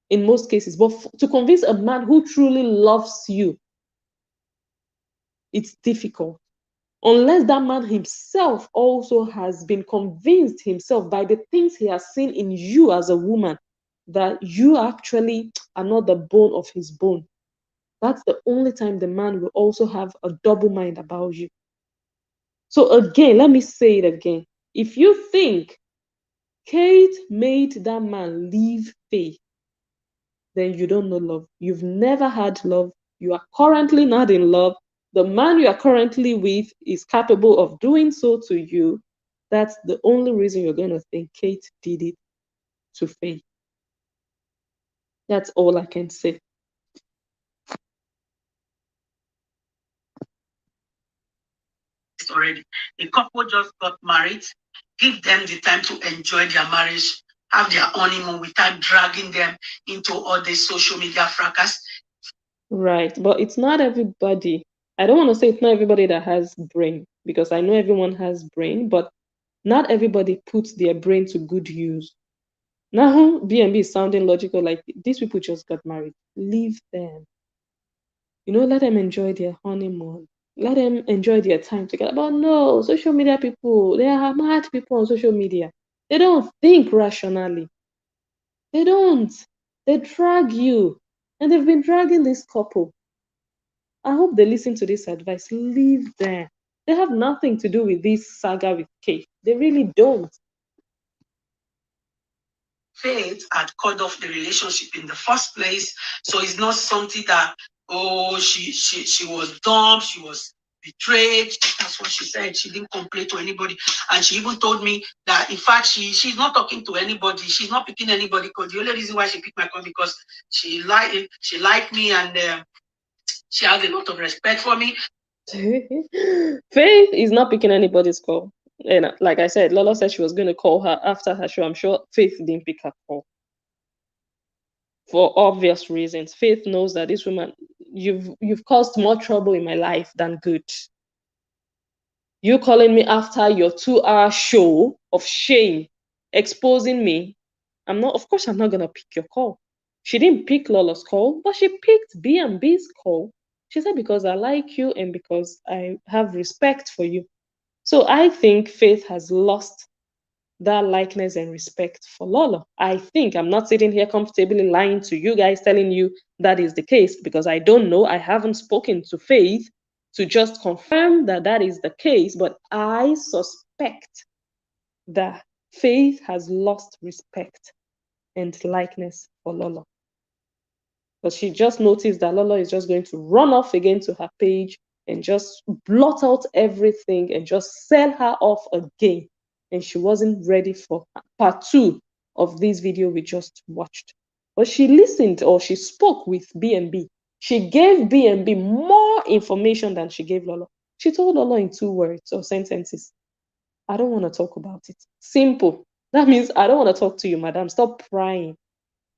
Speaker 2: in most cases, but to convince a man who truly loves you, it's difficult. Unless that man himself also has been convinced himself by the things he has seen in you as a woman that you actually are not the bone of his bone. That's the only time the man will also have a double mind about you. So again, let me say it again. If you think Kate made that man leave Faith, then you don't know love. You've never had love. You are currently not in love. The man you are currently with is capable of doing so to you. That's the only reason you're going to think Kate did it to Faith. That's all I can say.
Speaker 3: Already, a couple just got married. Give them the time to enjoy their marriage, have their honeymoon without dragging them into all the social media fracas.
Speaker 2: Right, but it's not everybody. I don't want to say it's not everybody that has brain, because I know everyone has brain, but not everybody puts their brain to good use. Now, B&B is sounding logical, like these people just got married. Leave them. Let them enjoy their honeymoon. Let them enjoy their time together. But no, social media people, they are mad people on social media. They don't think rationally. They don't. They drag you. And they've been dragging this couple. I hope they listen to this advice. Leave them. They have nothing to do with this saga with Kate. They really don't.
Speaker 3: Faith had cut off the relationship in the first place, so it's not something that she was dumped, she was betrayed. That's what she said. She didn't complain to anybody, and she even told me that in fact she's not talking to anybody. She's not picking anybody, because the only reason why she picked my call because she liked me, and she has a lot of respect for me.
Speaker 2: Faith is not picking anybody's call. And like I said, Lola said she was going to call her after her show. I'm sure Faith didn't pick her call. For obvious reasons. Faith knows that this woman, you've caused more trouble in my life than good. You calling me after your 2-hour show of shame, exposing me. Of course I'm not gonna pick your call. She didn't pick Lola's call, but she picked B&B's call. She said, because I like you and because I have respect for you. So I think Faith has lost that likeness and respect for Lola. I think I'm not sitting here comfortably lying to you guys, telling you that is the case, because I don't know. I haven't spoken to Faith to just confirm that that is the case, but I suspect that Faith has lost respect and likeness for Lola. Because she just noticed that Lola is just going to run off again to her page and just blot out everything and just sell her off again. And she wasn't ready for part 2 of this video we just watched. But she listened, or she spoke with B&B. She gave B&B more information than she gave Lola. She told Lola in 2 words or sentences, I don't want to talk about it. Simple. That means I don't want to talk to you, madam. Stop prying.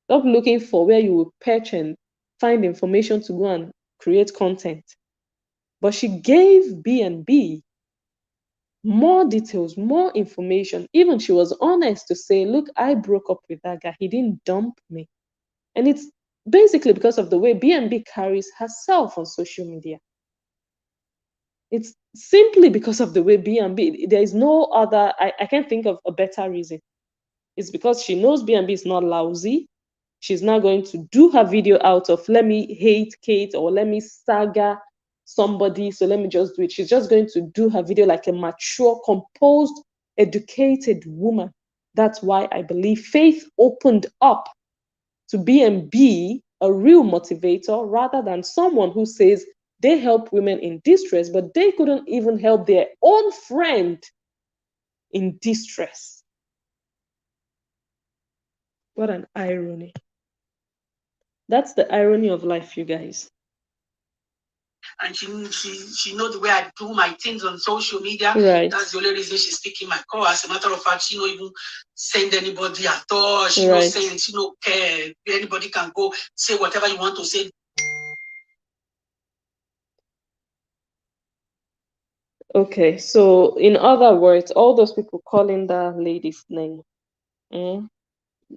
Speaker 2: Stop looking for where you will perch and find information to go and create content. But she gave B&B more details, more information. Even she was honest to say, look, I broke up with that guy. He didn't dump me. And it's basically because of the way B&B carries herself on social media. It's simply because of the way B&B, there is no other, I can't think of a better reason. It's because she knows B&B is not lousy. She's not going to do her video out of, let me hate Kate or let me saga somebody, so let me just do it. She's just going to do her video like a mature, composed, educated woman. That's why I believe Faith opened up to B&B a real motivator, rather than someone who says they help women in distress, but they couldn't even help their own friend in distress. What an irony. That's the irony of life, you guys.
Speaker 1: And she know the way I do my things on social media.
Speaker 2: Right.
Speaker 1: That's the only reason she's taking my call. As a matter of fact, she don't even send anybody at all. She no send, she no care. Anybody can go say whatever you want to say.
Speaker 2: Okay, so in other words, all those people calling that lady's name,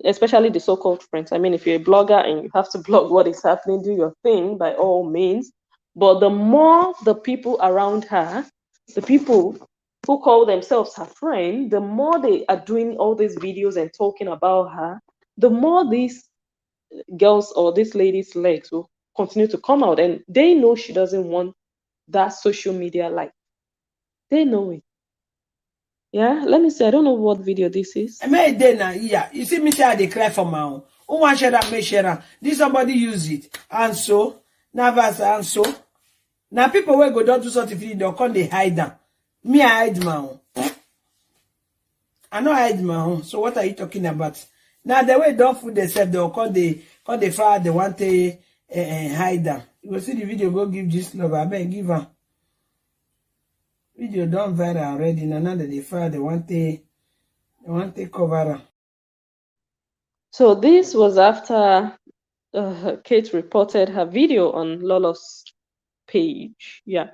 Speaker 2: especially the so-called friends. I mean, if you're a blogger and you have to blog what is happening, do your thing by all means. But the more the people around her, the people who call themselves her friend, the more they are doing all these videos and talking about her, the more these girls or this lady's legs will continue to come out. And they know she doesn't want that social media life. They know it. Yeah, let me see. I don't know what video this is.
Speaker 1: I made it now. Yeah, you see me say I declare for my own. Who want share that? Make share. Did somebody use it? And so, and so. Now people will go down to certificate. They'll come they hide them. Me I hide my own. I know I hide my own. So what are you talking about? Now the way don't food themselves, they'll call the fire. They want to hide them. You will see the video. Go give this love. I beg give her. Video done viral already. Now that they fire, they want to cover her.
Speaker 2: So this was after Kate reported her video on Lolo's page. Yeah,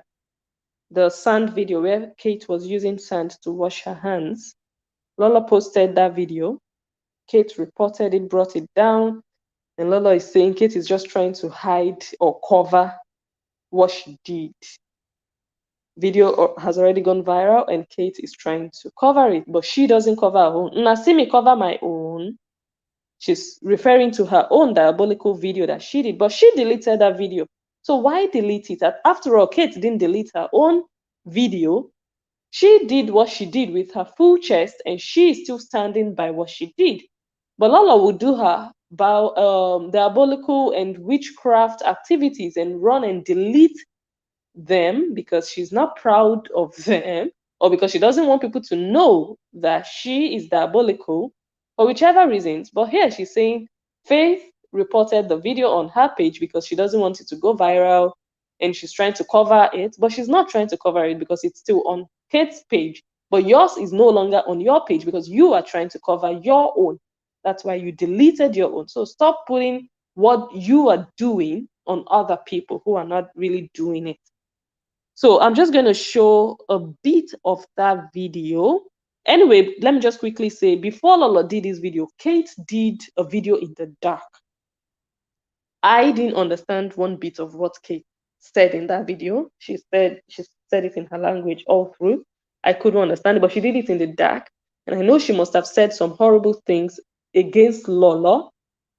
Speaker 2: the sand video where Kate was using sand to wash her hands. Lolo posted that video. Kate reported it, brought it down, and Lolo is saying Kate is just trying to hide or cover what she did. Video has already gone viral, and Kate is trying to cover it, but she doesn't cover her own. Now see me cover my own. She's referring to her own diabolical video that she did, but she deleted that video. So why delete it? After all, Kate didn't delete her own video. She did what she did with her full chest, and she is still standing by what she did. But Lola would do her diabolical and witchcraft activities and run and delete them because she's not proud of them, or because she doesn't want people to know that she is diabolical, for whichever reasons. But here she's saying Faith reported the video on her page because she doesn't want it to go viral, and she's trying to cover it, but she's not trying to cover it because it's still on Kate's page. But yours is no longer on your page because you are trying to cover your own. That's why you deleted your own. So stop putting what you are doing on other people who are not really doing it. So I'm just going to show a bit of that video. Anyway, let me just quickly say, before Lolo did this video, Kate did a video in the dark. I didn't understand one bit of what Kate said in that video. She said it in her language all through. I couldn't understand it, but she did it in the dark. And I know she must have said some horrible things against Lolo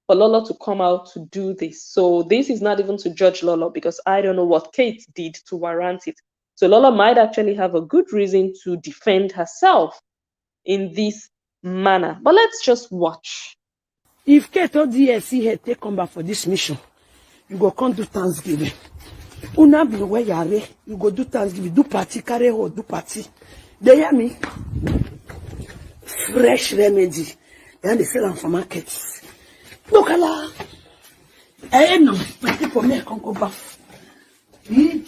Speaker 2: for Lolo to come out to do this. So this is not even to judge Lolo because I don't know what Kate did to warrant it. So Lolo might actually have a good reason to defend herself in this manner. But let's just watch.
Speaker 1: If Kate or DSC had take come back for this mission, you go come do Thanksgiving. Una be where you go do Thanksgiving, do party, carry or do party. They hear me? Fresh remedy. Then they sell them for markets. Look at that. I know. My people may come go back. You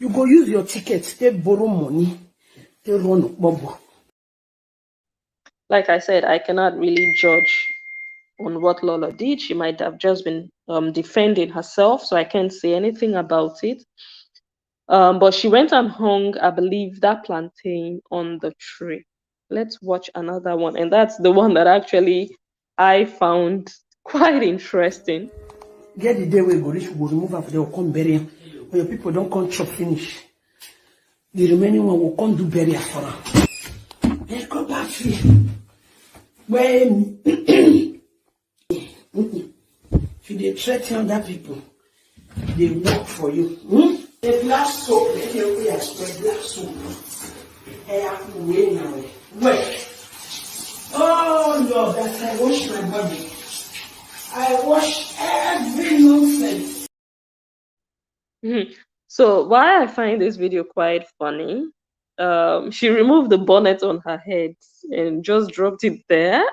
Speaker 1: go use your tickets, they borrow money, they run bubble.
Speaker 2: Like I said, I cannot really judge on what Lola did. She might have just been defending herself, so I can't say anything about it. But she went and hung, I believe, that plantain on the tree. Let's watch another one. And that's the one that actually I found quite interesting.
Speaker 1: Get the day we go reach, we will remove after they will come bury him. When your people don't come chop finish, the remaining one will come do burial for them. They come back free. When if they threaten other people, they work for you. The black soap, we are spread black soap. I have to wait now. Wait. Oh Lord, that's I wash my body. I wash every nonsense.
Speaker 2: So why I find this video quite funny She removed the bonnet on her head and just dropped it there,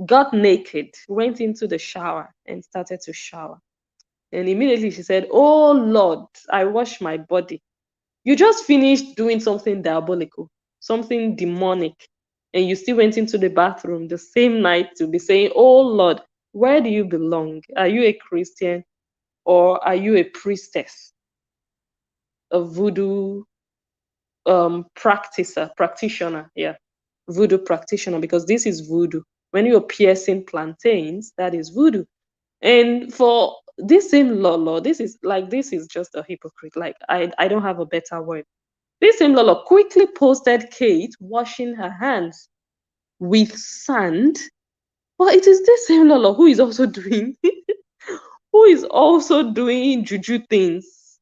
Speaker 2: got naked, went into the shower and started to shower. And immediately she said, "Oh Lord, I wash my body." You just finished doing something diabolical, something demonic, and you still went into the bathroom the same night to be saying, "Oh Lord, where do you belong? Are you a Christian or are you a priestess, a voodoo practitioner? Yeah, voodoo practitioner, because this is voodoo. When you're piercing plantains, that is voodoo. And for this same Lolo, this is just a hypocrite. Like I don't have a better word. This same Lolo quickly posted Kate washing her hands with sand. But it is this same Lolo who is also doing juju things.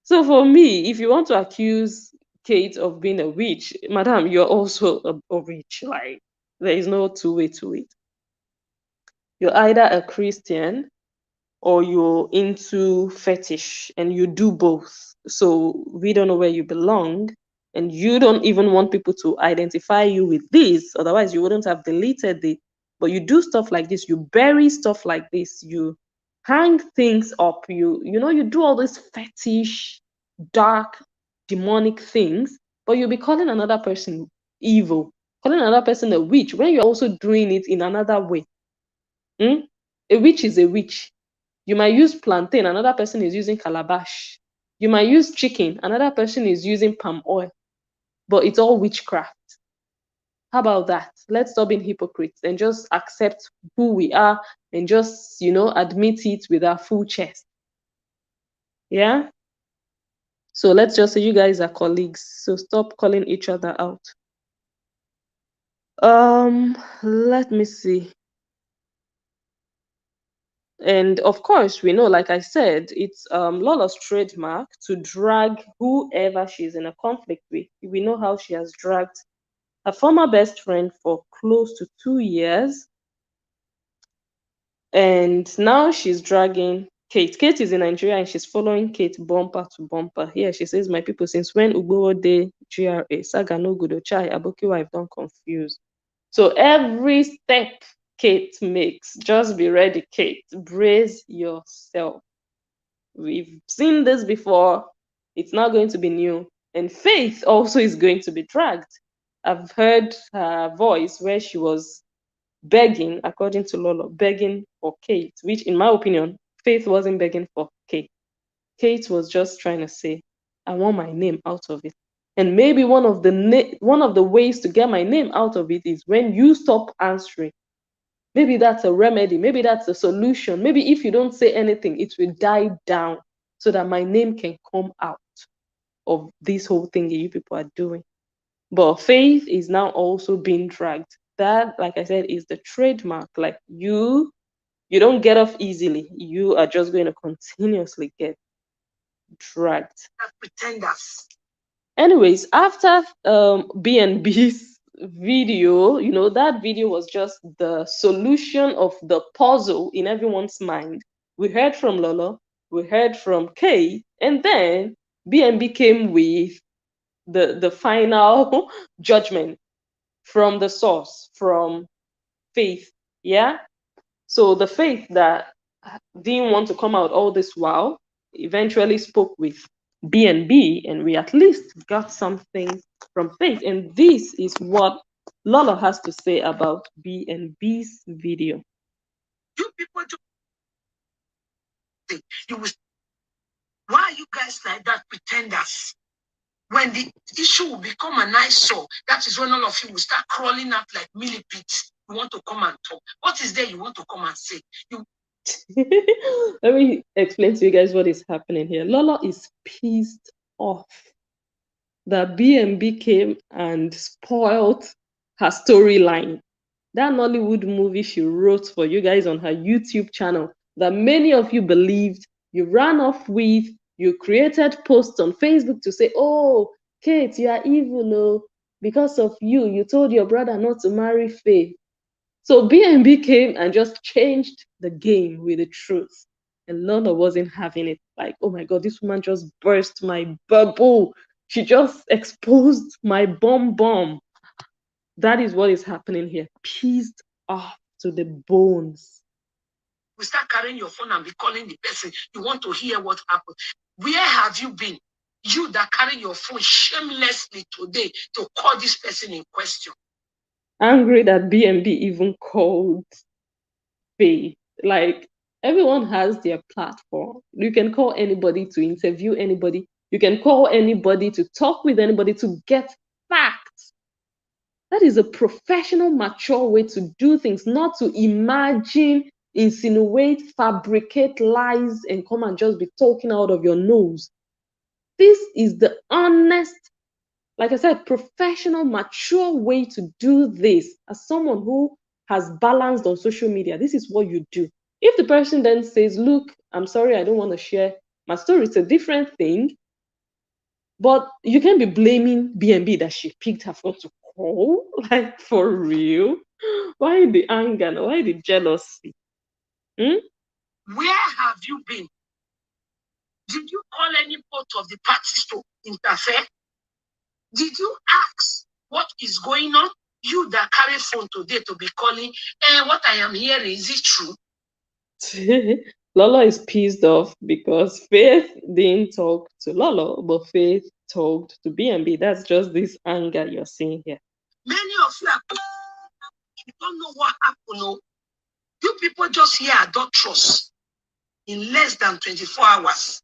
Speaker 2: So for me, if you want to accuse Kate of being a witch, madam, you're also a witch. Like there is no two way to it. You're either a Christian or you're into fetish and you do both. So we don't know where you belong, and you don't even want people to identify you with this. Otherwise, you wouldn't have deleted it. But you do stuff like this, you bury stuff like this, you hang things up, you do all these fetish, dark, demonic things, but you'll be calling another person evil, calling another person a witch when you're also doing it in another way. A witch is a witch. You might use plantain, another person is using calabash. You might use chicken, another person is using palm oil. But it's all witchcraft. How about that? Let's stop being hypocrites and just accept who we are and just, admit it with our full chest. Yeah? So let's just say you guys are colleagues. So stop calling each other out. Let me see. And of course, we know, like I said, it's Lola's trademark to drag whoever she's in a conflict with. We know how she has dragged her former best friend for close to 2 years. And now she's dragging Kate. Kate is in Nigeria and she's following Kate bumper to bumper. Here she says, "My people, since when Ugbo de GRA, Saga no good chai, Aboki wife don't confuse." So every step Kate makes, just be ready, Kate. Brace yourself. We've seen this before. It's not going to be new. And Faith also is going to be dragged. I've heard her voice where she was begging, according to Lolo, begging for Kate, which in my opinion, Faith wasn't begging for Kate. Kate was just trying to say, "I want my name out of it." And maybe one of the ways to get my name out of it is when you stop answering. Maybe that's a remedy. Maybe that's a solution. Maybe if you don't say anything, it will die down so that my name can come out of this whole thing that you people are doing. But Faith is now also being dragged. That, like I said, is the trademark. Like you don't get off easily. You are just going to continuously get dragged.
Speaker 3: Pretenders.
Speaker 2: Anyways, after BNB's video, that video was just the solution of the puzzle in everyone's mind. We heard from Lolo, we heard from Kay, and then BNB came with the final judgment from the source, from Faith. Yeah. So the Faith that didn't want to come out all this while eventually spoke with BNB, and we at least got something from Faith. And this is what Lolo has to say about BNB's video.
Speaker 3: You people why are you guys like that, pretenders? When the issue will become an eyesore, that is when all of you will start crawling up like millipedes. You want to come and talk. What is there you want to come and say?
Speaker 2: Let me explain to you guys what is happening here. Lolo is pissed off that BNB came and spoiled her storyline. That Nollywood movie she wrote for you guys on her YouTube channel that many of you believed, you ran off with, you created posts on Facebook to say, "Oh, Kate, you are evil, no. Because of you told your brother not to marry Faith." So BNB came and just changed the game with the truth. And Lolo wasn't having it. Like, "Oh my God, this woman just burst my bubble. She just exposed my bomb. That is what is happening here. Pissed off to the bones.
Speaker 3: We start carrying your phone and be calling the person. You want to hear what happened. Where have you been? You that carry your phone shamelessly today to call this person in question.
Speaker 2: Angry that BNB even called Faith. Like, everyone has their platform. You can call anybody to interview anybody. You can call anybody to talk with anybody to get facts. That is a professional, mature way to do things, not to imagine, insinuate, fabricate lies, and come and just be talking out of your nose. This is the honest, like I said, professional, mature way to do this. As someone who has balanced on social media, this is what you do. If the person then says, look, I'm sorry, I don't want to share my story, it's a different thing. But you can't be blaming BNB that she picked her phone to call. Like, for real? Why the anger? Why the jealousy?
Speaker 3: Where have you been? Did you call any part of the parties to interfere? Did you ask what is going on? You that carry phone today to be calling, and what I am hearing, is it true?
Speaker 2: Lolo is pissed off because Faith didn't talk to Lolo, but Faith talked to BNB. That's just this anger you're seeing here.
Speaker 3: Many of you are, you don't know what happened. No? You people just hear adulterous in less than 24 hours.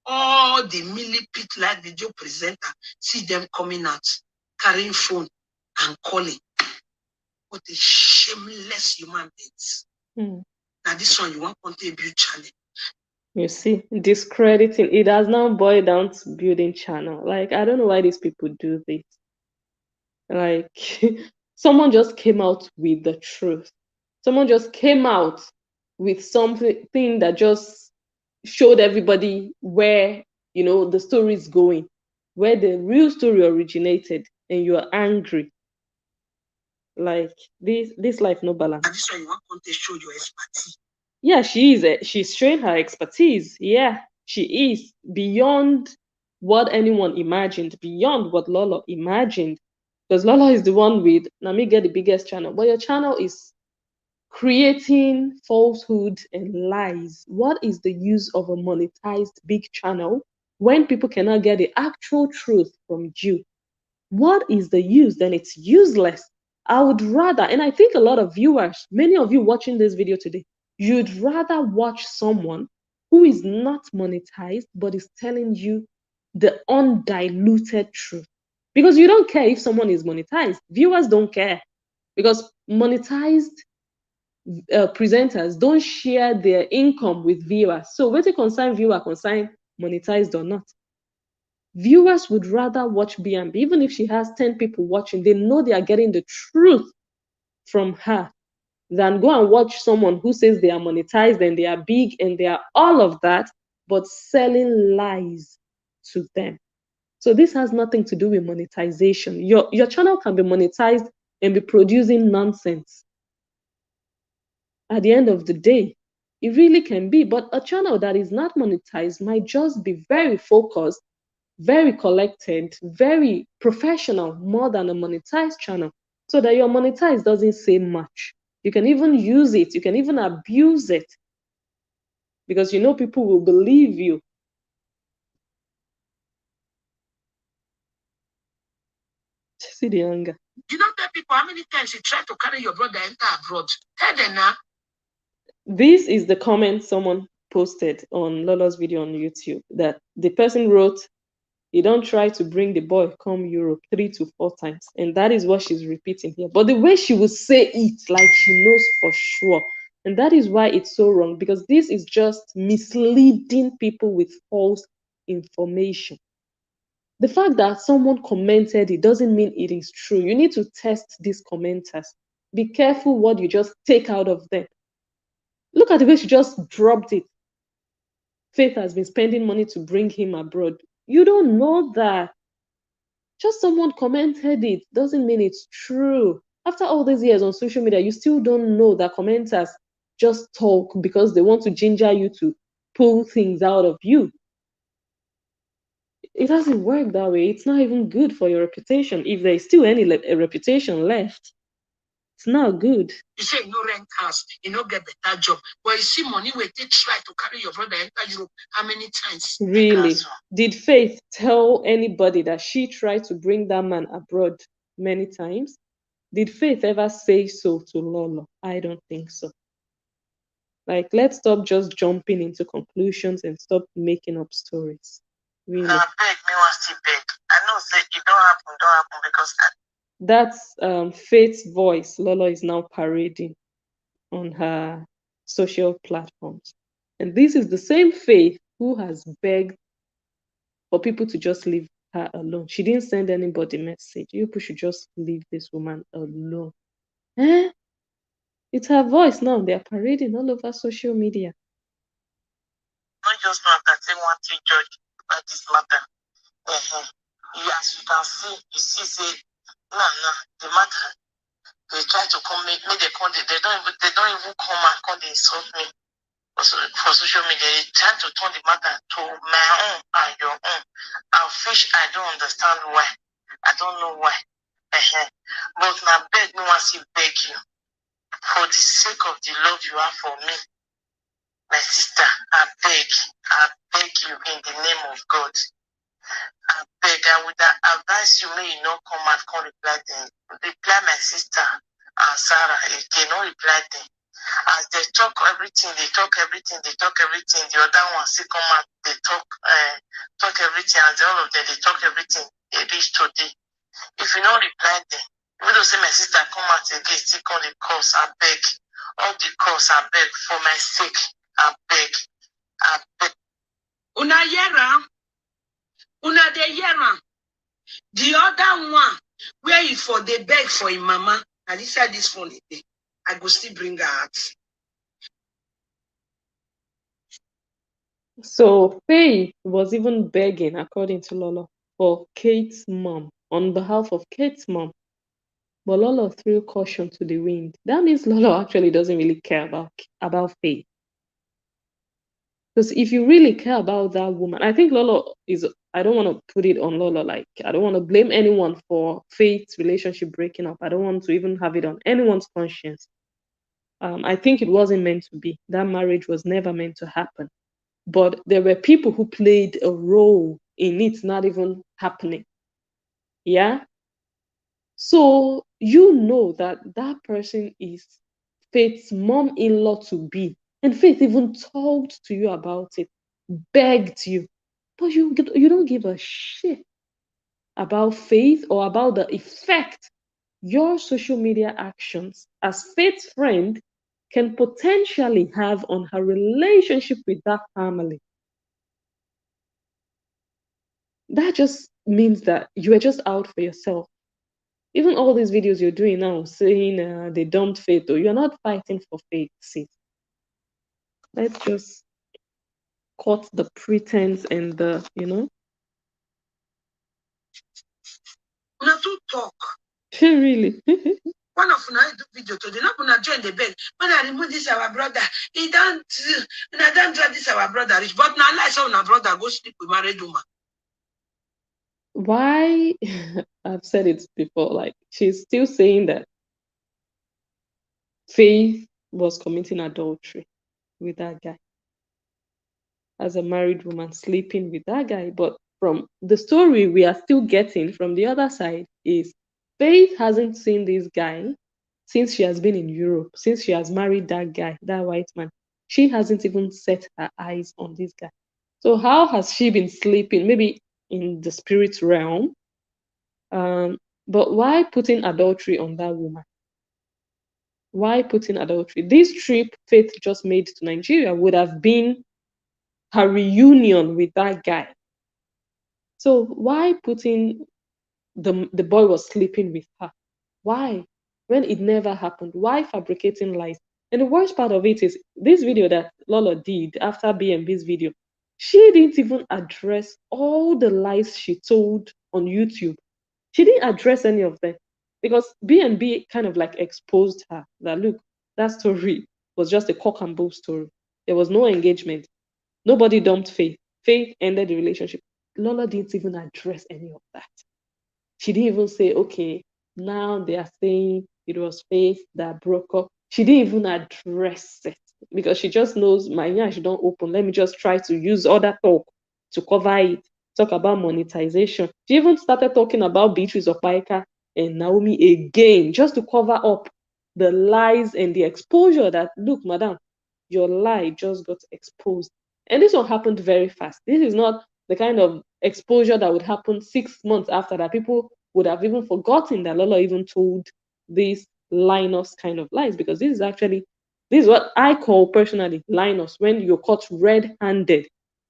Speaker 3: All the millipede like video presenter, see them coming out, carrying phone and calling. What a shameless human beings. Now this one, you want to build channel.
Speaker 2: You see, discrediting, it has now boiled down to building channel. Like, I don't know why these people do this. Like, someone just came out with the truth. Someone just came out with something that just showed everybody where, the story is going, where the real story originated, and you are angry. Like, this life no balance.
Speaker 3: And this one, you want to show your expertise.
Speaker 2: Yeah, she's showing her expertise. Yeah, she is beyond what anyone imagined, beyond what Lolo imagined. Because Lolo is the one with, let me get the biggest channel. But your channel is creating falsehood and lies. What is the use of a monetized big channel when people cannot get the actual truth from you? What is the use? Then it's useless. I would rather, and I think a lot of viewers, many of you watching this video today, you'd rather watch someone who is not monetized but is telling you the undiluted truth. Because you don't care if someone is monetized. Viewers don't care. Because monetized presenters don't share their income with viewers. So whether concern viewer, concern monetized or not. Viewers would rather watch BNB, even if she has 10 people watching, they know they are getting the truth from her than go and watch someone who says they are monetized and they are big and they are all of that, but selling lies to them. So this has nothing to do with monetization. Your channel can be monetized and be producing nonsense. At the end of the day, it really can be, but a channel that is not monetized might just be very focused, very collected, very professional, more than a monetized channel, so that your monetized doesn't say much. You can even use it, you can even abuse it, because people will believe you. See the anger.
Speaker 3: You don't tell people how many times you try to carry your brother enter abroad. Tell them now.
Speaker 2: This is the comment someone posted on Lolo's video on YouTube, that the person wrote, "You don't try to bring the boy come Europe 3 to 4 times." And that is what she's repeating here. But the way she would say it, like she knows for sure. And that is why it's so wrong, because this is just misleading people with false information. The fact that someone commented it doesn't mean it is true. You need to test these commenters. Be careful what you just take out of them. Look at the way she just dropped it. Faith has been spending money to bring him abroad. You don't know that. Just someone commented it doesn't mean it's true. After all these years on social media, you still don't know that commenters just talk because they want to ginger you to pull things out of you. it doesn't work that way. It's not even good for your reputation. If there is still any reputation left, it's not good.
Speaker 3: You say no rent house, you no get better job. But you see money where they try to carry your brother enter Europe. How many times?
Speaker 2: Really? Did Faith tell anybody that she tried to bring that man abroad many times? Did Faith ever say so to Lolo? I don't think so. Like, let's stop just jumping into conclusions and stop making up stories. Really.
Speaker 3: Now, beg me want to beg. I know say it don't happen because
Speaker 2: that's Faith's voice Lolo is now parading on her social platforms. And this is the same Faith who has begged for people to just leave her alone. She didn't send anybody message. You people should just leave this woman alone. Eh? It's her voice now. They are parading all over social media.
Speaker 3: Not just not that they want to judge about this matter. As you can see, say, no, the matter. They try to come make me they don't even come and come they insult me for social media. They try to turn the matter to my own and your own. And fish, I don't understand why. I don't know why. But now beg me once you beg you. For the sake of the love you have for me, my sister, I beg you in the name of God. I beg, I would advise you may you not come and come reply them. Reply my sister and Sarah, if they not reply them. As they talk everything, the other one still come out, they talk everything, and all of them, they talk everything, they reach today. If you don't reply them, even though say my sister come out again, still call the course, I beg. All the course, I beg, for my sake, I beg. Una yera, una de yera. The other one, where you for the beg for him mama, and he said this phone, I go still bring her out.
Speaker 2: So Faith was even begging, according to Lolo, for Kate's mom, on behalf of Kate's mom. But Lolo threw caution to the wind. That means Lolo actually doesn't really care about Faith. Because if you really care about that woman, I think Lolo is, I don't want to put it on Lolo, like, I don't want to blame anyone for Faith's relationship breaking up. I don't want to even have it on anyone's conscience. I think it wasn't meant to be. That marriage was never meant to happen. But there were people who played a role in it not even happening. Yeah? So you know that that person is Faith's mom-in-law to be. And Faith even talked to you about it, begged you. But you don't give a shit about Faith or about the effect your social media actions as Faith's friend can potentially have on her relationship with that family. That just means that you are just out for yourself. Even all these videos you're doing now, saying they dumped Faith, or you're not fighting for Faith, sis. Let's just cut the pretense and the,
Speaker 3: Una to talk.
Speaker 2: Really?
Speaker 3: One of una do video today, not gonna join the bed. When I remove this our brother, he don't drag this our brother rich. But now like so our brother go sleep with married woman.
Speaker 2: Why? I've said it before, like, she's still saying that Faith was committing adultery with that guy as a married woman, sleeping with that guy. But from the story we are still getting from the other side is Faith hasn't seen this guy since she has been in Europe, since she has married that guy, that white man. She hasn't even set her eyes on this guy. So how has she been sleeping? Maybe in the spirit realm. But why putting adultery on that woman? Why putting adultery? This trip Faith just made to Nigeria would have been her reunion with that guy. So why putting the boy was sleeping with her? Why? When it never happened? Why fabricating lies? And the worst part of it is this video that Lolo did after BNB's video, she didn't even address all the lies she told on YouTube. She didn't address any of them because BNB kind of like exposed her that look, that story was just a cock and bull story. There was no engagement. Nobody dumped Faith. Faith ended the relationship. Lola didn't even address any of that. She didn't even say, okay, now they are saying it was Faith that broke up. She didn't even address it because she just knows my yash don't open. Let me just try to use other talk to cover it. Talk about monetization. She even started talking about Beatrice Opaika and Naomi again, just to cover up the lies and the exposure that, look, madam, your lie just got exposed. And this one happened very fast. This is not the kind of exposure that would happen 6 months after that. People would have even forgotten that Lola even told these Linus kind of lies, because this is what I call personally Linus, when you're caught red-handed,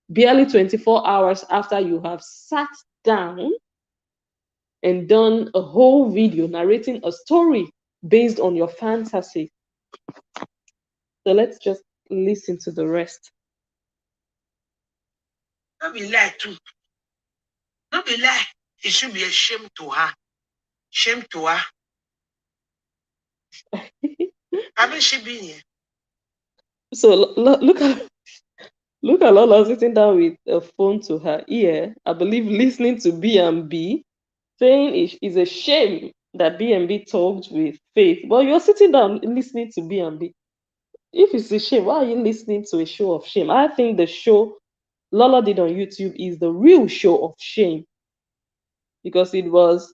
Speaker 2: barely 24 hours after you have sat down and done a whole video narrating a story based on your fantasy. So let's just listen to the rest.
Speaker 3: Don't be lie too. Don't be lie. It should be a shame to her. Shame to her. Haven't she been here?
Speaker 2: So look at Lola sitting down with a phone to her ear, I believe listening to B&B, saying it's a shame that B&B talked with Faith. But you're sitting down listening to B&B. If it's a shame, why are you listening to a show of shame? I think the show Lola did on YouTube is the real show of shame, because it was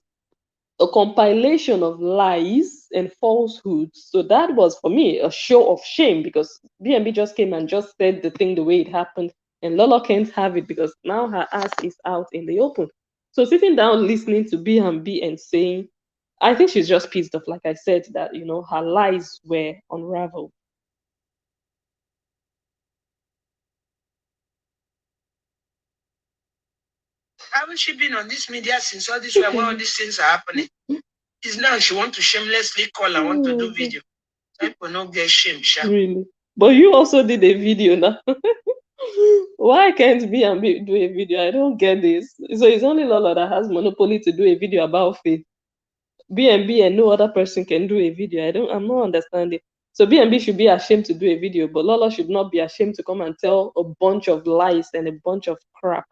Speaker 2: a compilation of lies and falsehoods. So that was for me a show of shame, because B&B just came and just said the thing the way it happened, and Lola can't have it because now her ass is out in the open. So sitting down listening to B&B and saying, I think she's just pissed off, like I said, that her lies were unraveled.
Speaker 3: Haven't she been on this media since all this while, when all these things are happening? It's now she want to shamelessly call and want to do video. People don't get shame, sha.
Speaker 2: Really? But you also did a video now. Why can't B&B do a video? I don't get this. So it's only Lola that has monopoly to do a video about Faith. B&B and no other person can do a video. I'm not understanding. So B&B should be ashamed to do a video, but Lola should not be ashamed to come and tell a bunch of lies and a bunch of crap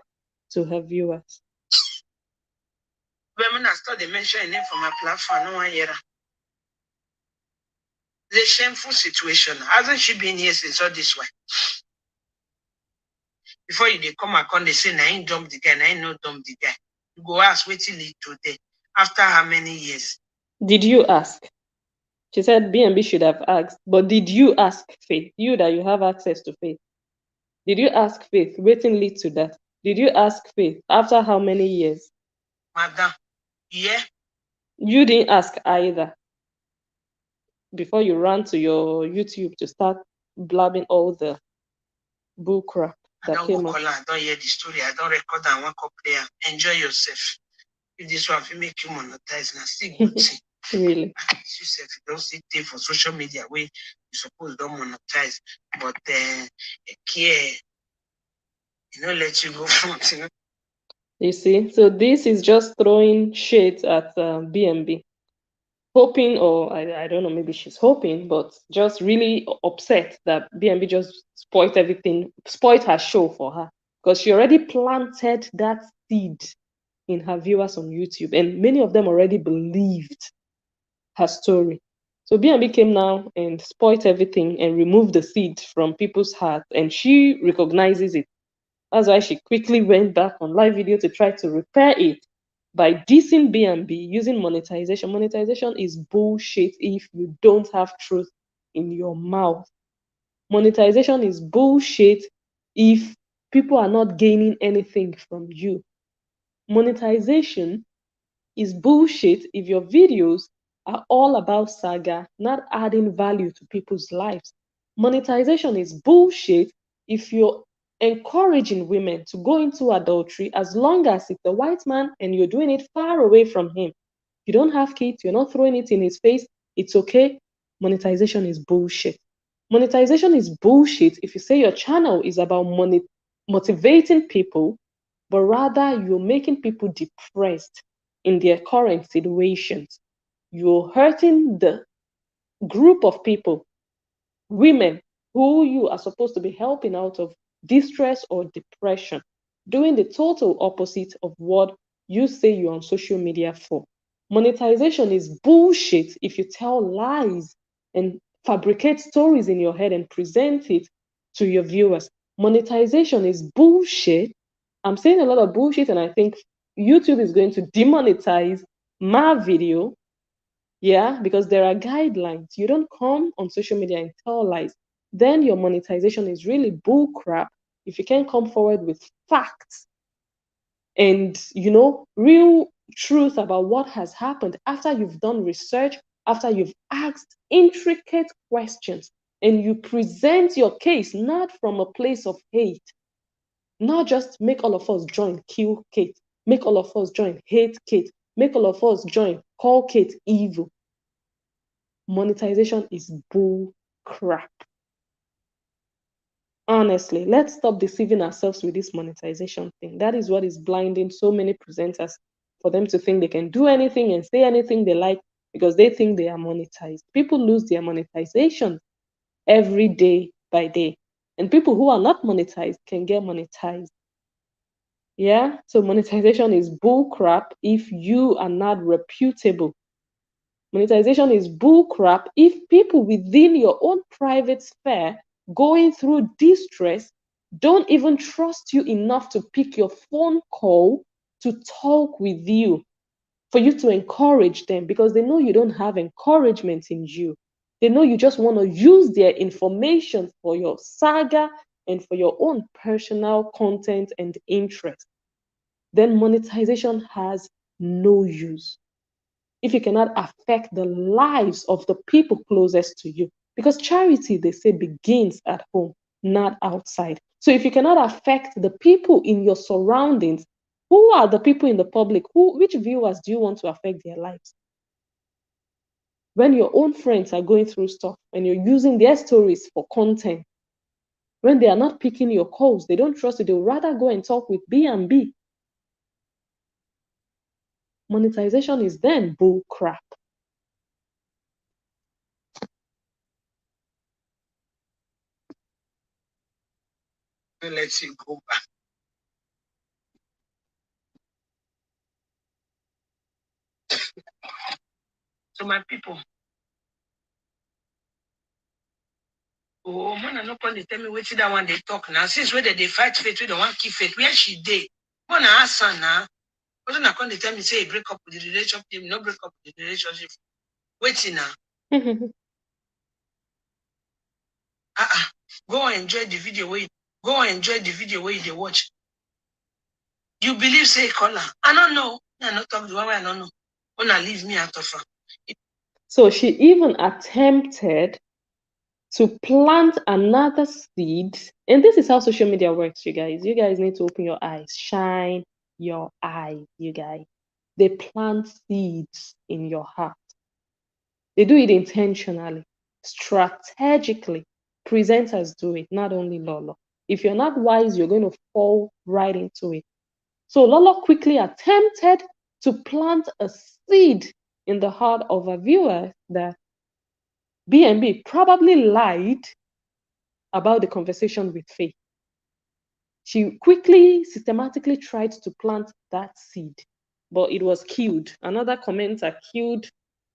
Speaker 2: to her viewers.
Speaker 3: Women are still they mention a name for my platform, no one here. It's a shameful situation. Hasn't she been here since all this way? Before they come and they say, I ain't dump the guy, I ain't no dump the guy. You go ask, wait till it today. After how many years?
Speaker 2: Did you ask? She said B&B should have asked, but did you ask Faith? You that you have access to Faith. Did you ask Faith? Waiting lead to that. Did you ask Faith after how many years?
Speaker 3: Madam, yeah.
Speaker 2: You didn't ask either. Before you ran to your YouTube to start blabbing all the bull crap that came up.
Speaker 3: I don't hear the story. I don't record and one call player. Enjoy yourself. If this one will make you monetize, now still good thing.
Speaker 2: Really?
Speaker 3: Yourself, you don't see thing for social media where you suppose don't monetize, but care, let you go front.
Speaker 2: You see, so this is just throwing shade at B&B, hoping, or I don't know, maybe she's hoping, but just really upset that B&B just spoiled everything, spoiled her show for her, because she already planted that seed in her viewers on YouTube, and many of them already believed her story. So B&B came now and spoiled everything and removed the seed from people's hearts, and she recognizes it. That's why she quickly went back on live video to try to repair it by dissing B&B using monetization. Monetization is bullshit if you don't have truth in your mouth. Monetization is bullshit if people are not gaining anything from you. Monetization is bullshit if your videos are all about saga, not adding value to people's lives. Monetization is bullshit if you're encouraging women to go into adultery as long as it's a white man and you're doing it far away from him. You don't have kids, you're not throwing it in his face, it's okay. Monetization is bullshit. Monetization is bullshit if you say your channel is about motivating people, but rather you're making people depressed in their current situations. You're hurting the group of people, women, who you are supposed to be helping out of distress or depression. doing the total opposite of what you say you're on social media for. Monetization is bullshit if you tell lies and fabricate stories in your head and present it to your viewers. Monetization is bullshit. I'm saying a lot of bullshit, and I think YouTube is going to demonetize my video. Yeah, because there are guidelines. You don't come on social media and tell lies. Then your monetization is really bull crap if you can't come forward with facts and real truth about what has happened after you've done research, after you've asked intricate questions, and you present your case not from a place of hate, not just make all of us join kill Kate, make all of us join hate Kate, make all of us join call Kate evil. Monetization is bull crap. Honestly, let's stop deceiving ourselves with this monetization thing. That is what is blinding so many presenters for them to think they can do anything and say anything they like because they think they are monetized. People lose their monetization every day by day. And people who are not monetized can get monetized. Yeah, so monetization is bull crap if you are not reputable. Monetization is bull crap if people within your own private sphere going through distress don't even trust you enough to pick your phone call to talk with you, for you to encourage them because they know you don't have encouragement in you. They know you just want to use their information for your saga and for your own personal content and interest. Then monetization has no use if you cannot affect the lives of the people closest to you. Because charity, they say, begins at home, not outside. So if you cannot affect the people in your surroundings, who are the people in the public? Which viewers do you want to affect their lives? When your own friends are going through stuff and you're using their stories for content, when they are not picking your calls, they don't trust you, they'll rather go and talk with B&B. Monetization is then bull crap.
Speaker 3: Let you go back. So my people, oh man, I no come dey tell me wetin that one they talk now. Since whether they fight faith, we don't want keep faith. Where she dey? Man, I ask her now. Wasn't I come dey tell me say break up with the relationship? No break up with the relationship. Waiting now. Go enjoy the video where you watch. You believe say caller? I don't know. I not talk the one way I don't know. Wanna leave me out of her.
Speaker 2: So she even attempted to plant another seed. And this is how social media works, you guys. You guys need to open your eyes, shine your eyes, you guys. They plant seeds in your heart. They do it intentionally, strategically. Presenters do it, not only Lolo. If you're not wise, you're going to fall right into it. So Lolo quickly attempted to plant a seed in the heart of a viewer that B&B probably lied about the conversation with Faith. She quickly, systematically tried to plant that seed, but it was killed. Another commenter killed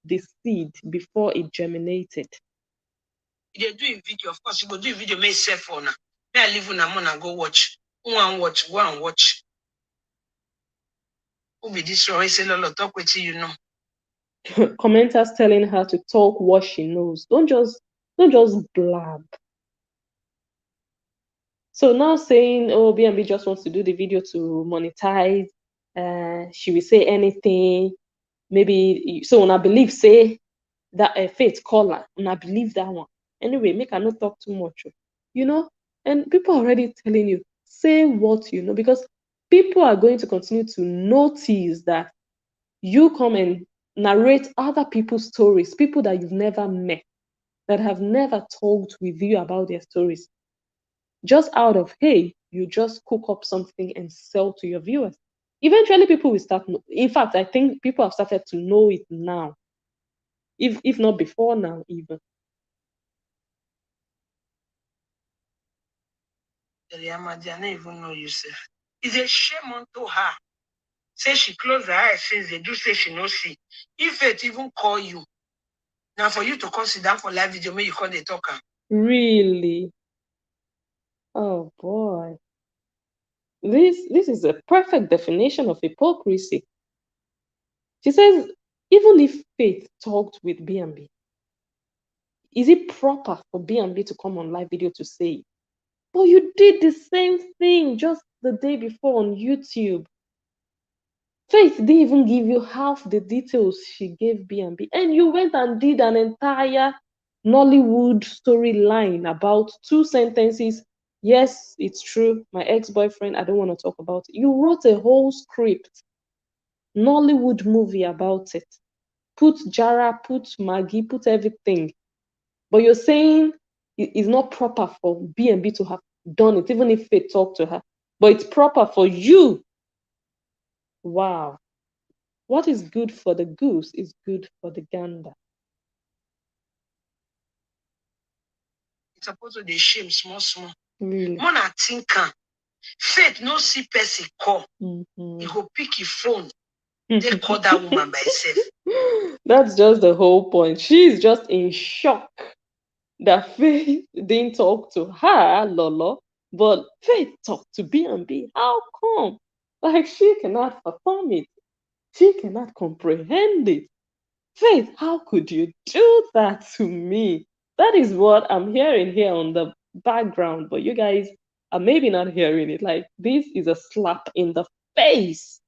Speaker 2: the seed before it germinated.
Speaker 3: They're doing video, of course, you go do video, make self for now. May I leave on and go watch. Go and watch, go and watch. Who be this or say Lolo talk with you know.
Speaker 2: Commenters telling her to talk what she knows. Don't just blab. So now saying, oh, B&B just wants to do the video to monetize. She will say anything. Maybe so when I believe say that Faith caller, and I believe that one. Anyway, make I not talk too much. And people are already telling you, say what you know, because people are going to continue to notice that you come and narrate other people's stories, people that you've never met, that have never talked with you about their stories. Just out of, hey, you just cook up something and sell to your viewers. Eventually, people will start. In fact, I think people have started to know it now, if not before now, even.
Speaker 3: I don't even know yourself.
Speaker 1: It's a shame unto her. Say she closed her eyes since they do say she no see. If it even call you, now for you to consider for live video, may you call the talker.
Speaker 2: Really? Oh boy. This is a perfect definition of hypocrisy. She says, even if Faith talked with B&B, is it proper for B&B to come on live video to say it? But you did the same thing just the day before on YouTube. Faith didn't even give you half the details she gave B&B, and you went and did an entire Nollywood storyline about 2 sentences. Yes, it's true. My ex-boyfriend, I don't want to talk about it. You wrote a whole script, Nollywood movie about it. Put Jara, put Maggie, put everything. But you're saying it's not proper for B&B to have done it, even if Faith talked to her. But it's proper for you. Wow. What is good for the goose is good for the gander.
Speaker 1: It's supposed to be shame small.
Speaker 2: Really?
Speaker 1: Mona thinker. Faith no see person call.
Speaker 2: Mm-hmm.
Speaker 1: You go pick your phone. They call that woman by herself.
Speaker 2: That's just the whole point. She's just in shock that Faith didn't talk to her, Lolo, but Faith talked to B&B. How come? Like, she cannot perform it. She cannot comprehend it. Faith, how could you do that to me? That is what I'm hearing here on the background, but you guys are maybe not hearing it. Like, this is a slap in the face.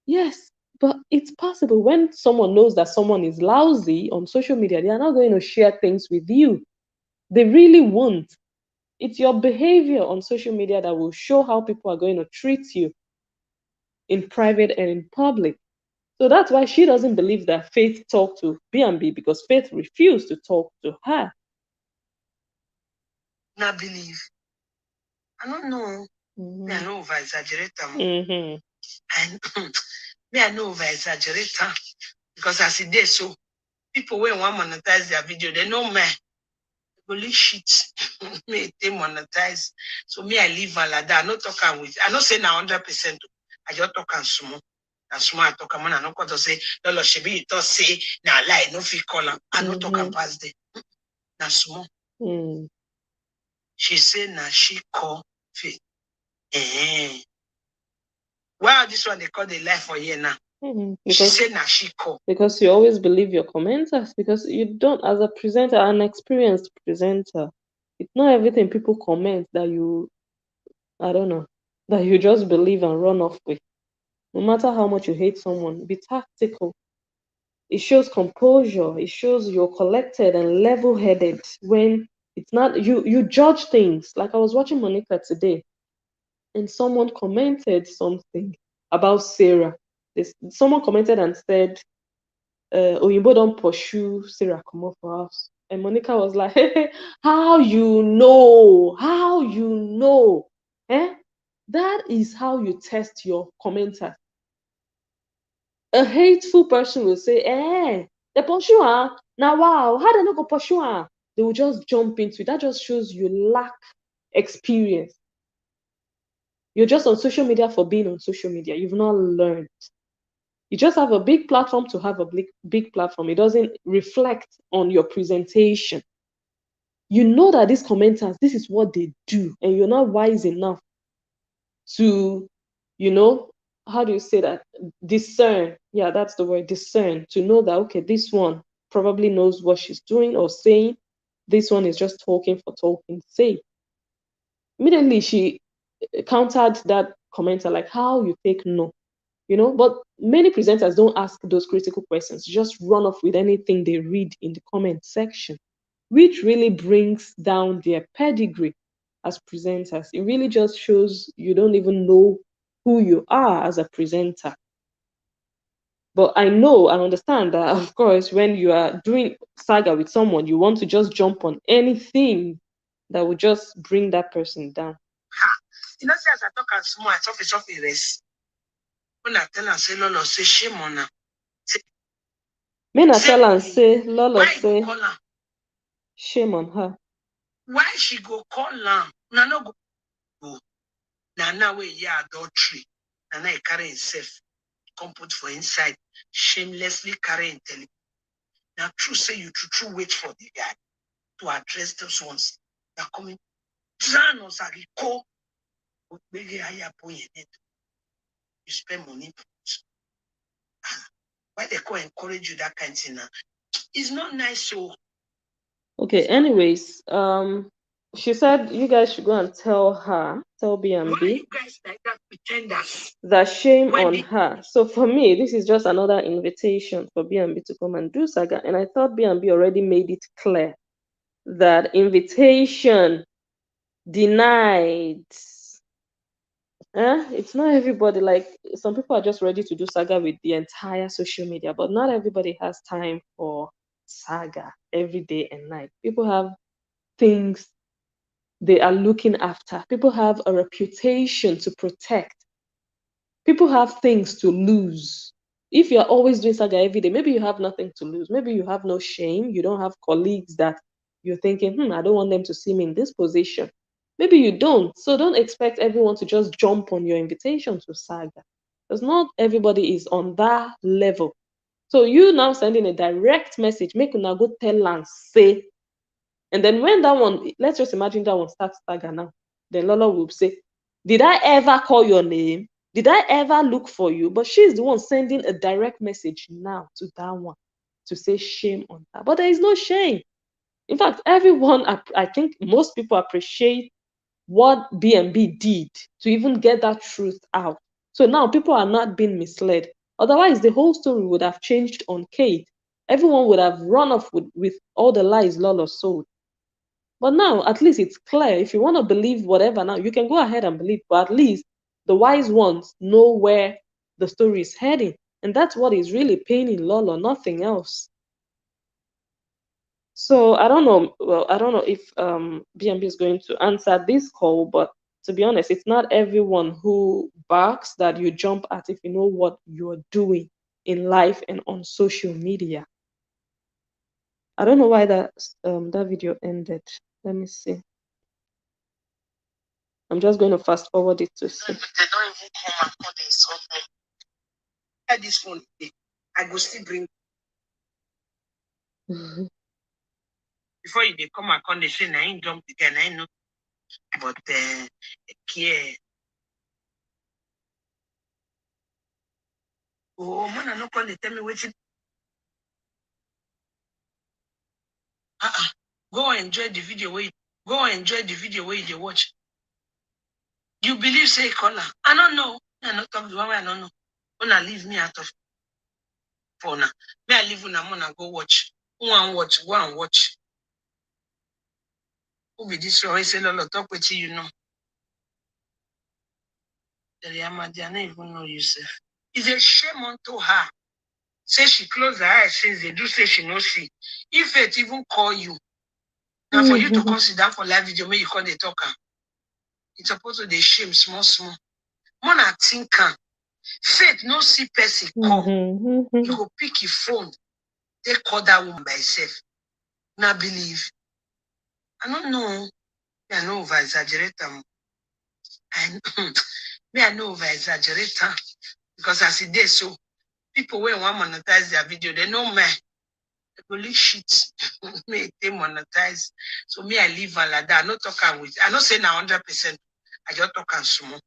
Speaker 2: Yes, but it's possible when someone knows that someone is lousy on social media, they are not going to share things with you. They really won't. It's your behavior on social media that will show how people are going to treat you in private and in public. So that's why she doesn't believe that Faith talked to B&B, because Faith refused to talk to her.
Speaker 1: Not believe. I don't know. Me, I know over exaggerate. And me, I know over exaggerate. Because as it is, so people when want monetize their video, they know me. Only shit. Me, they monetize. So me, I live like that. I not talking with. I not say now 100%. I just talk and small. And small I talk. I not going to say, Lolo, she be it say now lie. No fit call. I not talk and pass them. Now small. She say now she call Faith. Why this one they call the life for here now? She said now she call.
Speaker 2: Because you always believe your commenters, because you don't, as a presenter, an experienced presenter, it's not everything people comment that you, I don't know, that you just believe and run off with. No matter how much you hate someone, be tactical. It shows composure. It shows you're collected and level-headed when it's not you judge things. Like, I was watching Monica today, and someone commented something about Sarah. Someone commented and said, Oyinbo don't pursue Sarah come up for house. And Monica was like, hey, how you know? How you know? That is how you test your commenter. A hateful person will say, they pursue her. Now, wow, how they not go pursue her? They will just jump into it. That just shows you lack experience. You're just on social media for being on social media. You've not learned. You just have a big platform to have a big platform. It doesn't reflect on your presentation. You know that these commenters, this is what they do, and you're not wise enough to, how do you say that? Discern. Yeah, that's the word, discern. To know that, okay, this one probably knows what she's doing or saying. This one is just talking for talking's sake. Immediately, she countered that commenter, like, how you take no? But many presenters don't ask those critical questions, just run off with anything they read in the comment section, which really brings down their pedigree as presenters. It really just shows you don't even know who you are as a presenter. But I know and understand that, of course, when you are doing saga with someone, you want to just jump on anything that would just bring that person down.
Speaker 1: You know, say as I talk and small, I talk a rest. When I tell her, say, Lolo, say, shame on her.
Speaker 2: Men I tell and say, Lolo, say, shame on her.
Speaker 1: Why she go call her? No go.
Speaker 3: Now we yeah adultery. Nana carry himself, come put for inside, shamelessly carrying tele. Now true say you true wait for the guy to address those ones. They're coming. Zanos are call. You spend money. Why they call encourage you that kind of thing now? It's not nice. So
Speaker 2: okay, anyways, she said you guys should go and tell BNB.
Speaker 3: Why you guys like that pretenders?
Speaker 2: That shame on her. So for me, this is just another invitation for BNB to come and do saga. And I thought BNB already made it clear that invitation denied. It's not everybody. Like some people are just ready to do saga with the entire social media, but not everybody has time for saga every day and night. People have things they are looking after. People have a reputation to protect. People have things to lose. If you're always doing saga every day, maybe you have nothing to lose. Maybe you have no shame. You don't have colleagues that you're thinking, I don't want them to see me in this position. Maybe you don't. So don't expect everyone to just jump on your invitation to saga. Because not everybody is on that level. So you now sending a direct message, make una go tell and say. And then when that one, let's just imagine that one starts saga now. Then Lolo will say, did I ever call your name? Did I ever look for you? But she's the one sending a direct message now to that one to say shame on her. But there is no shame. In fact, everyone, I think most people appreciate what BNB did to even get that truth out. So now people are not being misled. Otherwise, the whole story would have changed on Kate. Everyone would have run off with all the lies Lolo sold. But now, at least it's clear. If you want to believe whatever now, you can go ahead and believe. But at least the wise ones know where the story is heading. And that's what is really paining Lolo, nothing else. So I don't know. Well, I don't know if BNB is going to answer this call, but to be honest, it's not everyone who barks that you jump at if you know what you're doing in life and on social media. I don't know why that video ended. Let me see. I'm just going to fast forward it to see.
Speaker 3: They don't even come and call they insult me. At this phone, I go still bring. Before you they come and call, they say, I ain't jump again, I know. But care. Oh, man, I no call, they tell me what you. Go enjoy the video where you watch. You believe say caller? I don't know. I not talk to one way I don't know. Wanna leave me out of phone. Me I leave una mona go watch. Go and watch. Who be this one? Say Lolo talk with you know. The Yamadi, I don't even know yourself. It's a shame unto her. Say she close her eyes since they do say she no see. If it even call you, now for you to consider for live video, may you call the talker. It's supposed to be shame small. Mona think faith no see person call. You go pick your phone. They call that woman by herself. Now believe. I don't know. I know over exaggerate them. I know over exaggerate because as it is so people when want monetize their video, they know me. They believe shit. Me they monetize. So me I leave her like that. I not talking with. I not say now 100%. I just talk and small.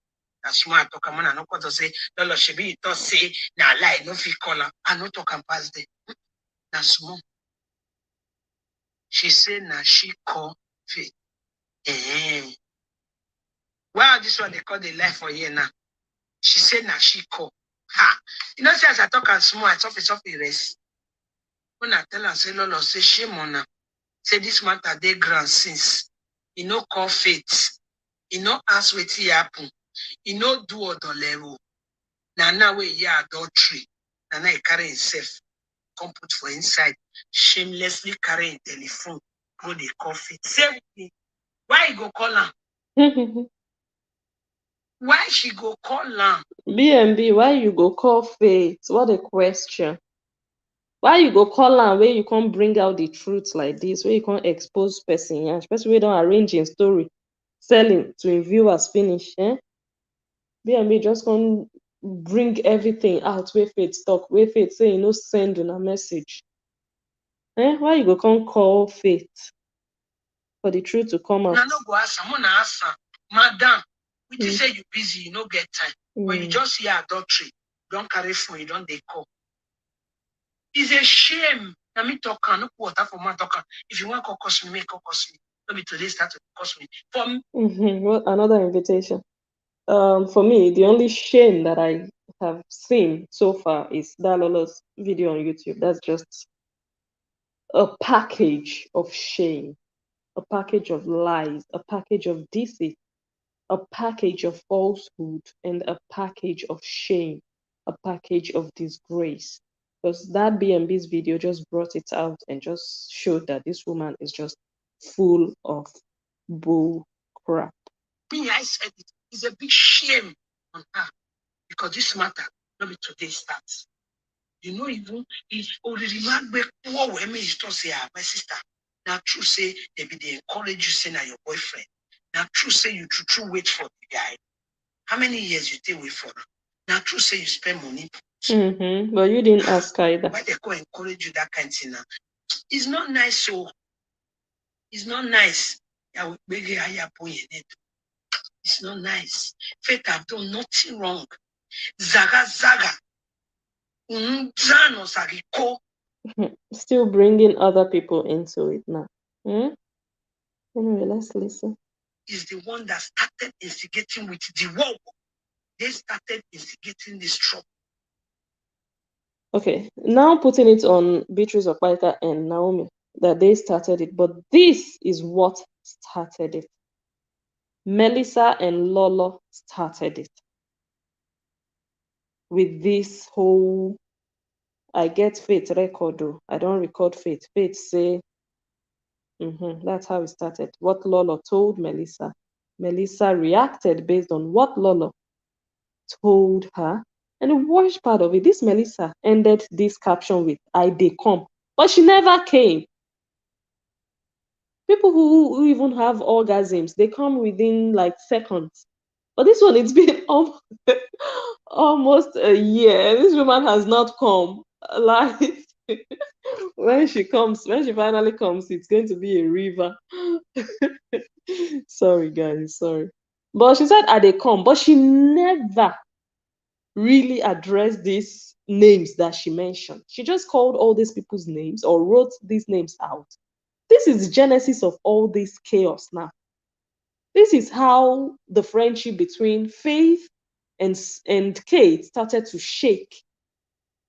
Speaker 3: That's small I talk and I not going to say Lolo she be it say now lie no fit call her. I not talk and pass them. Now small. She said now she call faith. Wow, this one they call the life for here now. She said now she call. Ha. You know, say as I talk and small, I talk a rest. When I tell her, say Lolo, say shame on her. Say this matter they grand since. You know call faith. You know ask what happen. You know do or the level. Now we yeah adultery. Now he carry himself. Come put for inside. Shamelessly carrying telephone. Go the coffee. Say with me. Why you go call her? Why she go call her?
Speaker 2: BNB, why you go call Faith? What a question. Why you go call her where you can't bring out the truth like this, where you can't expose person, especially we don't arrange in story, selling to viewers finish, B&B just come bring everything out where Faith talk, where Faith say no send a message. Why you go come call Faith for the truth to come out?
Speaker 3: I no go answer. I'm gonna answer, madam. We just say you busy, you no get time. When you just hear adultery, don't carry phone, you don't they call. It's a shame. I mean, talk no water for my talk. If you want to cost me, make cost me. Let me today start to cost me. For me,
Speaker 2: What another invitation? For me, the only shame that I have seen so far is Dalola's video on YouTube. That's just a package of shame, a package of lies, a package of deceit, a package of falsehood, and a package of shame, a package of disgrace. Because that B&B's video just brought it out and just showed that this woman is just full of bull crap.
Speaker 3: me, I said it. It's a big shame on her because this matter not be today starts. You know, even if already poor women is to say, my sister. Now true say they encourage you say now your boyfriend. Now true say you true wait for the guy. How many years you take wait for? Now true say you spend money.
Speaker 2: But you didn't ask either.
Speaker 3: Why they go encourage you that kind of thing now? It's not nice, so it's not nice. It's not nice. Faith have done nothing wrong. Zaga zaga.
Speaker 2: Still bringing other people into it now. Anyway, let's listen.
Speaker 3: Is the one that started instigating with the war. They started instigating this trouble.
Speaker 2: Okay, now putting it on Beatrice Okpaika and Naomi, that they started it, but this is what started it. Melissa and Lolo started it. With this whole, I get Faith record though, I don't record Faith. Faith say, that's how it started. What Lolo told Melissa. Melissa reacted based on what Lolo told her. And the worst part of it, this Melissa ended this caption with, I dey come. But she never came. People who even have orgasms, they come within like seconds. But this one, it's been almost a year. This woman has not come. Like, when she finally comes, it's going to be a river. Sorry, guys, sorry. But she said, I dey come. But she never really addressed these names that she mentioned. She just called all these people's names or wrote these names out. This is the genesis of all this chaos now. This is how the friendship between Faith and Kate started to shake.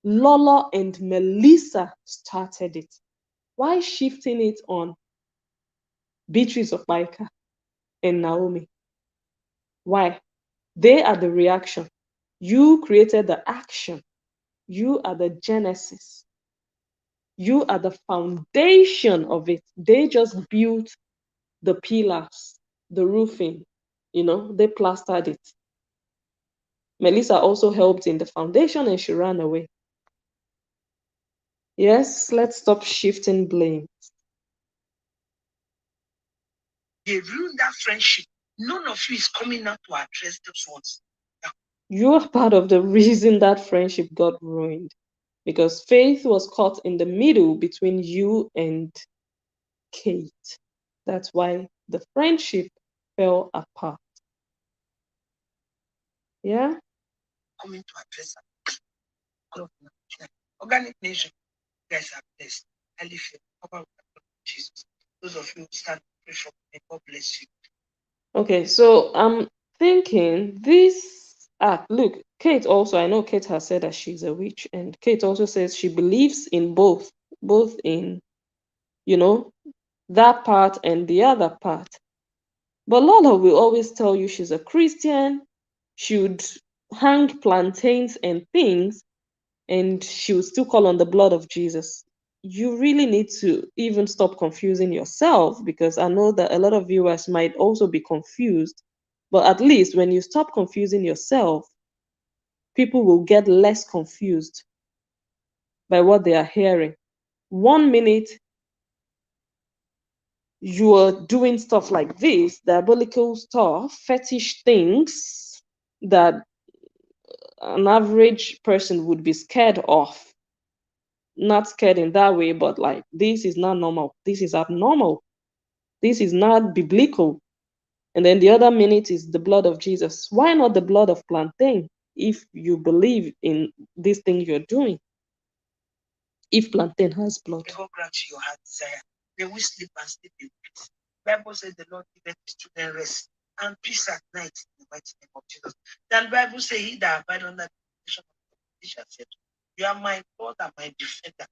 Speaker 2: Lola and Melissa started it. Why shifting it on Beatrice of Micah and Naomi? Why? They are the reaction. You created the action. You are the genesis. You are the foundation of it. They just built the pillars, the roofing, they plastered it. Melissa also helped in the foundation and she ran away. Yes, let's stop shifting blame.
Speaker 3: They ruined that friendship. None of you is coming out to address those ones.
Speaker 2: You are part of the reason that friendship got ruined. Because Faith was caught in the middle between you and Kate. That's why the friendship fell apart. Yeah?
Speaker 3: Coming to address them. Organic nation, you guys are blessed. I live here. Cover with Jesus. Those of you who stand pray for me, God bless you.
Speaker 2: Okay, so I'm thinking this look, Kate also, I know Kate has said that she's a witch, and Kate also says she believes in both in, that part and the other part. But Lola will always tell you she's a Christian, she would hang plantains and things, and she would still call on the blood of Jesus. You really need to even stop confusing yourself, because I know that a lot of viewers might also be confused. But at least when you stop confusing yourself, people will get less confused by what they are hearing. 1 minute, you are doing stuff like this, diabolical stuff, fetish things, that an average person would be scared of. Not scared in that way, but like, this is not normal. This is abnormal. This is not biblical. And then the other minute is the blood of Jesus. Why not the blood of plantain if you believe in this thing you're doing? If plantain has blood.
Speaker 3: God grant you your heart desire. May we sleep and sleep in peace. Bible says the Lord giveth his children rest and peace at night in the mighty name of Jesus. Then Bible says, he that abide under the foundation of God, he shall say, you are my God and my defender.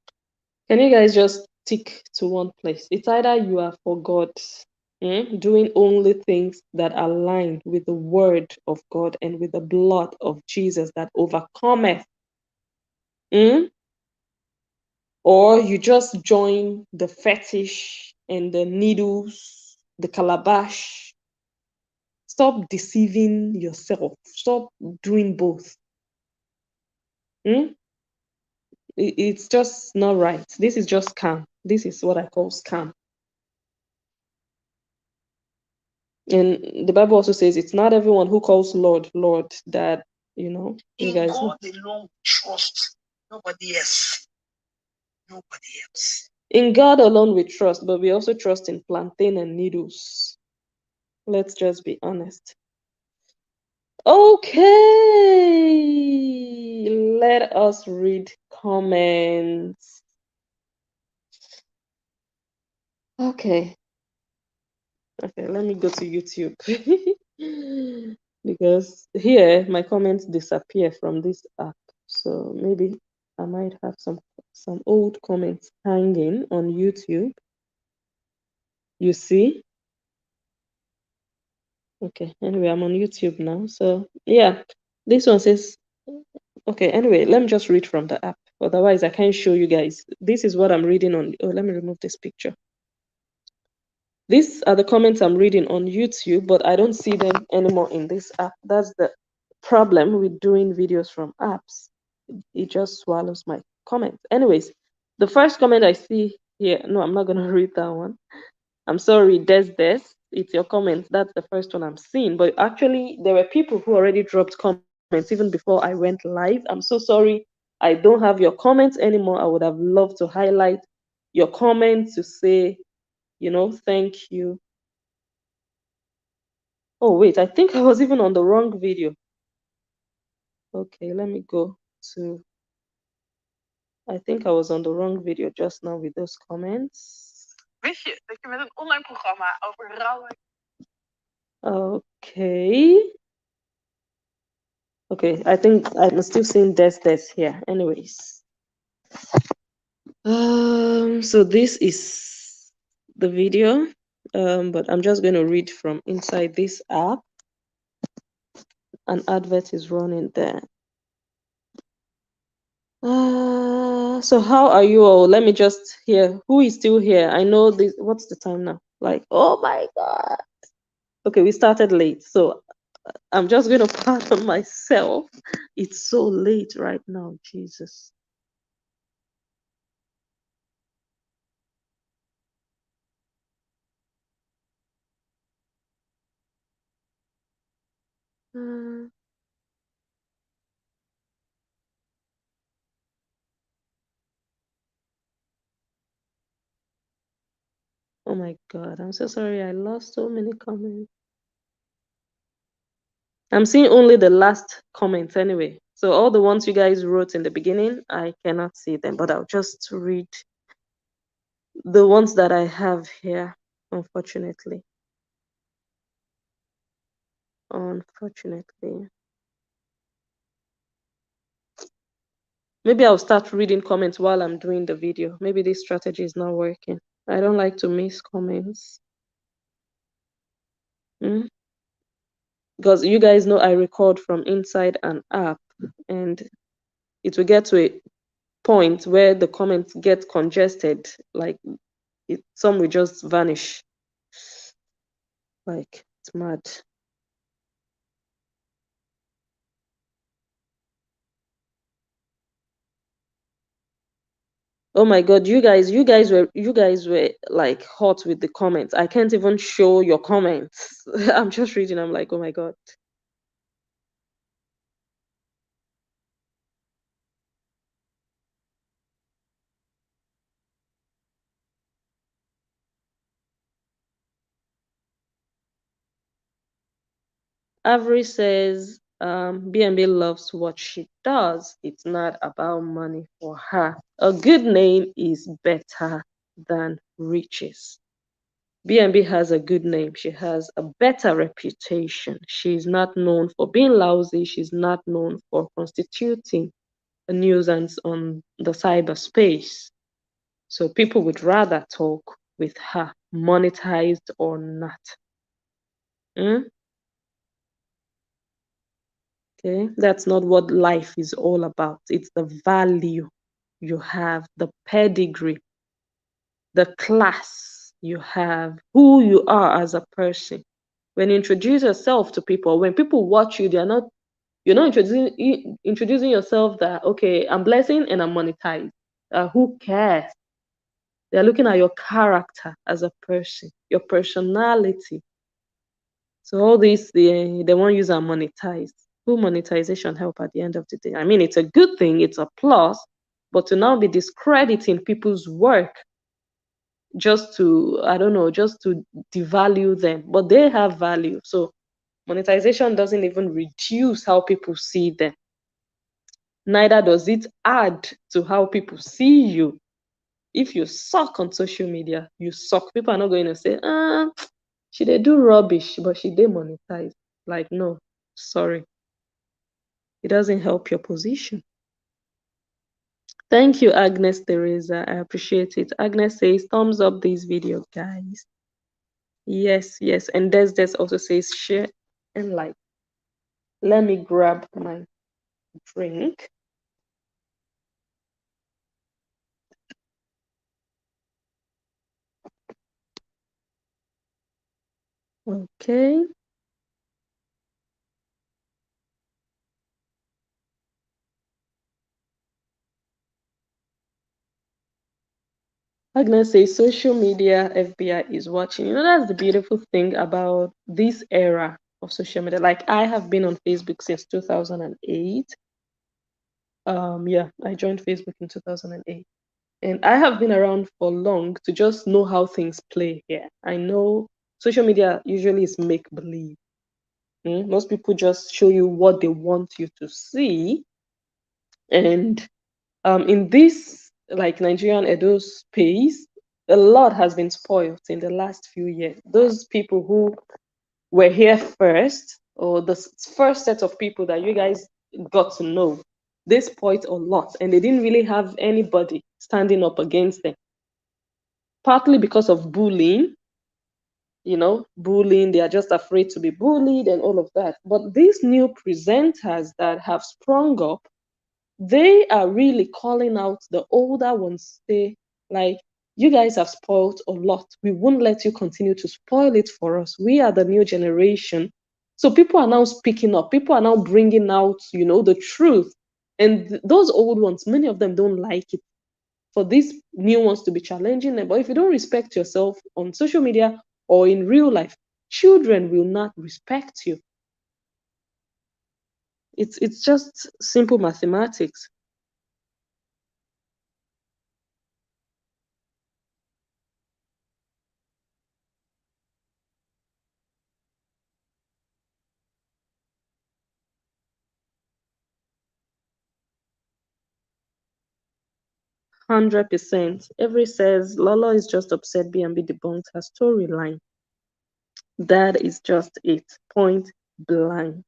Speaker 2: Can you guys just stick to one place? It's either you are for God, doing only things that align with the word of God and with the blood of Jesus that overcometh, or you just join the fetish and the needles, the calabash. Stop deceiving yourself. Stop doing both. It's just not right. This is just scam. This is what I call scam. And the Bible also says it's not everyone who calls Lord, Lord that, you guys know.
Speaker 3: God alone trust. Nobody else. Nobody else.
Speaker 2: In God alone we trust, but we also trust in plantain and needles. Let's just be honest. Okay, let us read comments. Okay, let me go to YouTube. Because here my comments disappear from this app, so maybe I might have some old comments hanging on YouTube. You see? Okay, anyway, I'm on YouTube now, so yeah, this one says, okay, anyway, let me just read from the app, otherwise I can't show you guys. This is what I'm reading on, let me remove this picture. These are the comments I'm reading on YouTube, but I don't see them anymore in this app. That's the problem with doing videos from apps. It just swallows my comments. Anyways, the first comment I see here, no, I'm not going to read that one. I'm sorry, Des. It's your comments. That's the first one I'm seeing. But actually, there were people who already dropped comments even before I went live. I'm so sorry. I don't have your comments anymore. I would have loved to highlight your comments to say, thank you. Oh, wait, I think I was even on the wrong video. Okay, let me go to, I think I was on the wrong video just now with those comments.
Speaker 4: Wist je dat je met een online programma over rouwen...
Speaker 2: Okay. Okay, I think I'm still seeing Des here. Anyways. So this is the video, but I'm just going to read from inside this app. An advert is running there. So how are you all? Let me just hear who is still here. I know this. What's the time now? Like, oh my God. Okay, we started late, so I'm just going to pardon myself. It's so late right now, Jesus. Oh my God, I'm so sorry. I lost so many comments. I'm seeing only the last comments anyway. So all the ones you guys wrote in the beginning, I cannot see them, but I'll just read the ones that I have here, unfortunately. Maybe I'll start reading comments while I'm doing the video. Maybe this strategy is not working. I don't like to miss comments. Because you guys know I record from inside an app, and it will get to a point where the comments get congested, like some will just vanish. Like, it's mad. Oh my God, you guys were like hot with the comments. I can't even show your comments. I'm just reading. I'm like, oh my God. Avery says, BNB loves what she does. It's not about money for her. A good name is better than riches. BNB has a good name. She has a better reputation. She's not known for being lousy. She's not known for constituting a nuisance on the cyberspace. So people would rather talk with her, monetized or not. Okay, that's not what life is all about. It's the value you have, the pedigree, the class you have, who you are as a person. When you introduce yourself to people, when people watch you, you're not introducing yourself that, okay, I'm blessing and I'm monetized. Who cares? They're looking at your character as a person, your personality. So all these, they won't use and monetize. Who monetization help at the end of the day? I mean, it's a good thing, it's a plus, but to now be discrediting people's work just to, I don't know, just to devalue them, but they have value. So monetization doesn't even reduce how people see them. Neither does it add to how people see you. If you suck on social media, you suck. People are not going to say, she they do rubbish, but she they monetize. Like, no, sorry. It doesn't help your position. Thank you, Agnes Teresa. I appreciate it. Agnes says, thumbs up this video, guys. Yes, yes. And Des also says, share and like. Let me grab my drink. Okay. Agnes says social media FBI is watching. You know, that's the beautiful thing about this era of social media. Like, I have been on Facebook since 2008. Yeah, I joined Facebook in 2008. And I have been around for long to just know how things play here. I know social media usually is make believe. Most people just show you what they want you to see. And in this like Nigerian Edo space, a lot has been spoiled in the last few years. Those people who were here first, or the first set of people that you guys got to know, they spoiled a lot, and they didn't really have anybody standing up against them. Partly because of bullying, bullying, they are just afraid to be bullied and all of that. But these new presenters that have sprung up, they are really calling out the older ones. Say, like, you guys have spoiled a lot. We won't let you continue to spoil it for us. We are the new generation. So people are now speaking up. People are now bringing out, the truth. And those old ones, many of them don't like it for these new ones to be challenging them. But if you don't respect yourself on social media or in real life, children will not respect you. It's just simple mathematics. %. Every says Lolo is just upset BNB debunked her storyline. That is just it. Point blank.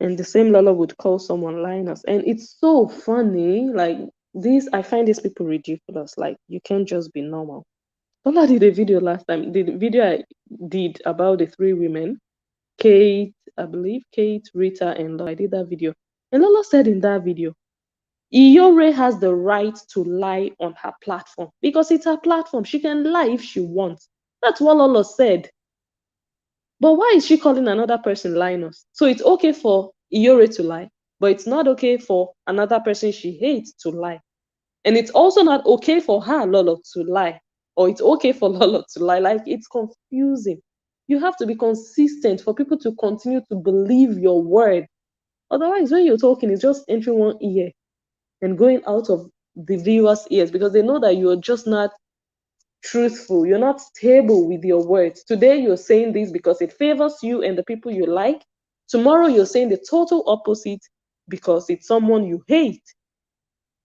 Speaker 2: And the same Lolo would call someone Linus. And it's so funny. Like this, I find these people ridiculous. Like, you can't just be normal. Lola did a video last time. The video I did about the 3 women, Kate, I believe, Kate, Rita, and Lola. I did that video. And Lola said in that video, Iyore has the right to lie on her platform because it's her platform. She can lie if she wants. That's what Lola said. But why is she calling another person Linus? So it's okay for Iyore to lie, but it's not okay for another person she hates to lie. And it's also not okay for her, Lolo, to lie. Or it's okay for Lolo to lie. Like, it's confusing. You have to be consistent for people to continue to believe your word. Otherwise, when you're talking, it's just entering one ear and going out of the viewers' ears because they know that you're just not truthful. You're not stable with your words. Today you're saying this because it favors you and the people you like. Tomorrow you're saying the total opposite because it's someone you hate.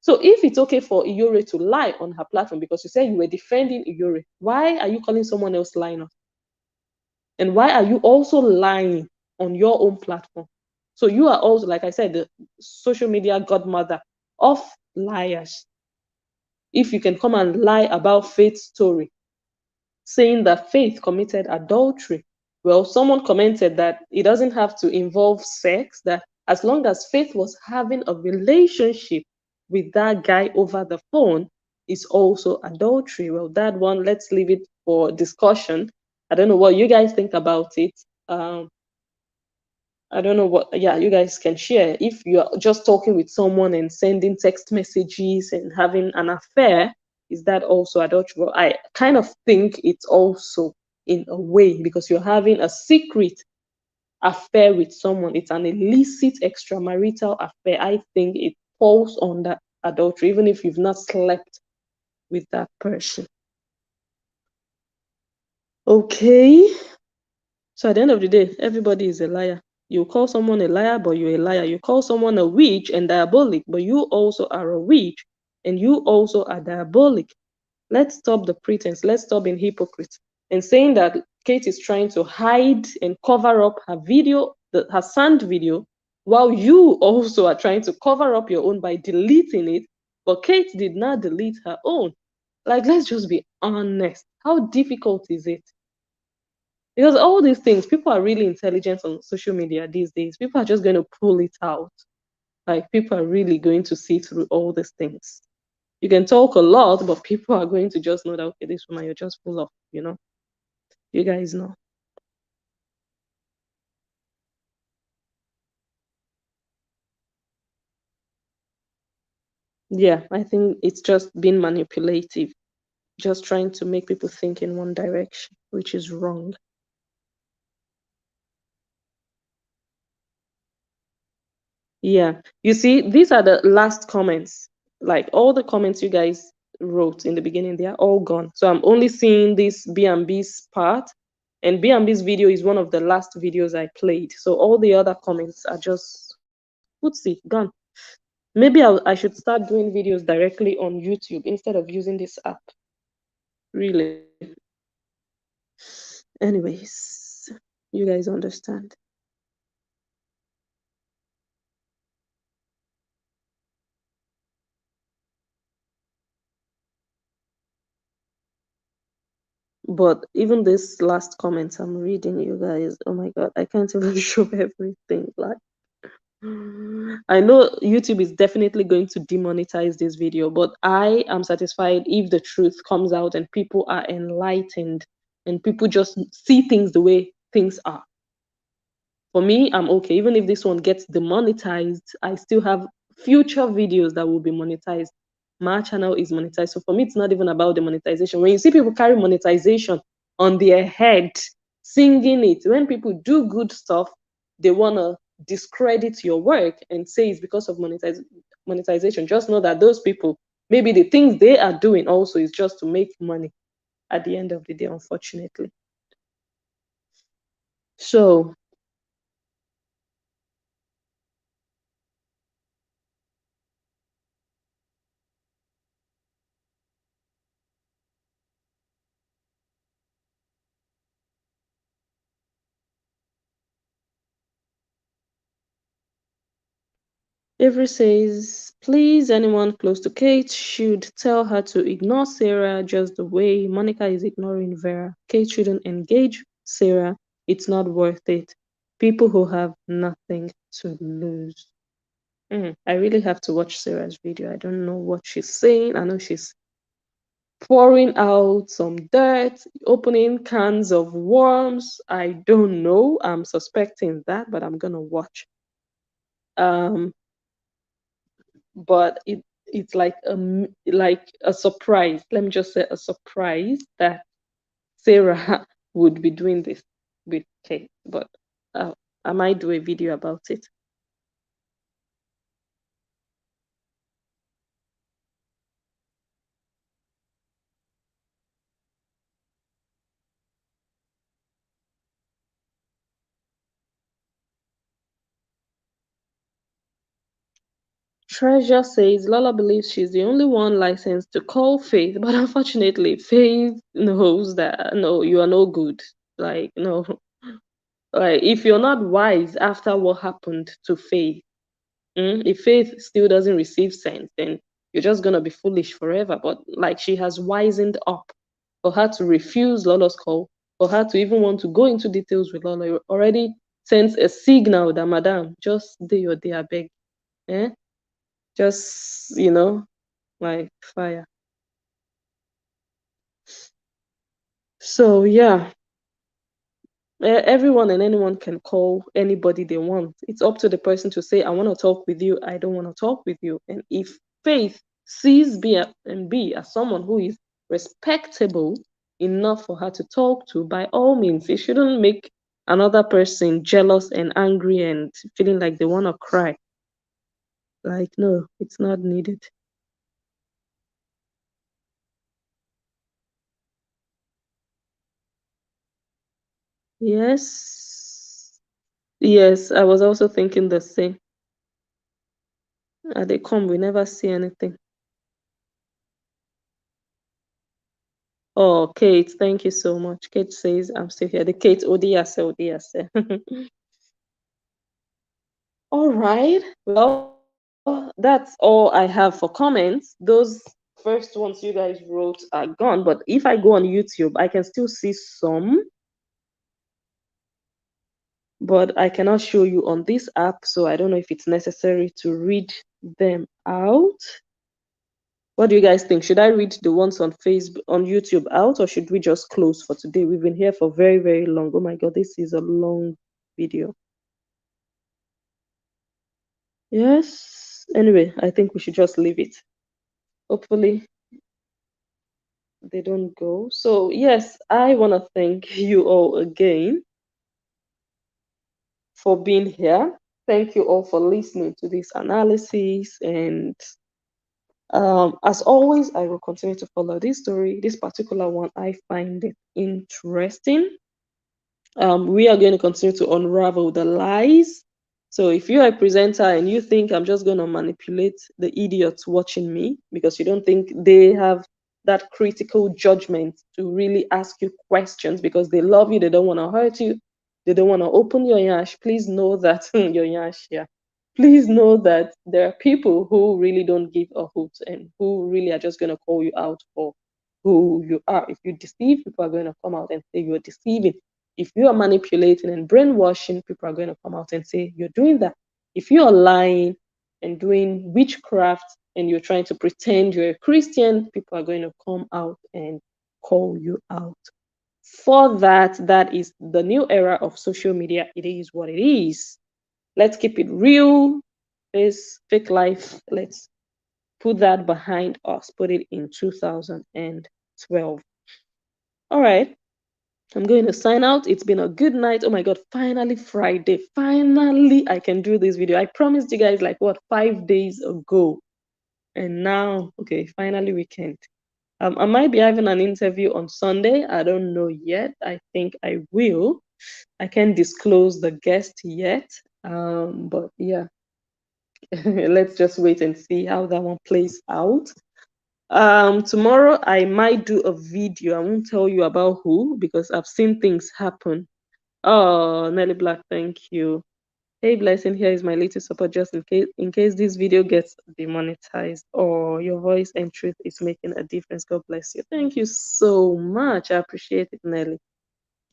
Speaker 2: So if it's okay for Iyore to lie on her platform because you said you were defending Iyore, why are you calling someone else lying? And why are you also lying on your own platform? So you are also, like I said, the social media godmother of liars. If you can come and lie about Faith's story, saying that Faith committed adultery. Well, someone commented that it doesn't have to involve sex, that as long as Faith was having a relationship with that guy over the phone, is also adultery. Well, that one, let's leave it for discussion. I don't know what you guys think about it. I don't know what, yeah, you guys can share. If you're just talking with someone and sending text messages and having an affair, is that also adultery? Well, I kind of think it's also in a way because you're having a secret affair with someone. It's an illicit extramarital affair. I think it falls under adultery, even if you've not slept with that person. Okay. So at the end of the day, everybody is a liar. You call someone a liar, but you're a liar. You call someone a witch and diabolic, but you also are a witch and you also are diabolic. Let's stop the pretense. Let's stop being hypocrites. And saying that Kate is trying to hide and cover up her video, her sand video, while you also are trying to cover up your own by deleting it, but Kate did not delete her own. Like, let's just be honest. How difficult is it? Because all these things, people are really intelligent on social media these days. People are just going to pull it out. Like, people are really going to see through all these things. You can talk a lot, but people are going to just know that, okay, this woman, you're just full of, you guys know. Yeah, I think it's just being manipulative, just trying to make people think in one direction, which is wrong. Yeah, you see, these are the last comments. Like all the comments you guys wrote in the beginning, they are all gone. So I'm only seeing this B&B's part, and B&B's video is one of the last videos I played. So all the other comments are just, see, gone. Maybe I should start doing videos directly on YouTube instead of using this app. Really. Anyways, you guys understand. But even this last comment I'm reading, you guys, oh my god, I can't even show everything. Like, I know YouTube is definitely going to demonetize this video, but I am satisfied if the truth comes out and people are enlightened and people just see things the way things are. For me, I'm okay. Even if this one gets demonetized, I still have future videos that will be monetized. My channel is monetized. So for me, it's not even about the monetization. When you see people carry monetization on their head, singing it, when people do good stuff, they want to discredit your work and say it's because of monetization. Just know that those people, maybe the things they are doing also is just to make money at the end of the day, unfortunately. So Avery says, please, anyone close to Kate should tell her to ignore Sarah just the way Monica is ignoring Vera. Kate shouldn't engage Sarah. It's not worth it. People who have nothing to lose. I really have to watch Sarah's video. I don't know what she's saying. I know she's pouring out some dirt, opening cans of worms. I don't know. I'm suspecting that, but I'm going to watch. But it's like a surprise. Let me just say a surprise that Sarah would be doing this with Kate. But I might do a video about it. Treasure says Lola believes she's the only one licensed to call Faith, but unfortunately, Faith knows that no, you are no good. Like, no, like if you're not wise after what happened to Faith, if Faith still doesn't receive sense, then you're just gonna be foolish forever. But like she has wisened up for her to refuse Lola's call, for her to even want to go into details with Lola, you already sends a signal that Madam, just do your day, I beg. Eh? Just like fire. So yeah, everyone and anyone can call anybody they want. It's up to the person to say, I want to talk with you, I don't want to talk with you. And if Faith sees B as someone who is respectable enough for her to talk to, by all means, it shouldn't make another person jealous and angry and feeling like they want to cry. Like, no, it's not needed. Yes. Yes, I was also thinking the same. They come, we never see anything. Oh, Kate, thank you so much. Kate says, I'm still here. The Kate, Odiase, Odiase. All right. Well, that's all I have for comments. Those first ones you guys wrote are gone. But if I go on YouTube, I can still see some. But I cannot show you on this app. So I don't know if it's necessary to read them out. What do you guys think? Should I read the ones on Facebook, on YouTube out, or should we just close for today? We've been here for very, very long. Oh my God, this is a long video. Yes. Anyway, I think we should just leave it. Hopefully they don't go. So yes, I want to thank you all again for being here. Thank you all for listening to this analysis. And as always, I will continue to follow this story. This particular one, I find it interesting. We are going to continue to unravel the lies. So if you're a presenter and you think I'm just going to manipulate the idiots watching me because you don't think they have that critical judgment to really ask you questions because they love you, they don't want to hurt you, they don't want to open your yash, please know that your yash, yeah. Please know that there are people who really don't give a hoot and who really are just going to call you out for who you are. If you deceive, people are going to come out and say you're deceiving. If you are manipulating and brainwashing, people are going to come out and say you're doing that. If you are lying and doing witchcraft and you're trying to pretend you're a Christian, people are going to come out and call you out. For that, that is the new era of social media. It is what it is. Let's keep it real. This fake life, let's put that behind us. Put it in 2012. All right. I'm going to sign out. It's been a good night. Oh my God, finally Friday. Finally, I can do this video. I promised you guys like what, 5 days ago. And now, okay, finally weekend. I might be having an interview on Sunday. I don't know yet. I think I will. I can't disclose the guest yet. But yeah, let's just wait and see how that one plays out. Tomorrow I might do a video. I won't tell you about who because I've seen things happen. Oh, Nelly Black, thank you. Hey, Blessing, here is my latest support just in case this video gets demonetized or your voice and truth is making a difference. God bless you. Thank you so much. I appreciate it, Nelly.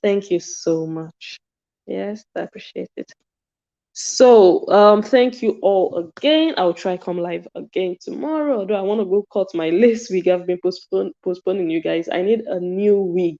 Speaker 2: Thank you so much. Yes, I appreciate it. So thank you all again. I'll try come live again tomorrow. Although I want to go cut my lace wig. I've been postponing you guys. I need a new wig.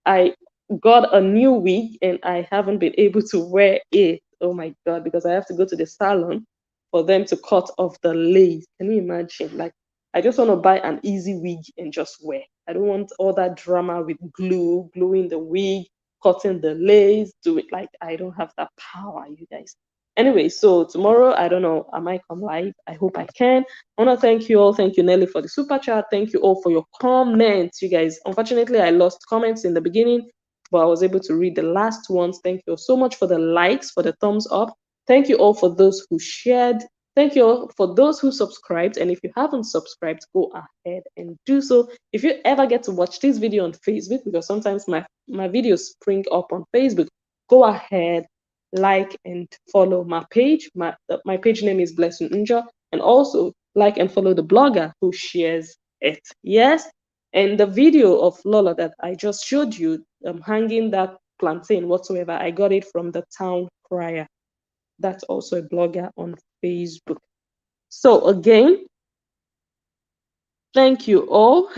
Speaker 2: I got a new wig and I haven't been able to wear it. Oh my God, because I have to go to the salon for them to cut off the lace. Can you imagine? Like, I just want to buy an easy wig and just wear. I don't want all that drama with gluing the wig, cutting the lace, do it. Like, I don't have that power, you guys. Anyway, so tomorrow, I don't know, I might come live. I hope I can. I want to thank you all. Thank you, Nelly, for the super chat. Thank you all for your comments, you guys. Unfortunately, I lost comments in the beginning, but I was able to read the last ones. Thank you so much for the likes, for the thumbs up. Thank you all for those who shared Thank you all for those who subscribed. And if you haven't subscribed, go ahead and do so. If you ever get to watch this video on Facebook, because sometimes my videos spring up on Facebook, go ahead, like and follow my page. My page name is Blessing Njoh, and also like and follow the blogger who shares it. Yes. And the video of Lola that I just showed you, hanging that plantain whatsoever, I got it from the town crier. That's also a blogger on Facebook. So again, thank you all.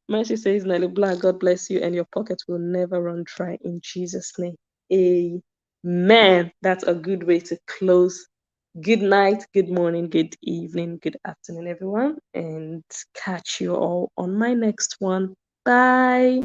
Speaker 2: Mercy says, Nelly Black, God bless you, and your pockets will never run dry in Jesus' name. Amen. That's a good way to close. Good night, good morning, good evening, good afternoon, everyone, and catch you all on my next one. Bye.